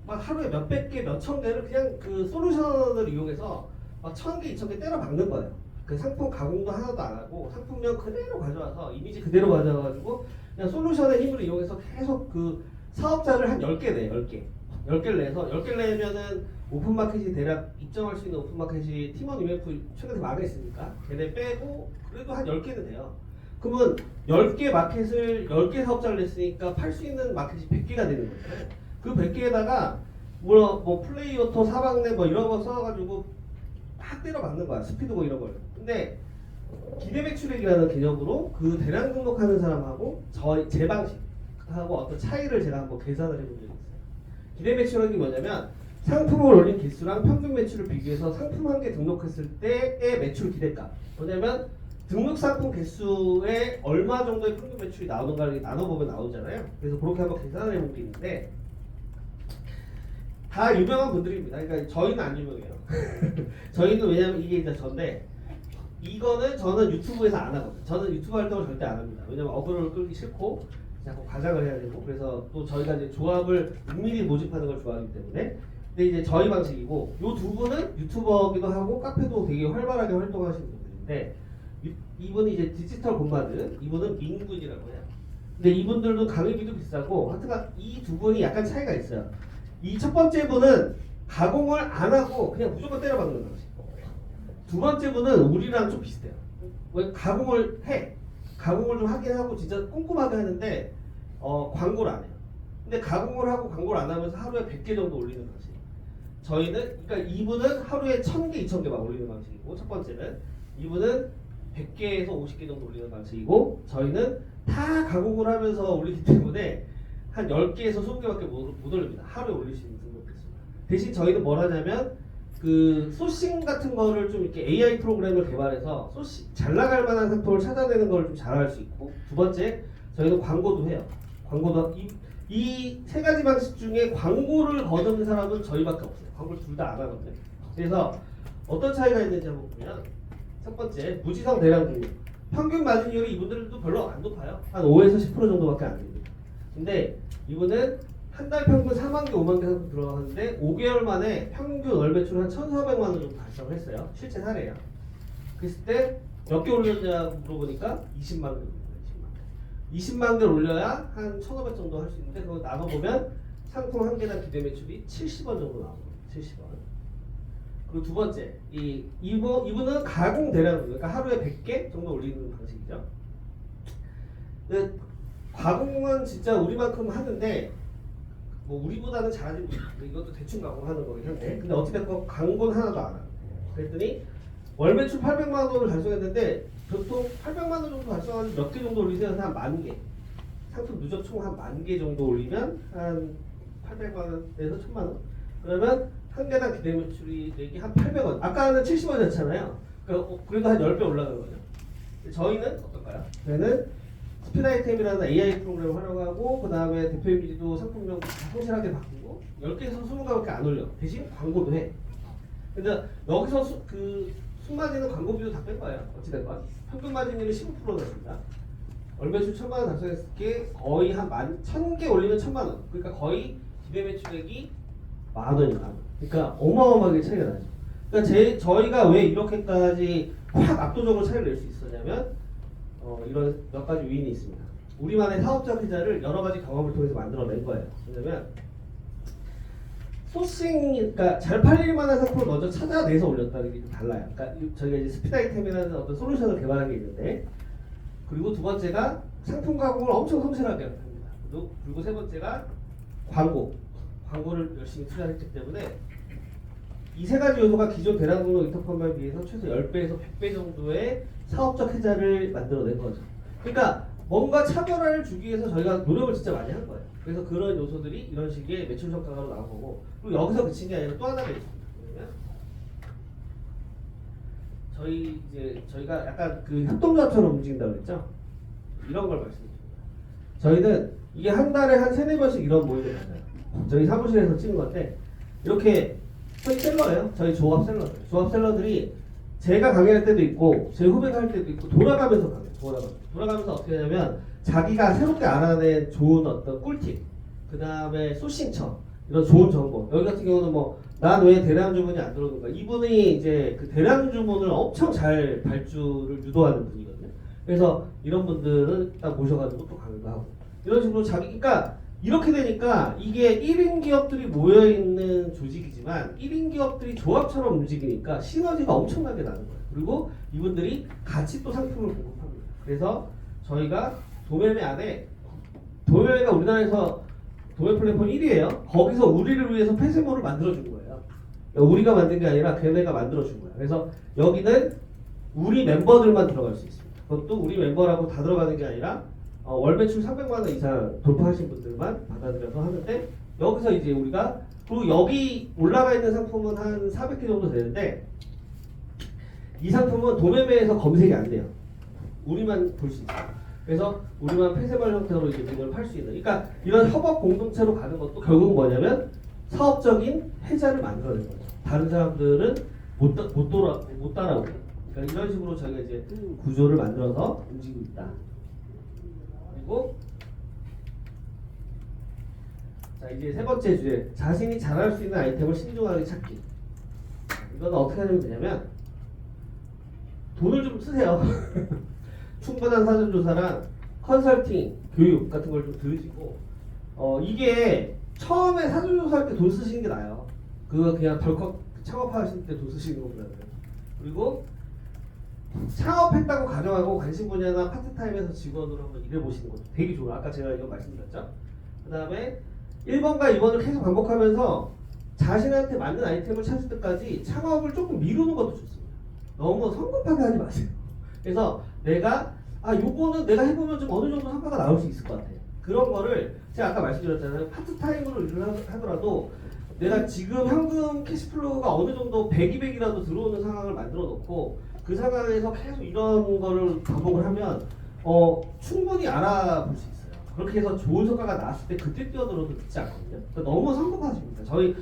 막 하루에 몇백 개, 몇천 개를 그냥 그 솔루션을 이용해서 막 1000개, 2000개 때려 박는 거예요. 그 상품 가공도 하나도 안 하고 상품명 그대로 가져와서 이미지 그대로 가져와가지고 그냥 솔루션의 힘을 이용해서 계속 그 사업자를 한 10개 내, 10개. 10개를 내서 10개를 내면은 오픈마켓이 대략 입점할 수 있는 오픈마켓이 팀원 UF 최근에 망했으니까 걔네 빼고 그래도 한 10개는 돼요. 그러면 10개 마켓을 10개 사업자를 냈으니까 팔 수 있는 마켓이 100개가 되는 거예요. 그 100개에다가 뭐 플레이오토 사방내 뭐 이런 거 써가지고 막 때려 박는 거야. 스피드고 이런 걸. 근데 기대 매출액이라는 개념으로 그 대량 등록하는 사람하고 제 방식하고 어떤 차이를 제가 한번 계산을 해본 적이 있어요. 기대 매출액이 뭐냐면 상품을 올린 개수랑 평균 매출을 비교해서 상품 한 개 등록했을 때의 매출 기대값. 뭐냐면 등록 상품 개수에 얼마 정도의 평균 매출이 나오는가를 나눠보면 나오잖아요. 그래서 그렇게 한번 계산을 해본 게 있는데 다 유명한 분들입니다. 그러니까 저희는 안 유명해요. 저희는 왜냐면 이게 이제 전데 이거는 저는 유튜브에서 안 하거든요. 저는 유튜브 활동을 절대 안 합니다. 왜냐면 어그로를 끌기 싫고 자꾸 과장을 해야 되고 그래서 또 저희가 이제 조합을 은밀히 모집하는 걸 좋아하기 때문에 근데 이제 저희 방식이고 요 두 분은 유튜버기도 하고 카페도 되게 활발하게 활동하시는 분들인데 이분이 이제 디지털 곰마드 이분은 민군이라고 해요. 근데 이분들도 강의비도 비싸고 하여튼 이 두 분이 약간 차이가 있어요. 이 첫 번째 분은 가공을 안 하고 그냥 무조건 때려박는 방식. 두 번째 분은 우리랑 좀 비슷해요. 왜 가공을 해. 가공을 좀 하긴 하고 진짜 꼼꼼하게 하는데 광고를 안 해요. 근데 가공을 하고 광고를 안 하면서 하루에 100개 정도 올리는 방식. 저희는 그러니까 이분은 하루에 1000개, 2000개 막 올리는 방식이고 첫 번째는 이분은 100개에서 50개 정도 올리는 방식이고 저희는 다 가공을 하면서 올리기 때문에 한 10개에서 20개밖에 못 올립니다. 하루에 올릴 수 있는 등록 개수가. 대신 저희는 뭘 하냐면 그 소싱 같은 거를 좀 이렇게 AI 프로그램을 개발해서 잘 나갈 만한 상품을 찾아내는 걸 좀 잘할 수 있고, 두 번째 저희는 광고도 해요. 광고도 이 세 가지 방식 중에 광고를 거둔 사람은 저희밖에 없어요. 광고를 둘 다 안 하거든요. 그래서 어떤 차이가 있는지 한번 보면, 첫 번째 무지성 대량 등록. 평균 마진율이 이분들도 별로 안 높아요. 한 5에서 10% 정도밖에 안 됩니다. 근데 이분은 한 달 평균 4만 개, 5만 개 상품 들어가는데 5개월 만에 평균 월 매출 한 1,400만 원 정도 달성을 했어요. 실제 사례예요. 그랬을 때 몇 개 올렸냐 물어보니까 20만 개. 20만 개를 올려야 한 1,500 정도 할 수 있는데, 그거 나눠보면 상품 한 개당 기대 매출이 70원 정도 나옵니다. 70원. 그리고 두 번째, 이분은 가공 대량, 그러니까 하루에 100개 정도 올리는 방식이죠. 근데 가공은 진짜 우리만큼 하는데, 뭐 우리보다는 잘하지 못해요. 이것도 대충 가공하는 거긴 한데, 근데 어찌됐건 광고는 하나도 안 해요. 그랬더니 월 매출 800만 원을 달성했는데, 보통 800만 원 정도 달성하면 몇 개 정도 올리세요? 한 10,000개. 상품 누적 총 한 10,000개 정도 올리면 한 800만 원에서 1,000만 원. 그러면 한 개당 기대 매출이 내기 한 800원. 아까는 70원이었잖아요. 그래도 한 10배 올라가는 거죠. 저희는 어떨까요? 저희는 스피드 아이템이라는 AI 프로그램을 활용하고, 그 다음에 대표 이미지도 상품명 다 성실하게 바꾸고, 10개에서 20개밖에 안 올려. 대신 광고도 해. 근데 여기서 순마진은 광고비도 다 뺀 거예요. 어찌됐건 평균 마진율이 15%였습니다. 월 매출 1,000만 원 달성했을 게 거의 한 1,000개 올리면 1,000만 원. 그러니까 거의 기대 매출액이 10,000원입니다. 그러니까 어마어마하게 차이가 나죠. 그러니까 저희가 왜 이렇게까지 확 압도적으로 차이를 낼 수 있었냐면, 이런 몇 가지 요인이 있습니다. 우리만의 사업자 피자를 여러 가지 경험을 통해서 만들어낸 거예요. 왜냐면 소싱, 그러니까 잘 팔릴 만한 상품을 먼저 찾아내서 올렸다는 게 좀 달라요. 그러니까 저희가 이제 스피드 아이템이라는 어떤 솔루션을 개발한 게 있는데, 그리고 두 번째가 상품 가공을 엄청 성실하게 합니다. 그리고 세 번째가 광고를 열심히 투자했기 때문에 이 세 가지 요소가 기존 대량 등록 인터넷판매에 비해서 최소 10배에서 100배 정도의 사업적 혜자를 만들어낸 거죠. 그러니까 뭔가 차별화를 주기 위해서 저희가 노력을 진짜 많이 한 거예요. 그래서 그런 요소들이 이런 식의 매출 성과로 나온 거고, 그리고 여기서 그친 게 아니라 또 하나가 있습니다. 뭐냐면 저희가 약간 그 협동조합처럼 움직인다고 했죠. 이런 걸 말씀드립니다. 저희는 이게 한 달에 한 3-4번씩 이런 모임을 가져요. 저희 사무실에서 찍은 건데, 이렇게 저희 셀러예요. 저희 조합 셀러들이 제가 강의할 때도 있고 제 후배가 할 때도 있고 돌아가면서 강의해요. 돌아가면서 어떻게 하냐면, 자기가 새롭게 알아낸 좋은 어떤 꿀팁, 그 다음에 소싱처, 이런 좋은 정보. 여기 같은 경우는 뭐 난 왜 대량 주문이 안 들어오는가, 이분이 이제 그 대량 주문을 엄청 잘 발주를 유도하는 분이거든요. 그래서 이런 분들은 딱 모셔가지고 또 강의도 하고, 이런 식으로 그러니까 이렇게 되니까 이게 1인 기업들이 모여있는 조직이지만 1인 기업들이 조합처럼 움직이니까 시너지가 엄청나게 나는 거예요. 그리고 이분들이 같이 또 상품을 공급합니다. 그래서 저희가 도매매 안에, 도매매가 우리나라에서 도매 플랫폼 1위예요. 거기서 우리를 위해서 폐쇄몰을 만들어준 거예요. 그러니까 우리가 만든 게 아니라 걔네가 만들어준 거예요. 그래서 여기는 우리 멤버들만 들어갈 수 있습니다. 그것도 우리 멤버라고 다 들어가는 게 아니라 월 매출 300만 원 이상 돌파하신 분들만 받아들여서 하는데, 여기서 이제 우리가, 그리고 여기 올라가 있는 상품은 한 400개 정도 되는데, 이 상품은 도매매에서 검색이 안 돼요. 우리만 볼 수 있어요. 그래서 우리만 폐쇄몰 형태로 이제 이걸 팔 수 있는, 그러니까 이런 협업 공동체로 가는 것도 결국 뭐냐면 사업적인 혜자를 만들어낸 거죠. 다른 사람들은 못 따라오고. 그러니까 이런 식으로 저희가 이제 구조를 만들어서 움직이고 있다. 그리고 자, 이제 세 번째 주제, 자신이 잘할 수 있는 아이템을 신중하게 찾기. 이건 어떻게 하면 되냐면, 돈을 좀 쓰세요. 충분한 사전조사랑 컨설팅, 교육 같은 걸 좀 들으시고, 이게 처음에 사전조사할 때 돈 쓰시는 게 나아요. 그거 그냥 덜컥 창업하실 때 돈 쓰시는 것보다는. 그리고 창업했다고 가정하고 관심 분야나 파트타임에서 직원으로 한번 일해보시는 것도 되게 좋아요. 아까 제가 이거 말씀드렸죠. 그 다음에 1번과 2번을 계속 반복하면서 자신한테 맞는 아이템을 찾을 때까지 창업을 조금 미루는 것도 좋습니다. 너무 성급하게 하지 마세요. 그래서 요거는 내가 해보면 좀 어느 정도 성과가 나올 수 있을 것 같아요. 그런 거를 제가 아까 말씀드렸잖아요. 파트타임으로 일을 하더라도 내가 지금 현금 캐시플로우가 어느 정도 100, 200이라도 들어오는 상황을 만들어 놓고 그 상황에서 계속 이런 거를 반복을 하면 충분히 알아볼 수 있어요. 그렇게 해서 좋은 성과가 나왔을 때 그때 뛰어들어도 늦지 않거든요. 그러니까 너무 성급하십니다. 저희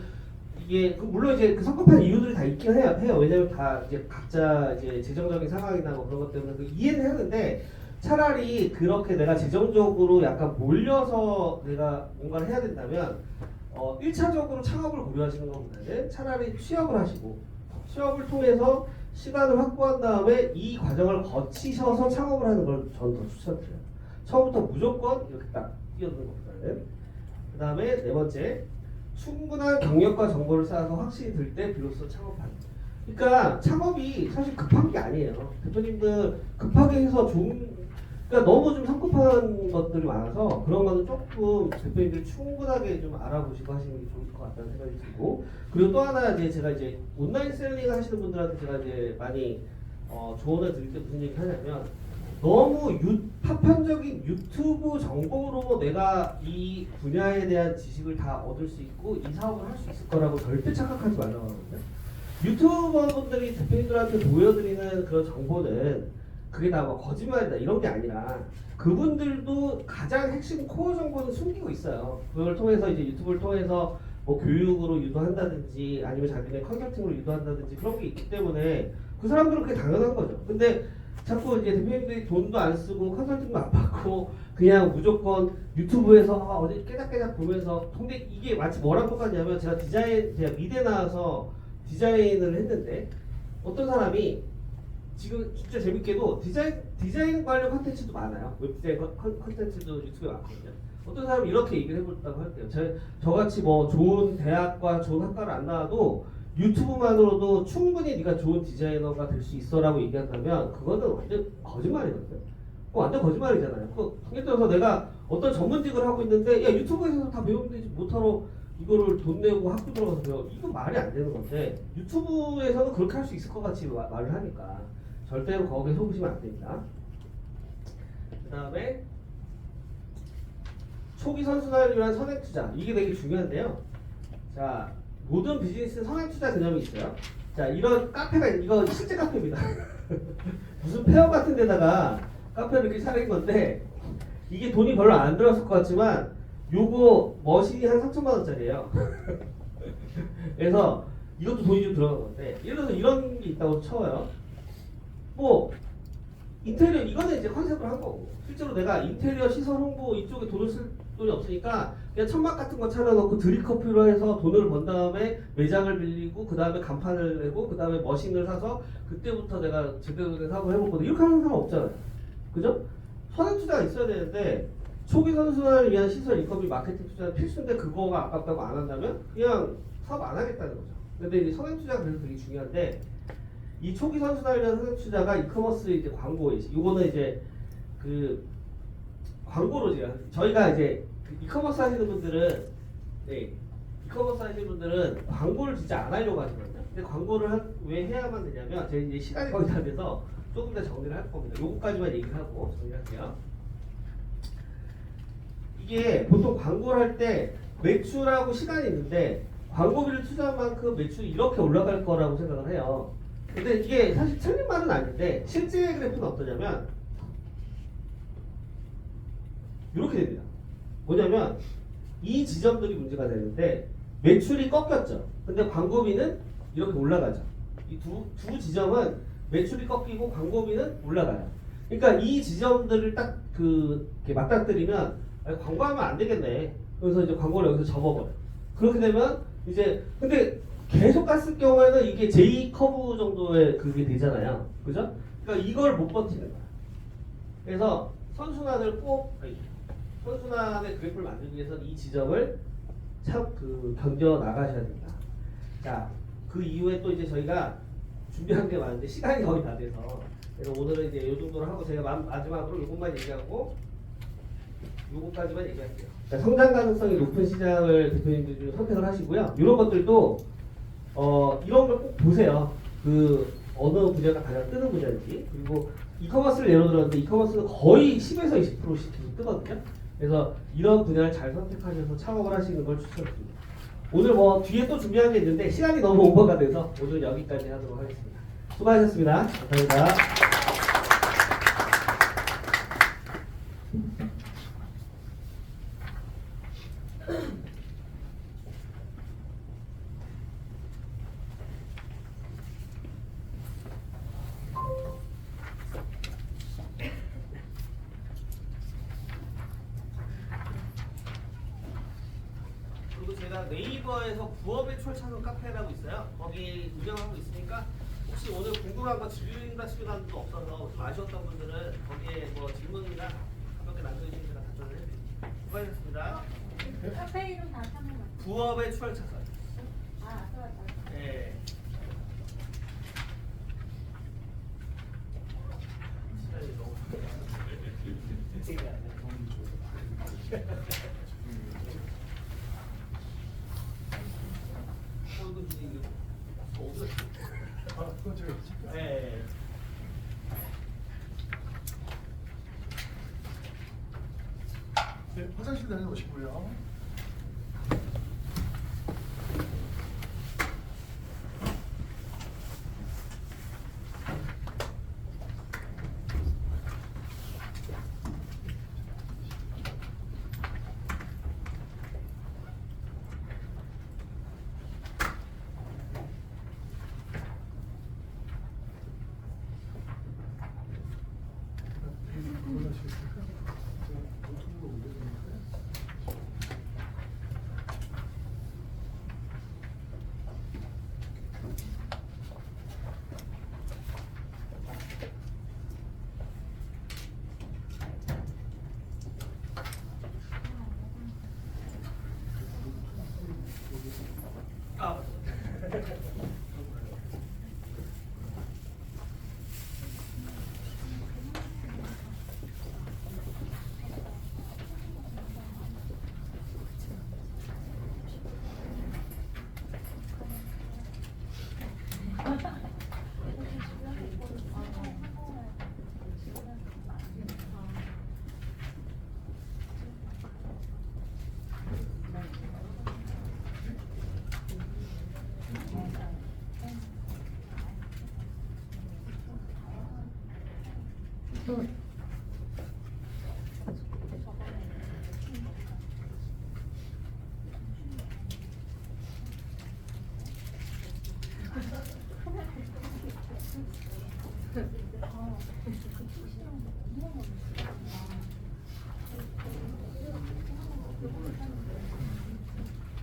이게 물론 이제 그 성급한 이유들이 다 있긴 해요. 왜냐면 다 이제 각자 이제 재정적인 상황이나 뭐 그런 것 때문에 이해는 하는데 차라리 그렇게 내가 재정적으로 약간 몰려서 내가 뭔가를 해야 된다면 1차적으로 창업을 고려하시는 것보다는 차라리 취업을 하시고 취업을 통해서 시간을 확보한 다음에 이 과정을 거치셔서 창업을 하는 걸 저는 더 추천드려요. 처음부터 무조건 이렇게 딱 뛰어드는 것보다는. 그 다음에 네 번째, 충분한 경력과 정보를 쌓아서 확신이 들 때 비로소 창업하는. 그러니까 창업이 사실 급한 게 아니에요. 대표님들 급하게 해서 그러니까 너무 좀 성급한 것들이 많아서 그런 거는 조금 대표님들 충분하게 좀 알아보시고 하시는 게 좋을 것 같다는 생각이 들고, 그리고 또 하나 이제 제가 이제 온라인 셀링 하시는 분들한테 제가 이제 많이 조언을 드릴 때 무슨 얘기 하냐면, 너무 파편적인 유튜브 정보로 내가 이 분야에 대한 지식을 다 얻을 수 있고 이 사업을 할 수 있을 거라고 절대 착각하지 말라고 하거든요. 유튜버분들이 대표님들한테 보여드리는 그런 정보는 그게 다 뭐 거짓말이다 이런 게 아니라 그분들도 가장 핵심 코어 정보는 숨기고 있어요. 그걸 통해서 이제 유튜브를 통해서 뭐 교육으로 유도한다든지 아니면 자기네 컨설팅으로 유도한다든지 그런 게 있기 때문에 그 사람들은 그게 당연한 거죠. 근데 자꾸 이제 대표님들이 돈도 안 쓰고 컨설팅도 안 받고 그냥 무조건 유튜브에서 어디 깨작깨작 보면서, 근데 이게 마치 뭐랑 똑같냐면 제가 미대 나와서 디자인을 했는데 어떤 사람이 지금 진짜 재밌게도 디자인 관련 컨텐츠도 많아요. 웹디자인 컨텐츠도 유튜브에 많거든요. 어떤 사람이 이렇게 얘기를 해볼다고 할게요. 저같이 뭐 좋은 대학과 좋은 학과를 안 나와도 유튜브만으로도 충분히 네가 좋은 디자이너가 될 수 있어라고 얘기한다면 그거는 완전 거짓말이거든요. 그거 완전 거짓말이잖아요. 예를 들어서 내가 어떤 전문직을 하고 있는데 야 유튜브에서 다 배우면 되지 못하러 이거를 돈 내고 학교 들어가서 배워, 이거 말이 안 되는 건데 유튜브에서는 그렇게 할 수 있을 것 같이 말을 하니까 절대로 거기에 속으시면 안 됩니다. 그 다음에 초기 선순환을 위한 선행 투자, 이게 되게 중요한데요. 자, 모든 비즈니스는 선행 투자 개념이 있어요. 자, 이런 카페가 이거 실제 카페입니다. 무슨 폐업 같은 데다가 카페를 이렇게 차린 건데 이게 돈이 별로 안 들었을 것 같지만 요거 머신이 한 3천만 원짜리예요. 그래서 이것도 돈이 좀 들어간 건데, 예를 들어서 이런 게 있다고 쳐요. 뭐 인테리어, 이거는 이제 컨셉을 한 거고, 실제로 내가 인테리어 시설 홍보 이쪽에 돈을 쓸 돈이 없으니까 그냥 천막 같은 거 차려놓고 드립커피로 해서 돈을 번 다음에 매장을 빌리고 그 다음에 간판을 내고 그 다음에 머신을 사서 그때부터 내가 제대로 된 사업을 해볼 거다, 이렇게 하는 사람 없잖아요. 그죠? 선행 투자가 있어야 되는데 초기 선순환을 위한 시설 인건비 마케팅 투자는 필수인데 그거가 아깝다고 안 한다면 그냥 사업 안 하겠다는 거죠. 근데 이제 선행 투자가 그래서 되게 중요한데, 이 초기 선순환을 위한 선행 투자가 이커머스 이제 광고에, 요거는 이제 그 광고로 저희가 이제 그 이커머스 하시는 분들은 이커머스 하시는 분들은 광고를 진짜 안 하려고 하시거든요. 근데 광고를 왜 해야만 되냐면, 제 이제 시간이 거의 다 돼서 조금 더 정리를 할 겁니다. 요거까지만 얘기를 하고 정리할게요. 이게 보통 광고를 할 때 매출하고 시간이 있는데 광고비를 투자한 만큼 매출이 이렇게 올라갈 거라고 생각을 해요. 근데 이게 사실 틀린 말은 아닌데 실제 그래프는 어떠냐면 이렇게 됩니다. 뭐냐면 이 지점들이 문제가 되는데 매출이 꺾였죠. 근데 광고비는 이렇게 올라가죠. 이 두 지점은 매출이 꺾이고 광고비는 올라가요. 그러니까 이 지점들을 딱 이렇게 맞닥뜨리면 광고하면 안 되겠네. 그래서 이제 광고를 여기서 접어버려. 그렇게 되면 이제 근데 계속 갔을 경우에는 이게 J 커브 정도의 그게 되잖아요. 그죠? 그러니까 이걸 못 버티는 거야. 그래서 선순환의 그래프를 만들기 위해서는 이 지점을 참 견뎌 나가셔야 됩니다. 자, 그 이후에 또 이제 저희가 준비한 게 많은데 시간이 거의 다 돼서, 그래서 오늘은 이제 이 정도로 하고 제가 마지막으로 이것만 얘기하고 요거까지만 얘기할게요. 자, 성장 가능성이 높은 시장을 대표님들이 좀 선택을 하시고요. 이런 것들도 이런 걸 꼭 보세요. 어느 분야가 가장 뜨는 분야인지. 그리고 이커머스를 예로 들었는데 이커머스는 거의 10에서 20%씩 계속 뜨거든요. 그래서 이런 분야를 잘 선택하셔서 창업을 하시는 걸 추천드립니다. 오늘 뭐 뒤에 또 준비한 게 있는데 시간이 너무 오버가 돼서 오늘 여기까지 하도록 하겠습니다. 수고하셨습니다. 감사합니다. 그리고 제가 네이버에서 부업의 출처는 카페라고 있어요. 거기 운영하고 있으니까 혹시 오늘 궁금한 거 질문하시는 분도 없어서 좀 아쉬웠던 분들은 거기에 뭐 질문이나 가볍게 남겨주시면 제가 답변을 해드립니다. 수고하셨습니다. 카페 이름 다 참여만. 부업의 출처선. 아, 맞다. 예. 시간이 너무 그건 제가 예. 네, 화장실 다녀오시고요. 원하시겠습니까? 제가 노트북으로 올려드리니까요. 아.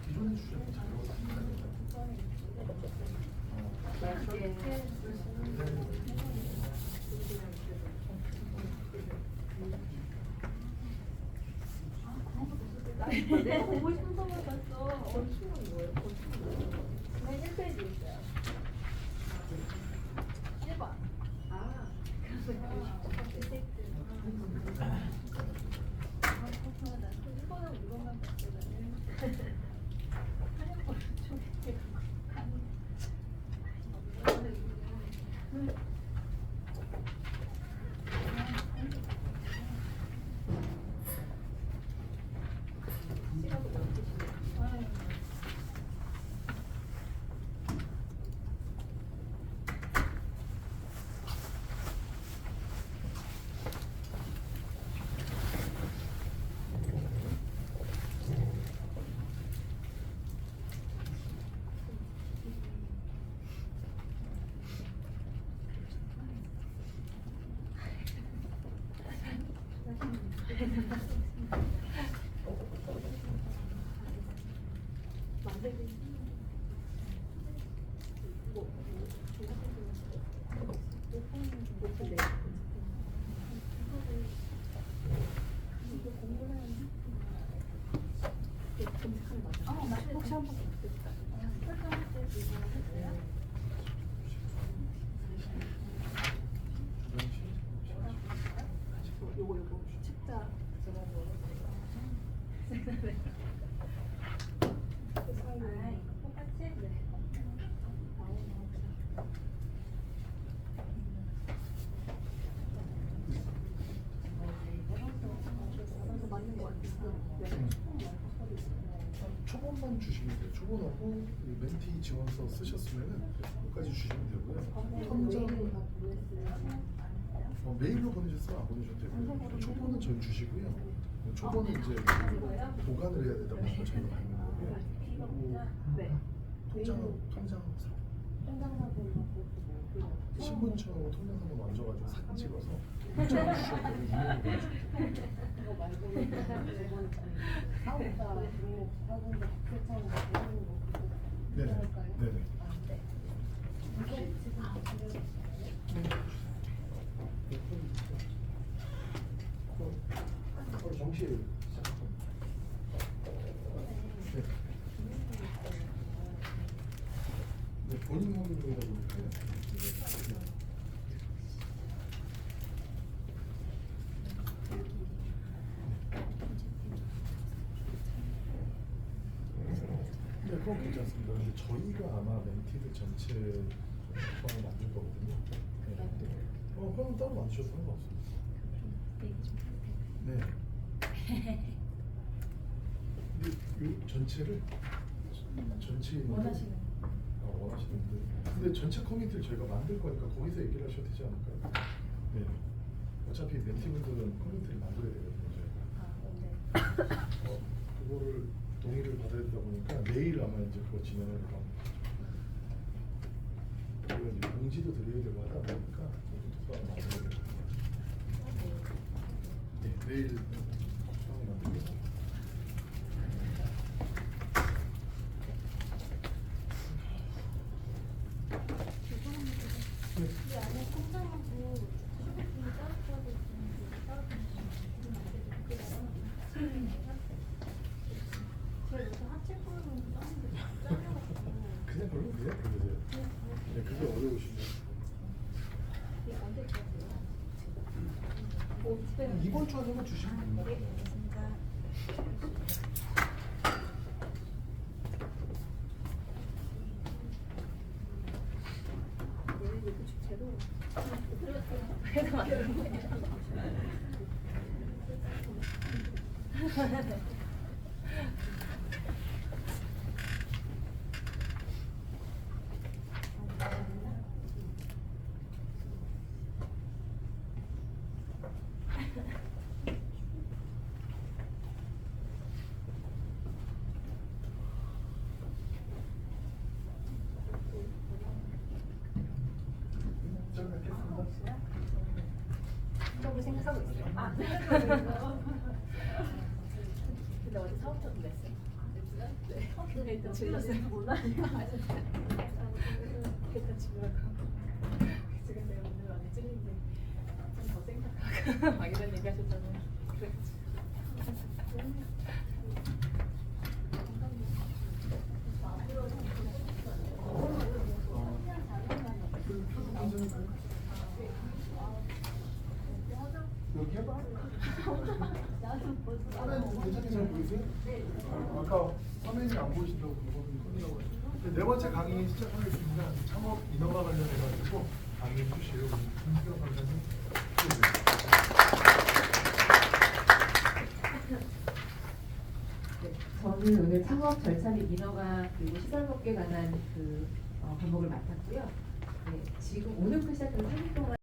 기존에 주셨던 자료가 내가 보고 싶은 선물 봤어. 어디는 뭐예요? 맨 1페이지 있어요. 1번. 아, 이거는 이것만 봤어. 혹시 한번 요거 책자 똑같이? 네. 맞는 것 같아요. 네. 초본 초본 주시면 돼요. 초본하고 그 멘티 지원서 쓰셨으면은 끝까지 주시면 되고요. 통장 메일로 보내셨어요? 안 보내셔도 되고요. 초본은 저희 주시고요. 초본은 이제 그 보관을 해야 되다 보니까 저희가 받는 거고요. 그리고 통장 신분증하고 통장 한번 만져가지고 사진 찍어서 문자 주셔도 이메일 보내주세요. 그거 말고 이번 사업자 등록하고 박세창 되는 거 그거 네네. 할까요? 네네. 아, 네. 이게 지금 정시에 시작합니다. 네. 네, 본인 확인이다 보니까요. 네, 그건 괜찮습니다. 근데 저희가 아마 멘티들 전체 조건을 만들 거거든요. 네. 그럼 따로 만드셔도 상관없습니다. 네. 근데 이 전체를 전체 원하시는. 원하시는 분들. 근데 전체 커뮤니티를 저희가 만들 거니까 거기서 얘기를 하셔도 되지 않을까요? 네. 어차피 멘티분들은 커뮤니티를 만들어야 되거든요. 저희가. 그거를 동의를 받아야 되다 보니까 내일 아마 이제 그거 진행을 합니다. 저희가 이제 공지도 드려야 되고 하다 보니까 조금 더 만들어야 돼요. 네, 내일 처음에 만들고. 이 안에 통장하고 수급이 따로따로 있는데 따로 주시면 안 되죠. 제가 요새 하체 부분은 다운데 잘려가지고 그냥 별로 그냥 그러세요. 네, 그게 어려우시면 이게 언제 들어가요? 뭐 집에 이번 주 안에만 주시면 됩니다. 네, 알겠습니다. 내일 이거 제로 그래도 안 되는데. 수업을 생각하고 있어요. 아, 근데 어제 사업자도 냈어요. 네. 일단 질렀어요. 몰라. 일단 질러고. 지금 내가 오늘 안에 찔린데 좀 더 생각하고 막 이런 얘기 하셨잖아요. 그래가지고. 여기 해봐. 화면 괜찮게 잘 보이세요? 네. 아까 화면이 안 보이신다고 그러거든요. 네 번째 강의 시작하겠습니다. 창업 인허가 관련해가지고 강의해 주실 김수경 강사님. 저는 오늘 창업 절차 및 인허가 그리고 시설법규에 관한 그 과목을 맡았고요. 네, 지금 오늘부터 시작해서 3일 동안